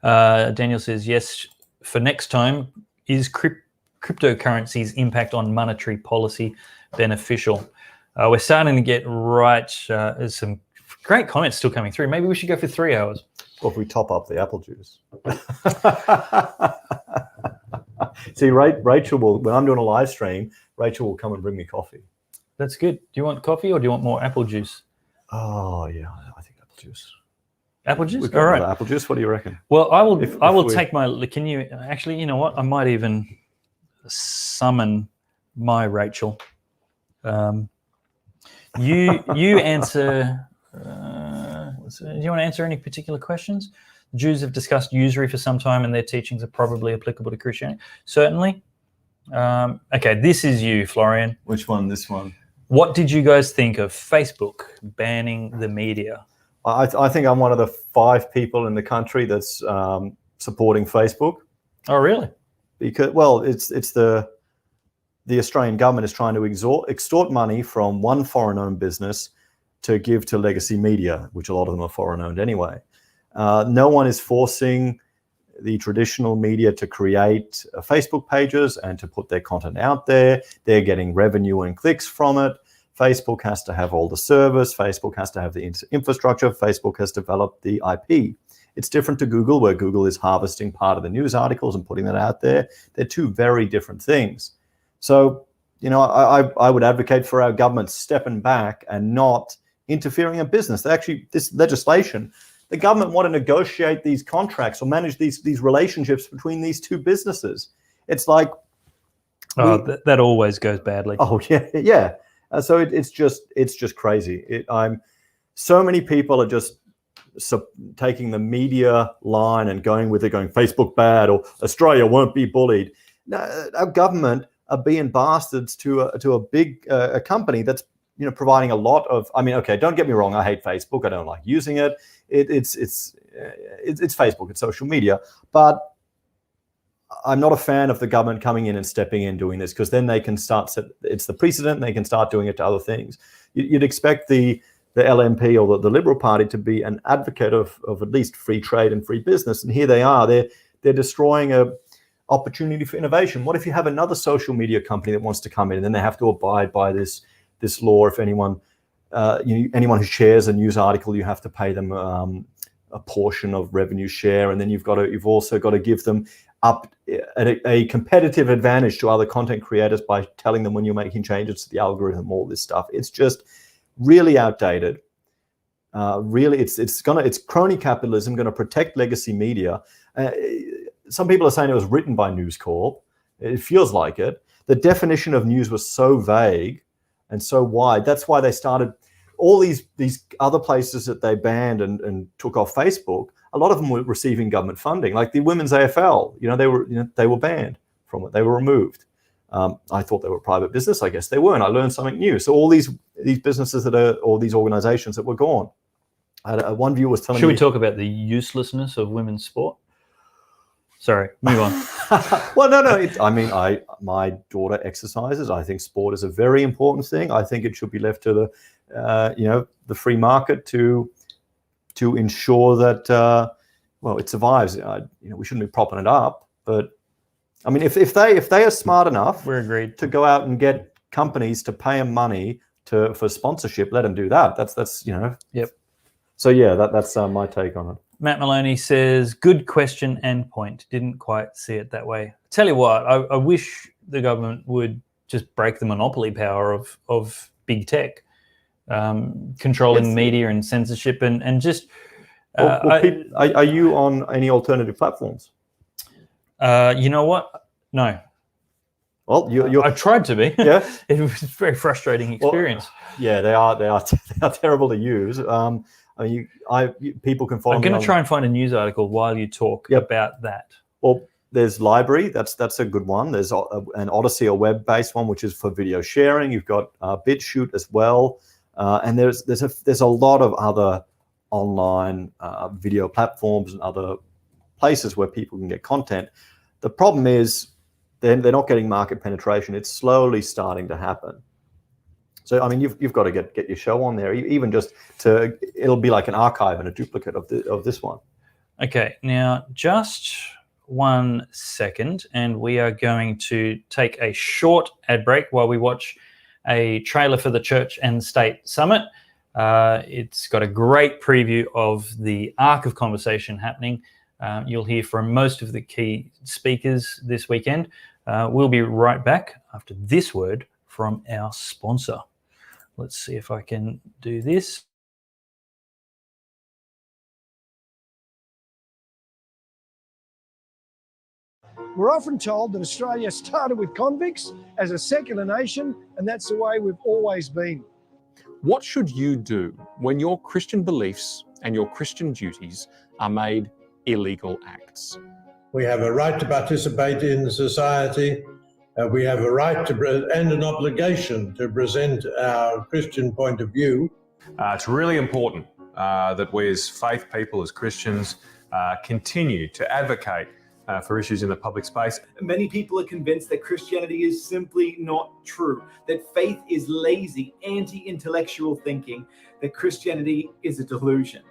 Daniel says, yes, for next time, is cryptocurrency's impact on monetary policy beneficial? We're starting to get right. There's some great comments still coming through. Maybe we should go for 3 hours. Or if we top up the apple juice. See, Rachel will, when I'm doing a live stream, Rachel will come and bring me coffee. That's good. Do you want coffee or do you want more apple juice? Oh, yeah, I think apple juice. Apple juice? We've got all right. Apple juice, what do you reckon? Well, I will take my, can you, actually, you know what? I might even summon my Rachel. You answer, do you want to answer any particular questions? Jews have discussed usury for some time and their teachings are probably applicable to Christianity. Certainly. Okay, this is you, Florian. Which one? This one? What did you guys think of Facebook banning the media? I think I'm one of the 5 people in the country that's supporting Facebook. Oh, really? Because, well, it's the Australian government is trying to extort money from one foreign-owned business to give to legacy media, which a lot of them are foreign-owned anyway. No one is forcing the traditional media to create Facebook pages and to put their content out there. They're getting revenue and clicks from it. Facebook has to have all the service. Facebook has to have the infrastructure. Facebook has developed the IP. It's different to Google, where Google is harvesting part of the news articles and putting that out there. They're 2 very different things. So, you know, I would advocate for our government stepping back and not interfering in business. This legislation, the government want to negotiate these contracts or manage these relationships between these 2 businesses. It's like... that always goes badly. Oh, yeah. So it's just crazy. So many people are just taking the media line and going with it, going Facebook bad or Australia won't be bullied. No, our government are being bastards to a big company that's, you know, providing a lot of. I mean, okay, don't get me wrong. I hate Facebook. I don't like using it. It's Facebook. It's social media, but I'm not a fan of the government coming in and stepping in doing this, because then they can it's the precedent and they can start doing it to other things. You'd expect the LNP or the Liberal Party to be an advocate of at least free trade and free business. And here they are. They're destroying a opportunity for innovation. What if you have another social media company that wants to come in and then they have to abide by this law? If anyone who shares a news article, you have to pay them a portion of revenue share, and then you've also got to give them up a competitive advantage to other content creators by telling them when you're making changes to the algorithm, all this stuff. It's just really outdated. Really, it's crony capitalism going to protect legacy media. Some people are saying it was written by News Corp. It feels like it. The definition of news was so vague and so wide. That's why they started all these other places that they banned and took off Facebook a lot of them were receiving government funding, like the women's AFL. They were banned from it. They were removed. I thought they were a private business. I guess they weren't. I learned something new. So all these businesses or these organizations that were gone. One viewer was telling me. Should we talk about the uselessness of women's sport? Sorry, move on. Well, no. My daughter exercises. I think sport is a very important thing. I think it should be left to the free market to ensure that it survives. We shouldn't be propping it up, but I mean, if they are smart enough, we're agreed to go out and get companies to pay them money for sponsorship, let them do that. That's Yep. So yeah, that's my take on it. Matt Maloney says, good question and point. Didn't quite see it that way. Tell you what, I wish the government would just break the monopoly power of big tech, controlling media and censorship and just... are you on any alternative platforms? You know what? No. Well, I tried to be. Yeah. It was a very frustrating experience. Yeah, they are terrible to use. People can follow. I'm going to try and find a news article while you talk about that. Well, there's Library. That's a good one. There's an Odyssey, a web-based one, which is for video sharing. You've got BitChute as well, and there's a lot of other online video platforms and other places where people can get content. The problem is they're not getting market penetration. It's slowly starting to happen. So, I mean, you've got to get your show on there, even just it'll be like an archive and a duplicate of this one. Okay, now just 1 second, and we are going to take a short ad break while we watch a trailer for the Church and State Summit. It's got a great preview of the arc of conversation happening. You'll hear from most of the key speakers this weekend. We'll be right back after this word from our sponsor. Let's see if I can do this. We're often told that Australia started with convicts as a secular nation, and that's the way we've always been. What should you do when your Christian beliefs and your Christian duties are made illegal acts? We have a right to participate in society. We have a right and an obligation to present our Christian point of view. It's really important that we as faith people, as Christians, continue to advocate for issues in the public space. Many people are convinced that Christianity is simply not true, that faith is lazy, anti-intellectual thinking, that Christianity is a delusion.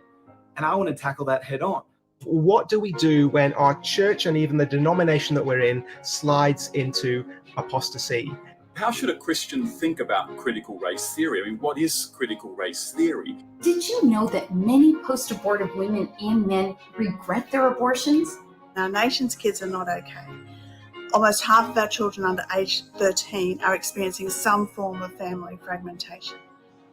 And I want to tackle that head on. What do we do when our church and even the denomination that we're in slides into apostasy? How should a Christian think about critical race theory? I mean, what is critical race theory? Did you know that many post-abortive women and men regret their abortions? Our nation's kids are not okay. Almost half of our children under age 13 are experiencing some form of family fragmentation.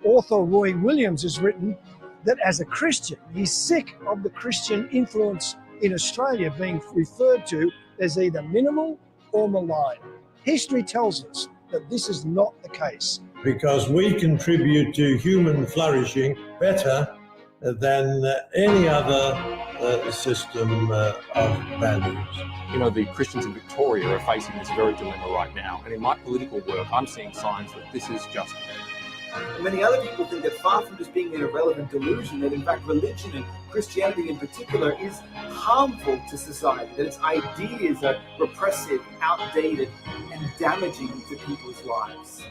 Author Roy Williams has written that as a Christian, he's sick of the Christian influence in Australia being referred to as either minimal or malign. History tells us that this is not the case. Because we contribute to human flourishing better than any other system of values. You know, the Christians in Victoria are facing this very dilemma right now. And in my political work, I'm seeing signs that this is just... Many other people think that far from just being an irrelevant delusion, that in fact religion and Christianity in particular is harmful to society, that its ideas are repressive, outdated, and damaging to people's lives.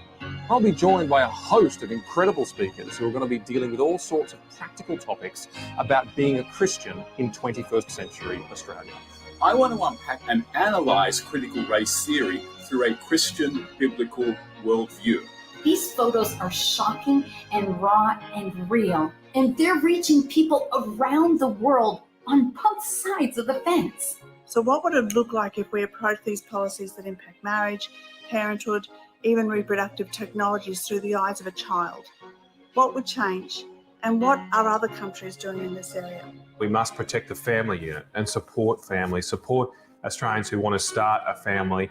I'll be joined by a host of incredible speakers who are going to be dealing with all sorts of practical topics about being a Christian in 21st century Australia. I want to unpack and analyse critical race theory through a Christian biblical worldview. These photos are shocking and raw and real, and they're reaching people around the world on both sides of the fence. So what would it look like if we approach these policies that impact marriage, parenthood, even reproductive technologies through the eyes of a child? What would change? And what are other countries doing in this area? We must protect the family unit and support families, support Australians who want to start a family.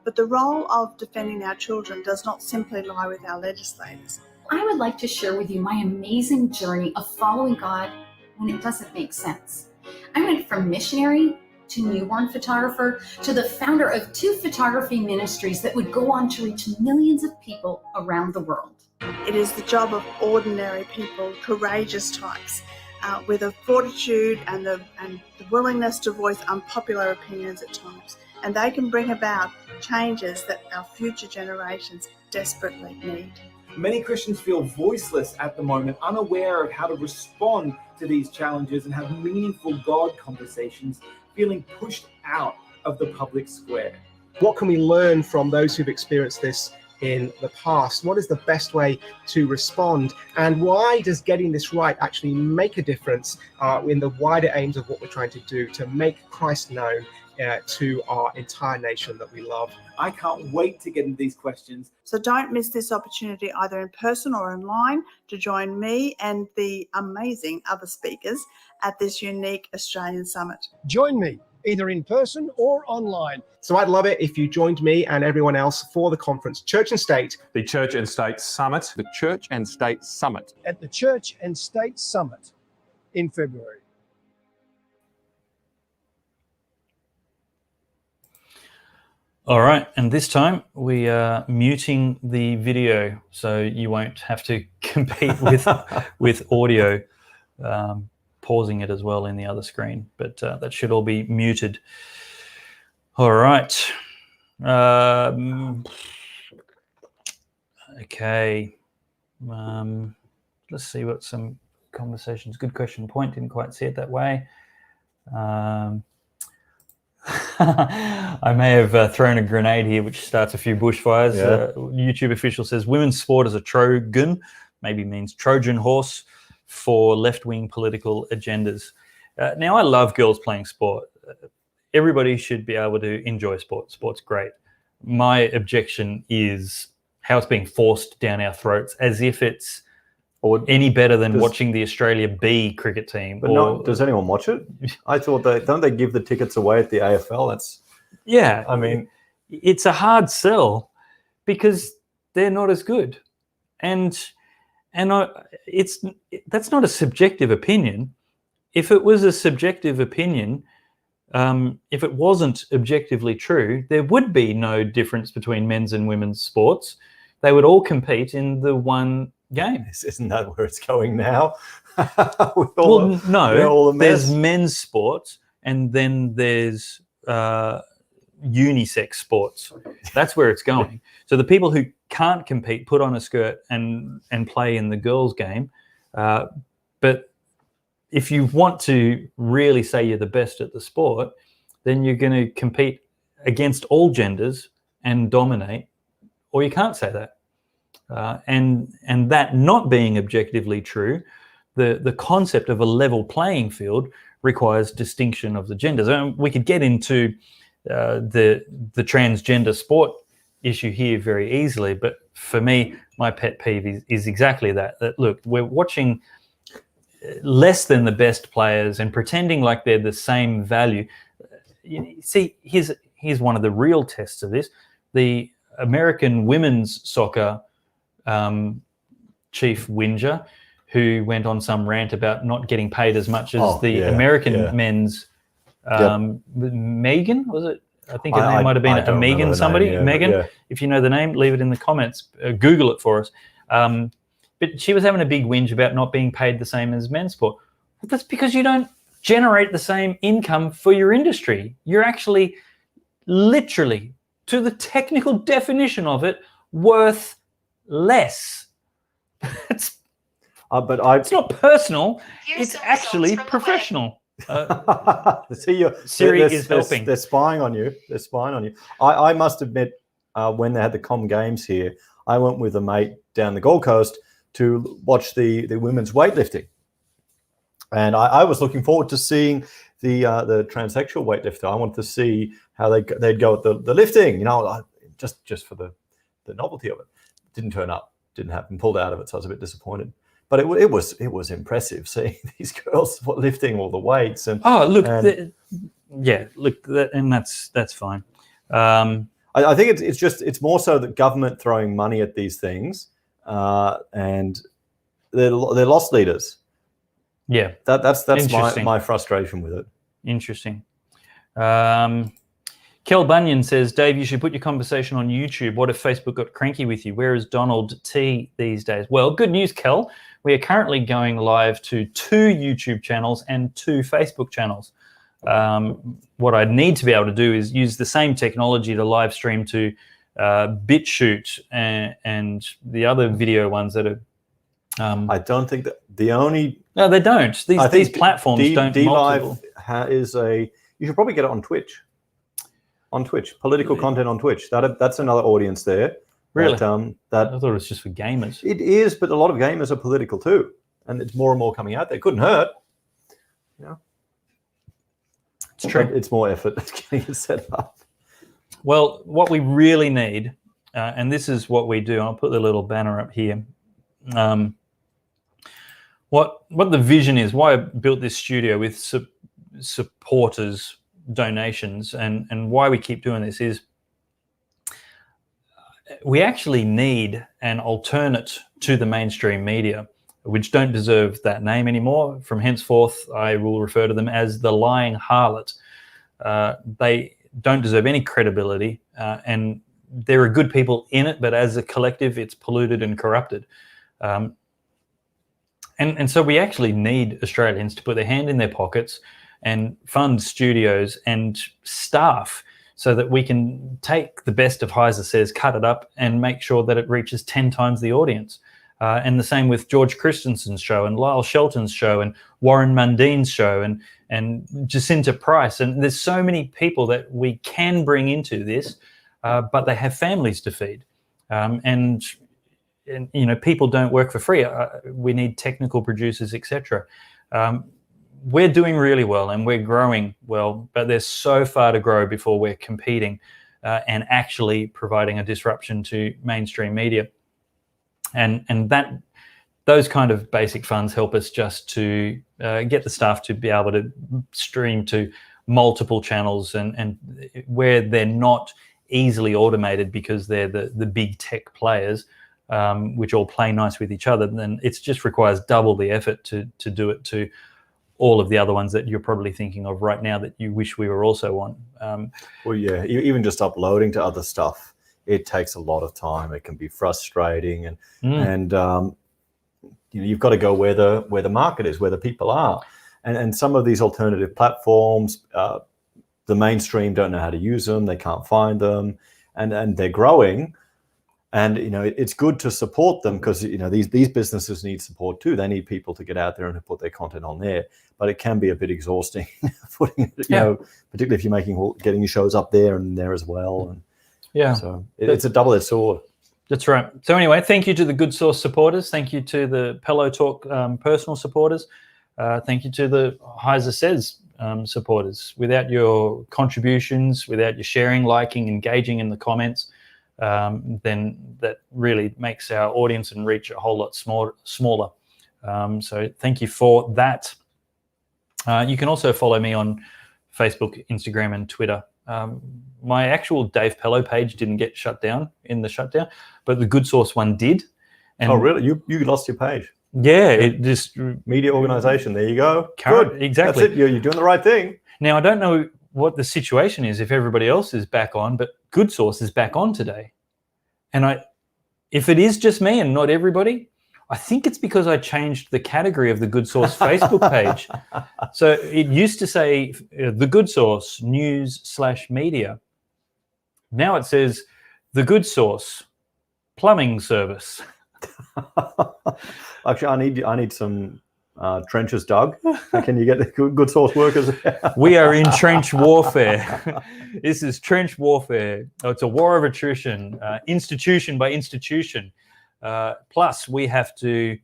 But the role of defending our children does not simply lie with our legislators. I would like to share with you my amazing journey of following God when it doesn't make sense. I went from missionary to newborn photographer to the founder of 2 photography ministries that would go on to reach millions of people around the world. It is the job of ordinary people, courageous types, with a fortitude and the willingness to voice unpopular opinions at times. And they can bring about changes that our future generations desperately need. Many Christians feel voiceless at the moment, unaware of how to respond to these challenges and have meaningful God conversations, feeling pushed out of the public square. What can we learn from those who've experienced this in the past? What is the best way to respond? And why does getting this right actually make a difference in the wider aims of what we're trying to do to make Christ known to our entire nation that we love? I can't wait to get into these questions. So don't miss this opportunity either in person or online to join me and the amazing other speakers at this unique Australian summit. Join me either in person or online. So I'd love it if you joined me and everyone else for the conference, Church and State. The Church and State Summit. The Church and State Summit. At the Church and State Summit in February. All right, and this time we are muting the video so you won't have to compete with audio, pausing it as well in the other screen, but that should all be muted. All right. Okay. Let's see what some conversations. Good question. Point, didn't quite see it that way. I may have thrown a grenade here, which starts a few bushfires. Yeah. YouTube official says women's sport is a Trojan, maybe means Trojan horse for left-wing political agendas. Now, I love girls playing sport. Everybody should be able to enjoy sport. Sport's great. My objection is how it's being forced down our throats as if it's any better than watching the Australia B cricket team. But does anyone watch it? I thought don't they give the tickets away at the AFL? I mean, it's a hard sell because they're not as good, and that's not a subjective opinion. If it was a subjective opinion, if it wasn't objectively true, there would be no difference between men's and women's sports. They would all compete in the one game. Isn't that where it's going now? There's men's sports and then there's unisex sports. That's where it's going. So the people who can't compete put on a skirt and play in the girls' game. But if you want to really say you're the best at the sport, then you're going to compete against all genders and dominate, or you can't say that. And that not being objectively true, the concept of a level playing field requires distinction of the genders. And we could get into the transgender sport issue here very easily, but for me, my pet peeve is exactly that. That look, we're watching less than the best players and pretending like they're the same value. See, here's one of the real tests of this. The American women's soccer chief whinger, who went on some rant about not getting paid as much as American men's. Megan, was it? I think her name might have been a Megan somebody. Megan, if you know the name, leave it in the comments. Google it for us. But she was having a big whinge about not being paid the same as men's sport. But that's because you don't generate the same income for your industry. You're actually literally, to the technical definition of it, worth less. It's not personal. It's actually professional. Siri is helping. They're spying on you. I must admit, when they had the Com Games here, I went with a mate down the Gold Coast to watch the women's weightlifting, and I was looking forward to seeing the transsexual weightlifter. I wanted to see how they'd go at the lifting, just for the novelty of it. Didn't turn up, didn't happen, pulled out of it, so I was a bit disappointed. But it was impressive seeing these girls lifting all the weights and that's fine. I think it's more so that government throwing money at these things, and they're lost leaders. Yeah, That's Interesting. my frustration with it. Interesting. Kel Bunyan says, Dave, you should put your conversation on YouTube. What if Facebook got cranky with you? Where is Donald T these days? Well, good news, Kel. We are currently going live to 2 YouTube channels and 2 Facebook channels. What I need to be able to do is use the same technology to live stream to BitChute and the other video ones that are. I don't think that the only. No, they don't. These platforms don't. DLive is a. You should probably get it on Twitch. On Twitch, political content on Twitch. That's another audience there. Really? I thought it was just for gamers. It is, but a lot of gamers are political too, and it's more and more coming out there. Couldn't hurt. Yeah. It's true. But it's more effort getting it set up. Well, what we really need, and this is what we do. I'll put the little banner up here. What the vision is, why I built this studio with supporters, donations, and why we keep doing this is we actually need an alternate to the mainstream media, which don't deserve that name anymore. From henceforth, I will refer to them as the lying harlot. They don't deserve any credibility, and there are good people in it, but as a collective, it's polluted and corrupted. And so we actually need Australians to put their hand in their pockets and fund studios and staff so that we can take the best of Heise Says, cut it up, and make sure that it reaches 10 times the audience. And the same with George Christensen's show and Lyle Shelton's show and Warren Mundine's show and Jacinta Price. And there's so many people that we can bring into this, but they have families to feed. And you know, people don't work for free. We need technical producers, etc. We're doing really well and we're growing well, but there's so far to grow before we're competing and actually providing a disruption to mainstream media. And those kind of basic funds help us just to get the staff to be able to stream to multiple channels and where they're not easily automated because they're the big tech players, which all play nice with each other, then it just requires double the effort to do it to all of the other ones that you're probably thinking of right now that you wish we were also on. Well, yeah, even just uploading to other stuff, it takes a lot of time. It can be frustrating, and you know, you've got to go where the market is, where the people are, and some of these alternative platforms, the mainstream don't know how to use them. They can't find them, and they're growing. And you know, it's good to support them because you know these businesses need support too. They need people to get out there and to put their content on there. But it can be a bit exhausting, putting you know, particularly if you're getting your shows up there and there as well. And yeah, so it's a double-edged sword. That's right. So anyway, thank you to the Good Source supporters. Thank you to the Pellowe Talk personal supporters. Thank you to the Heise Says supporters. Without your contributions, without your sharing, liking, engaging in the comments, then that really makes our audience and reach a whole lot smaller. So thank you for that. You can also follow me on Facebook, Instagram, and Twitter. My actual Dave Pellowe page didn't get shut down in the shutdown, but the Good Source one did. And oh, really? You lost your page? Yeah, it just media organization. There you go. Good, exactly. That's it. You're doing the right thing. Now I don't know what the situation is if everybody else is back on, but Good Source is back on today. And if it is just me and not everybody, I think it's because I changed the category of the Good Source Facebook page. So it used to say the Good Source news/media. Now it says the Good Source plumbing service. Actually, I need some trenches dug. Can you get the Good Source workers? We are in trench warfare. This is trench warfare. Oh, it's a war of attrition, institution by institution. Plus, we have to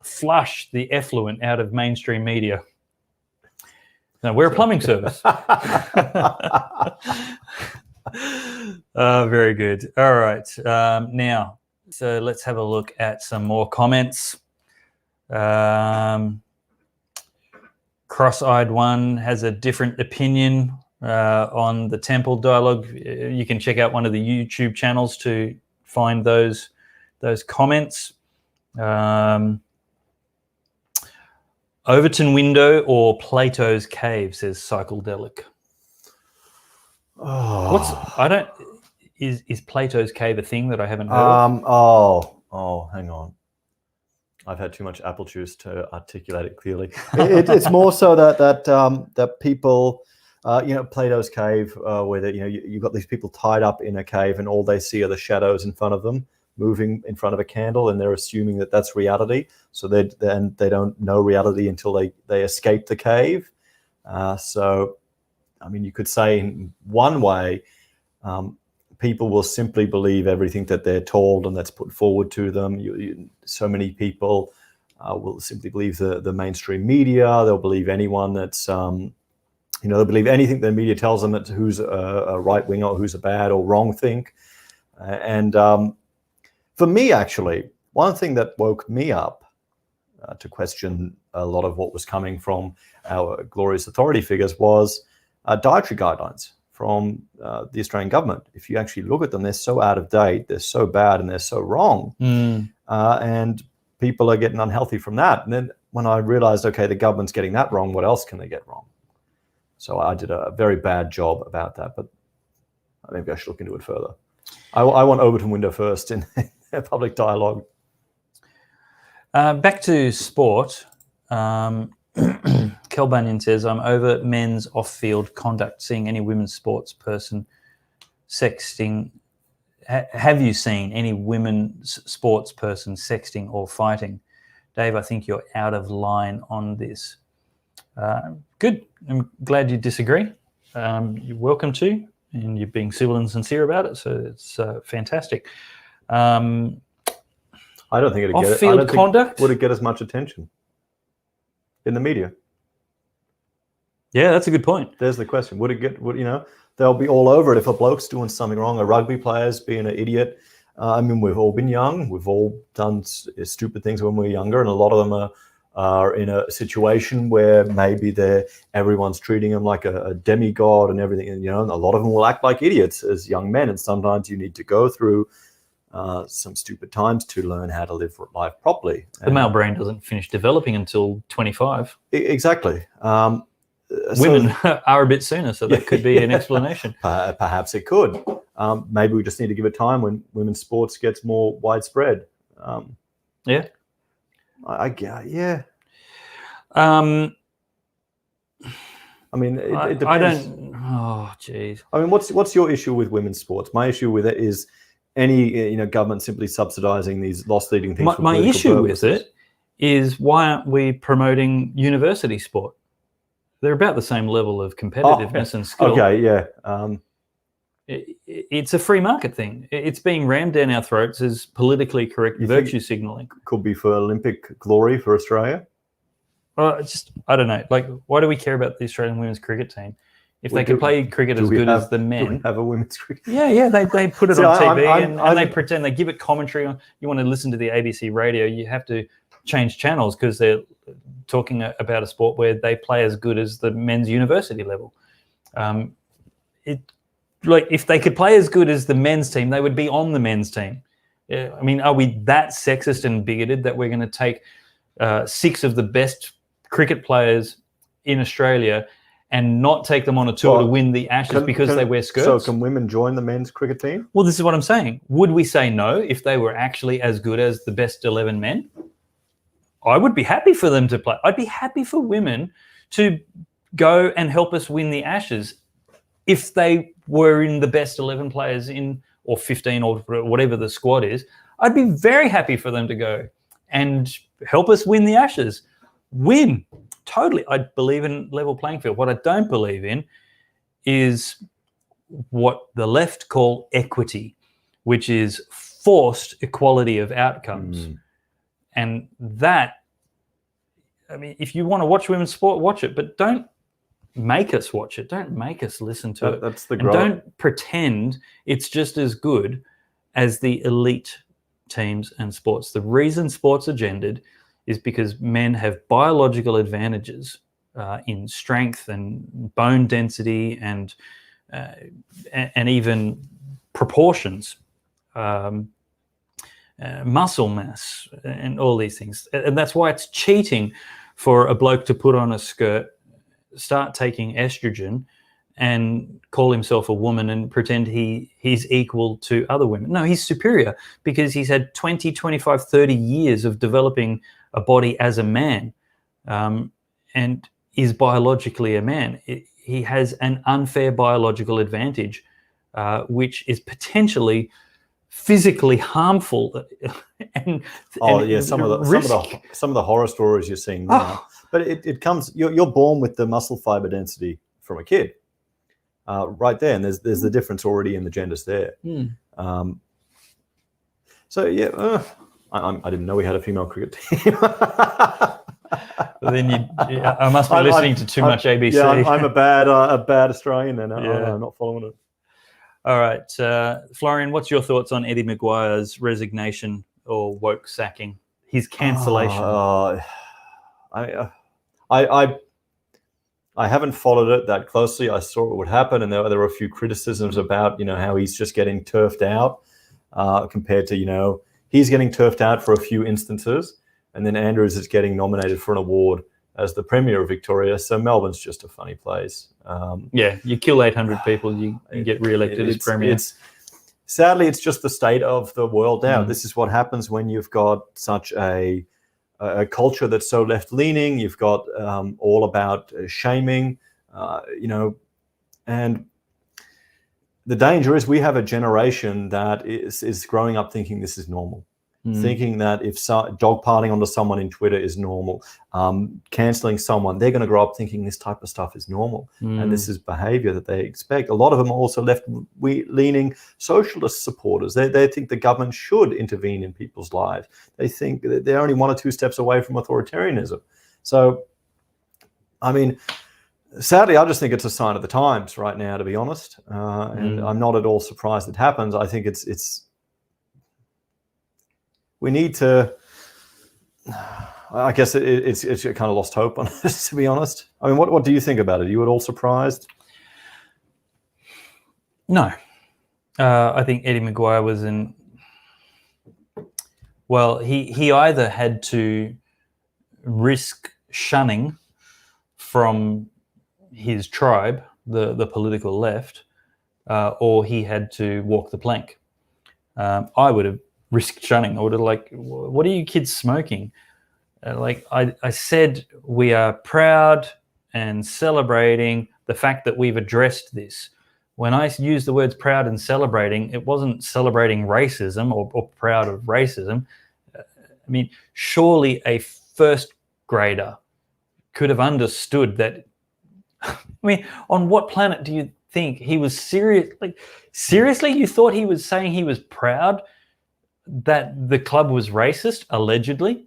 flush the effluent out of mainstream media. No, we're a plumbing service. Very good. All right. Now, so let's have a look at some more comments. Cross-eyed one has a different opinion on the temple dialogue. You can check out one of the YouTube channels to find those comments. Overton window or Plato's cave, says Psychedelic. Oh. Is Plato's cave a thing that I haven't heard of? Hang on. I've had too much apple juice to articulate it clearly. It's more so that people, Plato's cave, where you've got these people tied up in a cave, and all they see are the shadows in front of them moving in front of a candle, and they're assuming that that's reality. So they don't know reality until they escape the cave. So, I mean, you could say in one way, people will simply believe everything that they're told and that's put forward to them. So many people will simply believe the mainstream media. They'll believe anyone that's, they'll believe anything the media tells them that who's a right winger or who's a bad or wrong think. For me, actually, one thing that woke me up to question a lot of what was coming from our glorious authority figures was dietary guidelines from the Australian government. If you actually look at them, they're so out of date, they're so bad, and they're so wrong. And people are getting unhealthy from that. And then when I realized, okay, the government's getting that wrong, what else can they get wrong? So I did a very bad job about that, but maybe I should look into it further. I want Overton window first in public dialogue. Back to sport. Kel Bunyan says, I'm over men's off-field conduct. Seeing any women's sports person sexting. Have you seen any women's sports person sexting or fighting? Dave, I think you're out of line on this. Good. I'm glad you disagree. You're welcome to, and you're being civil and sincere about it, so it's fantastic. I don't think it'd off-field conduct would it get as much attention in the media? Yeah, that's a good point. There's the question. Would it get? They'll be all over it if a bloke's doing something wrong. A rugby player's being an idiot. I mean, we've all been young. We've all done stupid things when we were younger, and a lot of them are in a situation where maybe everyone's treating them like a demigod and everything. And a lot of them will act like idiots as young men, and sometimes you need to go through some stupid times to learn how to live life properly. The male brain doesn't finish developing until 25. Exactly. Women are a bit sooner, so that could be an explanation. Perhaps it could. Maybe we just need to give it time when women's sports gets more widespread. Yeah. Yeah. I mean, it depends. I don't. Oh, geez. I mean, what's your issue with women's sports? My issue with it is any government simply subsidising these loss-leading things. My issue with it is, why aren't we promoting university sport? They're about the same level of competitiveness and skill. Okay, yeah. It's a free market thing. It's being rammed down our throats as politically correct virtue signalling. Could be for Olympic glory for Australia. I don't know. Like, why do we care about the Australian women's cricket team? If they could play cricket as good as the men. Do we have a women's cricket? Yeah. They put it on TV and they pretend, they give it commentary on. You want to listen to the ABC radio, you have to change channels because they're talking about a sport where they play as good as the men's university level. If they could play as good as the men's team, they would be on the men's team. I mean, are we that sexist and bigoted that we're going to take 6 of the best cricket players in Australia and not take them on a tour to win the Ashes because they wear skirts? So can women join the men's cricket team? Well, this is what I'm saying. Would we say no if they were actually as good as the best 11 men? I would be happy for them to play. I'd be happy for women to go and help us win the Ashes if they were in the best 11 players or 15 or whatever the squad is. I'd be very happy for them to go and help us win the Ashes. Win. Totally. I believe in level playing field. What I don't believe in is what the left call equity, which is forced equality of outcomes. And that, I mean, if you want to watch women's sport, watch it, but don't make us watch it. Don't make us listen to it. That's the and don't pretend it's just as good as the elite teams and sports. The reason sports are gendered is because men have biological advantages in strength and bone density and even proportions. Muscle mass and all these things. And that's why it's cheating for a bloke to put on a skirt, start taking estrogen, and call himself a woman and pretend he's equal to other women. No, he's superior because he's had 20, 25, 30 years of developing a body as a man, and is biologically a man. He has an unfair biological advantage, which is potentially physically harmful. Some of the horror stories you're seeing now. But it comes. You're born with the muscle fiber density from a kid, right there, and there's the difference already in the genders there. So yeah, I didn't know we had a female cricket team. Then I must be listening to too much ABC. Yeah, I'm a bad Australian then. I'm not following it. All right, Florian, what's your thoughts on Eddie Maguire's resignation or woke sacking, his cancellation? I haven't followed it that closely. I saw what would happen, and there were a few criticisms about how he's just getting turfed out compared to he's getting turfed out for a few instances, and then Andrews is getting nominated for an award as the Premier of Victoria. So Melbourne's just a funny place. You kill 800 people, you get re-elected as Premier. Sadly, it's just the state of the world now. This is what happens when you've got such a culture that's so left-leaning. You've got all about shaming, and the danger is we have a generation that is growing up thinking this is normal. Thinking that if dogpiling onto someone in Twitter is normal, cancelling someone, they're going to grow up thinking this type of stuff is normal, and this is behaviour that they expect. A lot of them are also left-leaning socialist supporters. They think the government should intervene in people's lives. They think that they're only 1 or 2 steps away from authoritarianism. So, I mean, sadly, I just think it's a sign of the times right now, to be honest, and I'm not at all surprised it happens. I think it's we need to. I guess it's kind of lost hope on us, to be honest. I mean, what do you think about it? Are you at all surprised? No, I think Eddie Maguire was he either had to risk shunning from his tribe, the political left, or he had to walk the plank. I would have risked shunning. I would have what are you kids smoking? I said, we are proud and celebrating the fact that we've addressed this. When I used the words proud and celebrating, it wasn't celebrating racism or proud of racism. I mean, surely a first grader could have understood that. I mean, on what planet do you think he was serious? Seriously, you thought he was saying he was proud that the club was racist, allegedly?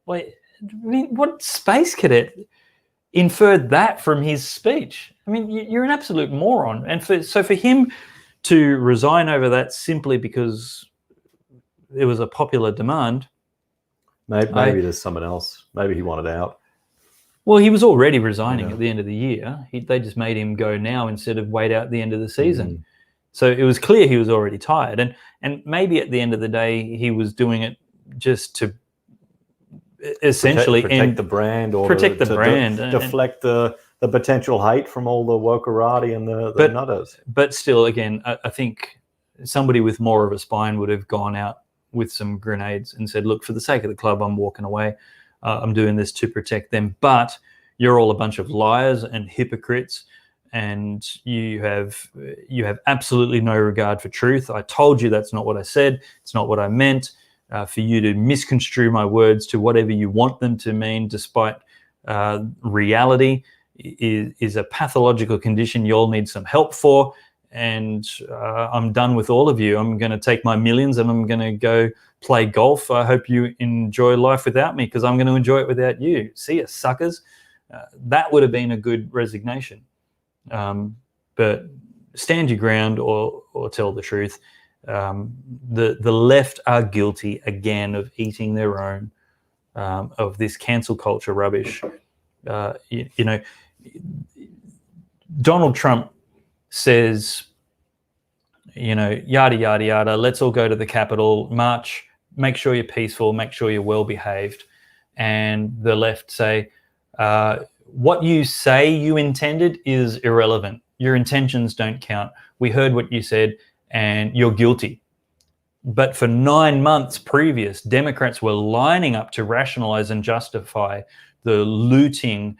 What space cadet inferred that from his speech? I mean, you're an absolute moron. And for him to resign over that simply because it was a popular demand. Maybe there's someone else. Maybe he wanted out. Well, he was already resigning at the end of the year. They just made him go now instead of wait out the end of the season. So it was clear he was already tired. And maybe at the end of the day, he was doing it just to essentially protect the brand, or protect the brand, deflect the potential hate from all the wokerati and the nutters. But still, again, I think somebody with more of a spine would have gone out with some grenades and said, look, for the sake of the club, I'm walking away. I'm doing this to protect them. But you're all a bunch of liars and hypocrites, and you have absolutely no regard for truth. I told you that's not what I said. It's not what I meant. For you to misconstrue my words to whatever you want them to mean, despite reality, is a pathological condition you all need some help for. And I'm done with all of you. I'm going to take my millions and I'm going to go play golf. I hope you enjoy life without me, because I'm going to enjoy it without you. See ya, suckers. That would have been a good resignation. But stand your ground or tell the truth. The left are guilty again of eating their own, of this cancel culture rubbish. Donald Trump says, yada, yada, yada, let's all go to the Capitol, march, make sure you're peaceful, make sure you're well behaved. and the left say, what you say you intended is irrelevant. Your intentions don't count. We heard what you said, and you're guilty. But for 9 months previous, Democrats were lining up to rationalize and justify the looting,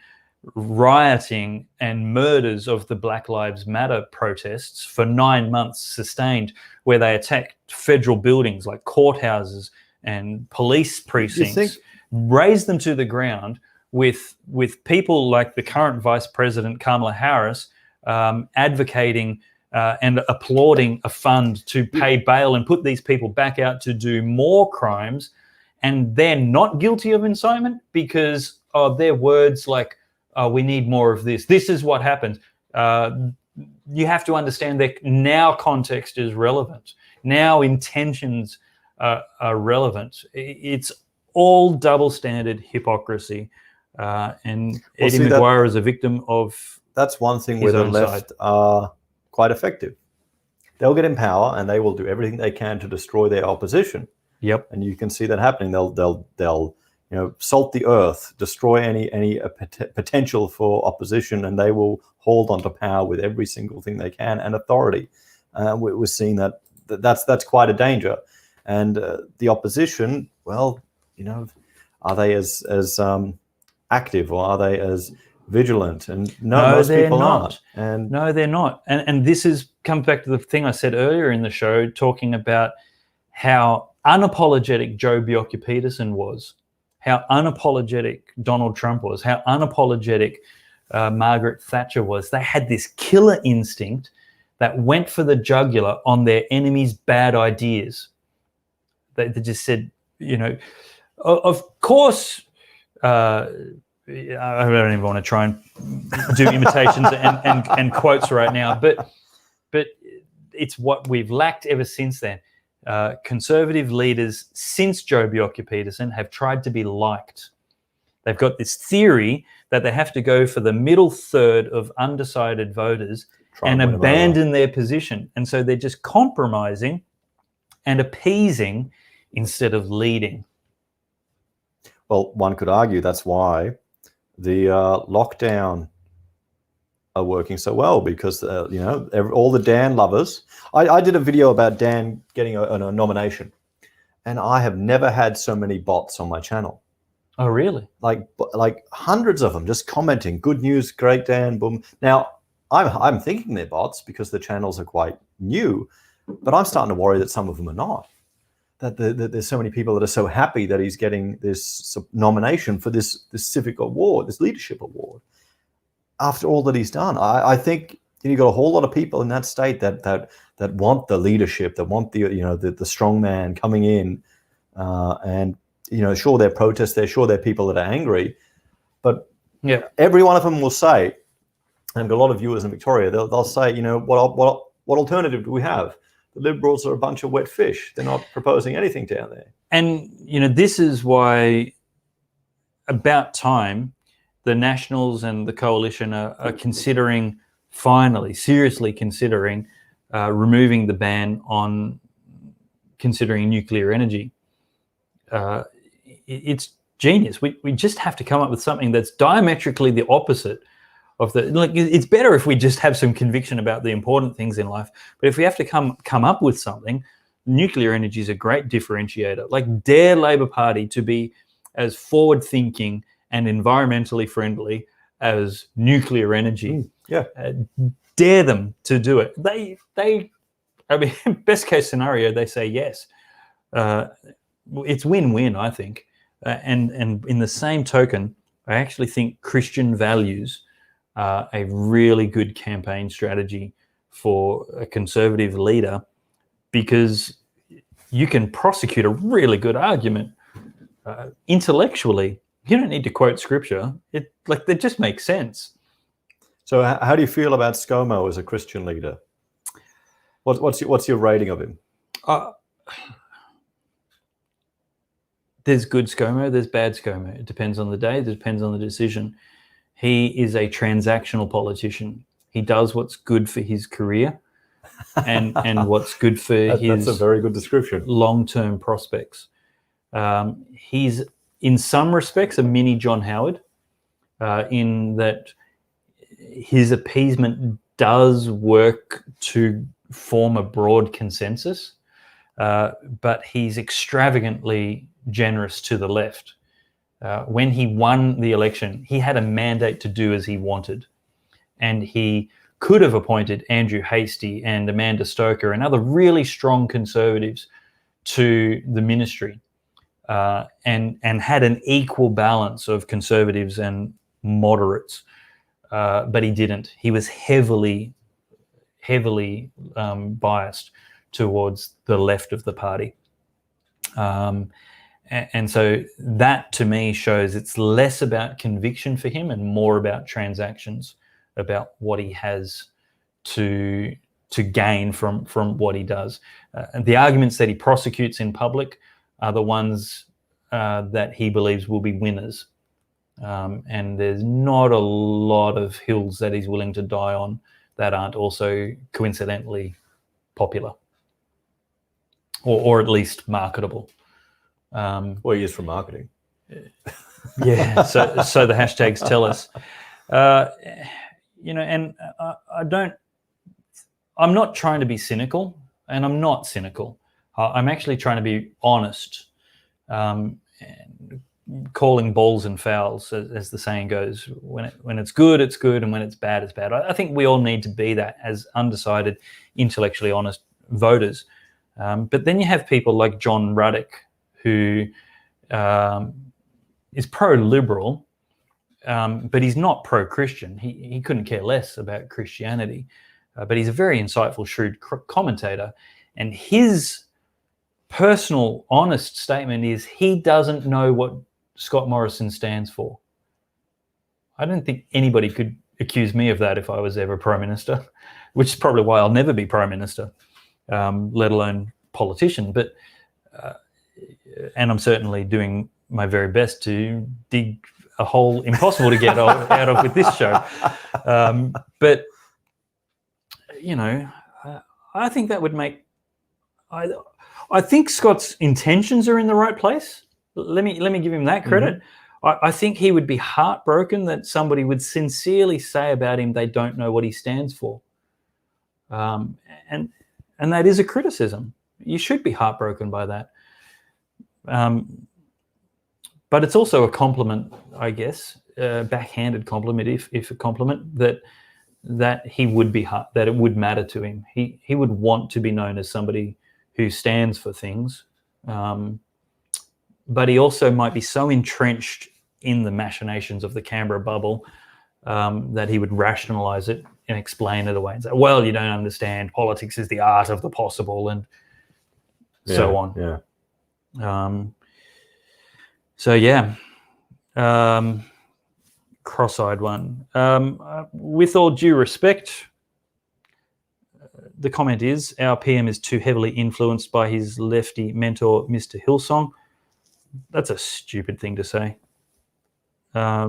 rioting, and murders of the Black Lives Matter protests for 9 months sustained, where they attacked federal buildings like courthouses and police precincts, razed them to the ground with people like the current Vice President Kamala Harris advocating and applauding a fund to pay bail and put these people back out to do more crimes, and they're not guilty of incitement because of their words like, we need more of this. This is what happened. You have to understand that now context is relevant. Now intentions are relevant. It's all double standard hypocrisy. And Eddie McGuire is a victim of that's one thing where the left are quite effective. They'll get in power and they will do everything they can to destroy their opposition. Yep. And you can see that happening. They'll salt the earth, destroy any potential for opposition, and they will hold onto power with every single thing they can and authority. We're seeing that's quite a danger. And the opposition, well, are they as active, or are they as vigilant? And no, most people aren't. And no, they're not. And this comes back to the thing I said earlier in the show, talking about how unapologetic Joe Bjelke-Peterson was, how unapologetic Donald Trump was, how unapologetic Margaret Thatcher was. They had this killer instinct that went for the jugular on their enemies' bad ideas. They just said, of course, I don't even want to try and do imitations and quotes right now, but it's what we've lacked ever since then. Conservative leaders since Joe Bjelke-Peterson have tried to be liked. They've got this theory that they have to go for the middle third of undecided voters and abandon their position. And so they're just compromising and appeasing instead of leading. Well, one could argue that's why the lockdown are working so well, because all the Dan lovers. I did a video about Dan getting a nomination, and I have never had so many bots on my channel. Oh, really? Like hundreds of them just commenting, "Good news, great Dan." Boom. Now I'm thinking they're bots because the channels are quite new, but I'm starting to worry that some of them are not. That there's so many people that are so happy that he's getting this nomination for this civic award, this leadership award, after all that he's done. I think you've got a whole lot of people in that state that want the leadership, that want the strong man coming in, and sure, they're protests, they're sure they're people that are angry, but yeah, every one of them will say, and I've got a lot of viewers in Victoria, they'll say, what alternative do we have? The Liberals are a bunch of wet fish. They're not proposing anything down there. And, this is why about time the Nationals and the Coalition are considering, finally, seriously considering removing the ban on considering nuclear energy. It's genius. We just have to come up with something that's diametrically the opposite of it's better if we just have some conviction about the important things in life. But if we have to come up with something, nuclear energy is a great differentiator. Dare Labor Party to be as forward-thinking and environmentally friendly as nuclear energy. Dare them to do it. Best case scenario, they say yes. It's win-win, I think. And in the same token, I actually think Christian values a really good campaign strategy for a conservative leader, because you can prosecute a really good argument intellectually. You don't need to quote scripture. It just makes sense. So how do you feel about ScoMo as a Christian leader? What's your rating of him? There's good ScoMo, there's bad ScoMo. It depends on the day, it depends on the decision. He is a transactional politician. He does what's good for his career and what's good for his that's a very good description. long-term prospects. He's in some respects, a mini John Howard, in that his appeasement does work to form a broad consensus, but he's extravagantly generous to the left. When he won the election, he had a mandate to do as he wanted, and he could have appointed Andrew Hastie and Amanda Stoker and other really strong conservatives to the ministry, and had an equal balance of conservatives and moderates, but he didn't. He was heavily biased towards the left of the party. And so that, to me, shows it's less about conviction for him and more about transactions, about what he has to gain from what he does. And the arguments that he prosecutes in public are the ones that he believes will be winners. And there's not a lot of hills that he's willing to die on that aren't also coincidentally popular, or at least marketable. Well, he is for marketing. Yeah, so the hashtags tell us. And I'm not trying to be cynical, and I'm not cynical. I'm actually trying to be honest, and calling balls and fouls, as the saying goes. When it's good, it's good, and when it's bad, it's bad. I think we all need to be that as undecided, intellectually honest voters. But then you have people like John Ruddock, who is pro-liberal, but he's not pro-Christian. He couldn't care less about Christianity, but he's a very insightful, shrewd commentator. And his personal, honest statement is he doesn't know what Scott Morrison stands for. I don't think anybody could accuse me of that if I was ever Prime Minister, which is probably why I'll never be Prime Minister, let alone politician. But and I'm certainly doing my very best to dig a hole impossible to get out of with this show. But, I think that would make... I think Scott's intentions are in the right place. Let me give him that credit. Mm-hmm. I think he would be heartbroken that somebody would sincerely say about him they don't know what he stands for. And that is a criticism. You should be heartbroken by that. But it's also a compliment, I guess, a backhanded compliment, if a compliment, that he would be that it would matter to him. He would want to be known as somebody who stands for things, but he also might be so entrenched in the machinations of the Canberra bubble that he would rationalise it and explain it away and say, "Well, you don't understand. Politics is the art of the possible," and so on. Yeah. Cross-eyed one. With all due respect, the comment is, our PM is too heavily influenced by his lefty mentor, Mr. Hillsong. That's a stupid thing to say. I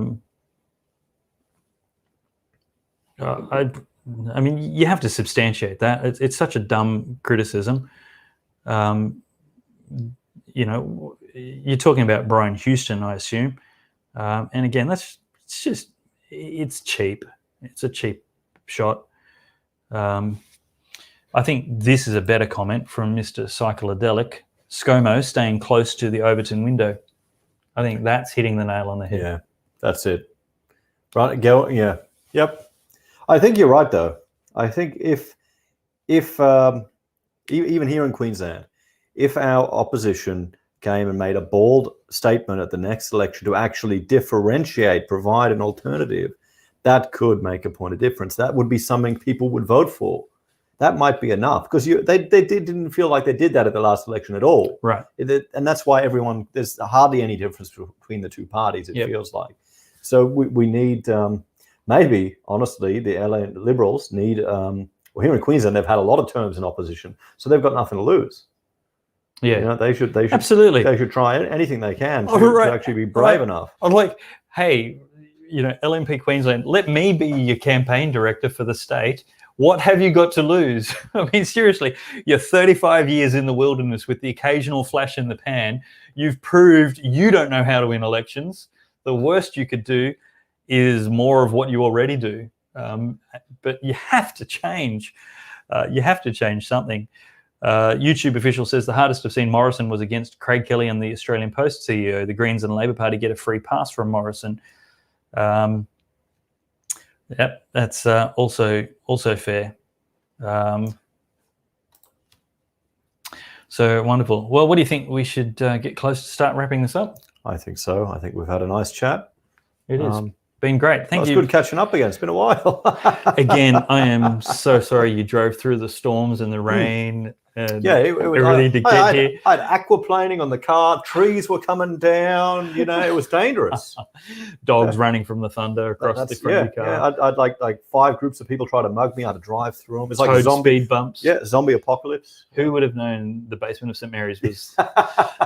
mean, you have to substantiate that. It's such a dumb criticism. You're talking about Brian Houston, I assume. And again, it's cheap. It's a cheap shot. I think this is a better comment from Mr. Psychodelic. ScoMo staying close to the Overton window. I think that's hitting the nail on the head. Yeah, that's it. Right, go. Yeah, yep. I think you're right, though. I think if even here in Queensland, if our opposition came and made a bold statement at the next election to actually differentiate, provide an alternative, that could make a point of difference. That would be something people would vote for. That might be enough, because they didn't feel like they did that at the last election at all. Right. And that's why there's hardly any difference between the two parties, it feels like. So we need, maybe, honestly, the LA Liberals need, well, here in Queensland, they've had a lot of terms in opposition, so they've got nothing to lose. Yeah, they should absolutely. They should try anything they can to actually be brave enough. I'm like, hey, LNP Queensland, let me be your campaign director for the state. What have you got to lose? I mean, seriously, you're 35 years in the wilderness with the occasional flash in the pan. You've proved you don't know how to win elections. The worst you could do is more of what you already do. But you have to change. You have to change something. YouTube official says the hardest I've seen Morrison was against Craig Kelly and the Australian Post CEO. The Greens and Labor Party get a free pass from Morrison. Yep, that's also fair. So wonderful. Well, what do you think? We should get close to start wrapping this up? I think so. I think we've had a nice chat. It has been great. Thank you. It's good catching up again. It's been a while. Again, I am so sorry you drove through the storms and the rain and everything to get here. I had aquaplaning on the car. Trees were coming down. You know, it was dangerous. Dogs running from the thunder across the front of the car. Yeah, I'd like 5 groups of people try to mug me. I had to drive through them. It's like speed bumps. Yeah, zombie apocalypse. Who would have known the basement of St. Mary's was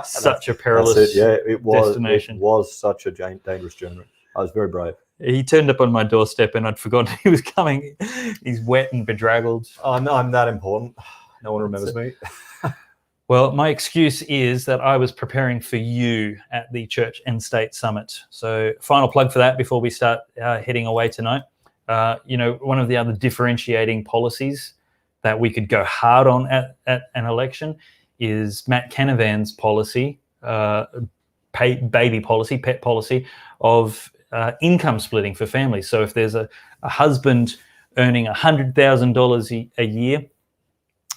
such a perilous destination? It was such a dangerous journey. I was very brave. He turned up on my doorstep and I'd forgotten he was coming. He's wet and bedraggled. Oh, no, I'm that important. No one remembers me. Well, my excuse is that I was preparing for you at the Church and State Summit. So final plug for that before we start heading away tonight. One of the other differentiating policies that we could go hard on at an election is Matt Canavan's policy, pet policy of income splitting for families. So if there's a husband earning $100,000 a year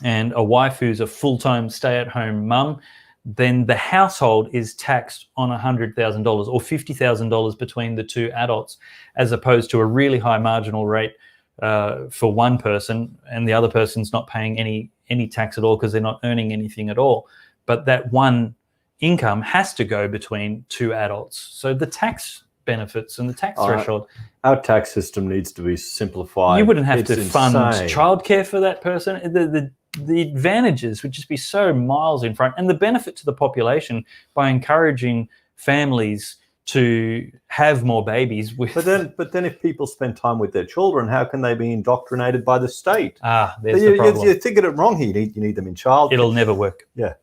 and a wife who's a full-time stay-at-home mum, then the household is taxed on $100,000 or $50,000 between the two adults, as opposed to a really high marginal rate for one person, and the other person's not paying any tax at all because they're not earning anything at all. But that one income has to go between two adults. So the tax benefits and the tax threshold. Our tax system needs to be simplified. You wouldn't have to insane. fund childcare for that person. The advantages would just be so miles in front, and the benefit to the population by encouraging families to have more babies. But then if people spend time with their children, how can they be indoctrinated by the state? There's the problem. You're thinking it wrong here. You need them in childcare. It'll never work. Yeah.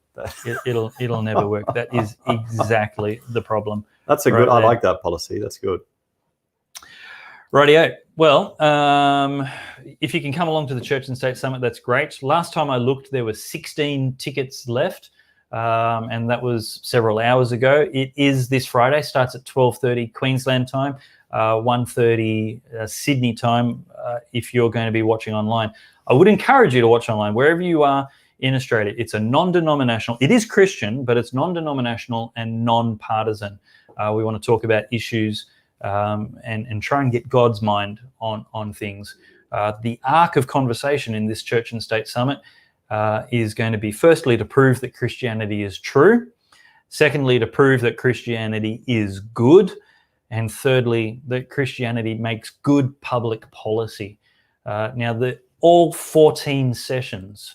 It'll never work. That is exactly the problem. That's I like that policy. That's good. Rightio. Well, if you can come along to the Church and State Summit, that's great. Last time I looked, there were 16 tickets left, and that was several hours ago. It is this Friday. Starts at 12:30 Queensland time, 1:30 Sydney time. If you're going to be watching online, I would encourage you to watch online wherever you are in Australia. It's a non-denominational. It is Christian, but it's non-denominational and non-partisan. We want to talk about issues and try and get God's mind on things. The arc of conversation in this Church and State Summit is going to be, firstly, to prove that Christianity is true. Secondly, to prove that Christianity is good. And thirdly, that Christianity makes good public policy. Now, all 14 sessions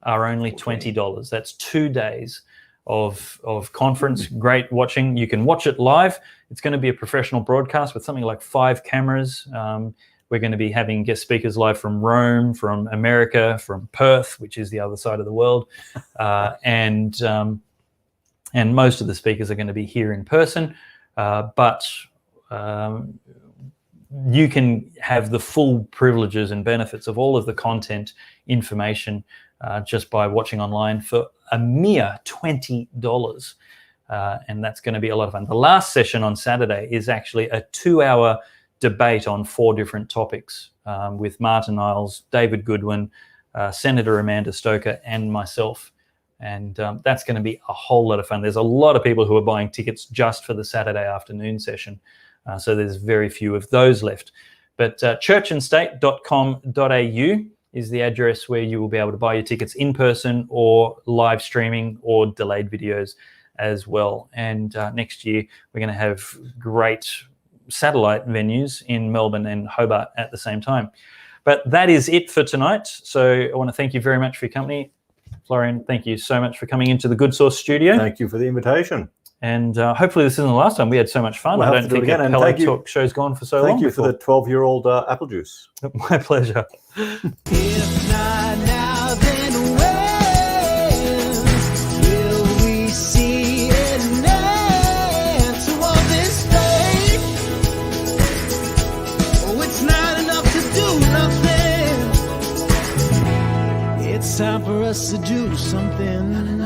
are only $20. That's 2 days of conference. Great watching. You can watch it live. It's going to be a professional broadcast with something like 5 cameras. We're going to be having guest speakers live from Rome, from America, from Perth, which is the other side of the world, and most of the speakers are going to be here in person. But you can have the full privileges and benefits of all of the content information just by watching online for a mere $20. And that's going to be a lot of fun. The last session on Saturday is actually a 2-hour debate on 4 different topics with Martin Iles, David Goodwin, Senator Amanda Stoker, and myself. And that's going to be a whole lot of fun. There's a lot of people who are buying tickets just for the Saturday afternoon session. So there's very few of those left. But churchandstate.com.au is the address where you will be able to buy your tickets in person or live streaming or delayed videos as well. And next year, we're going to have great satellite venues in Melbourne and Hobart at the same time. But that is it for tonight. So I want to thank you very much for your company. Florian, thank you so much for coming into the Good Source studio. Thank you for the invitation. And hopefully this isn't the last time. We had so much fun. We'll I have don't to do it think again. a And Pellowe thank you- Talk show's gone for so long. Thank you for the 12-year-old apple juice. My pleasure. If not now, then when will we see an end to all this pain? Oh, it's not enough to do nothing. It's time for us to do something.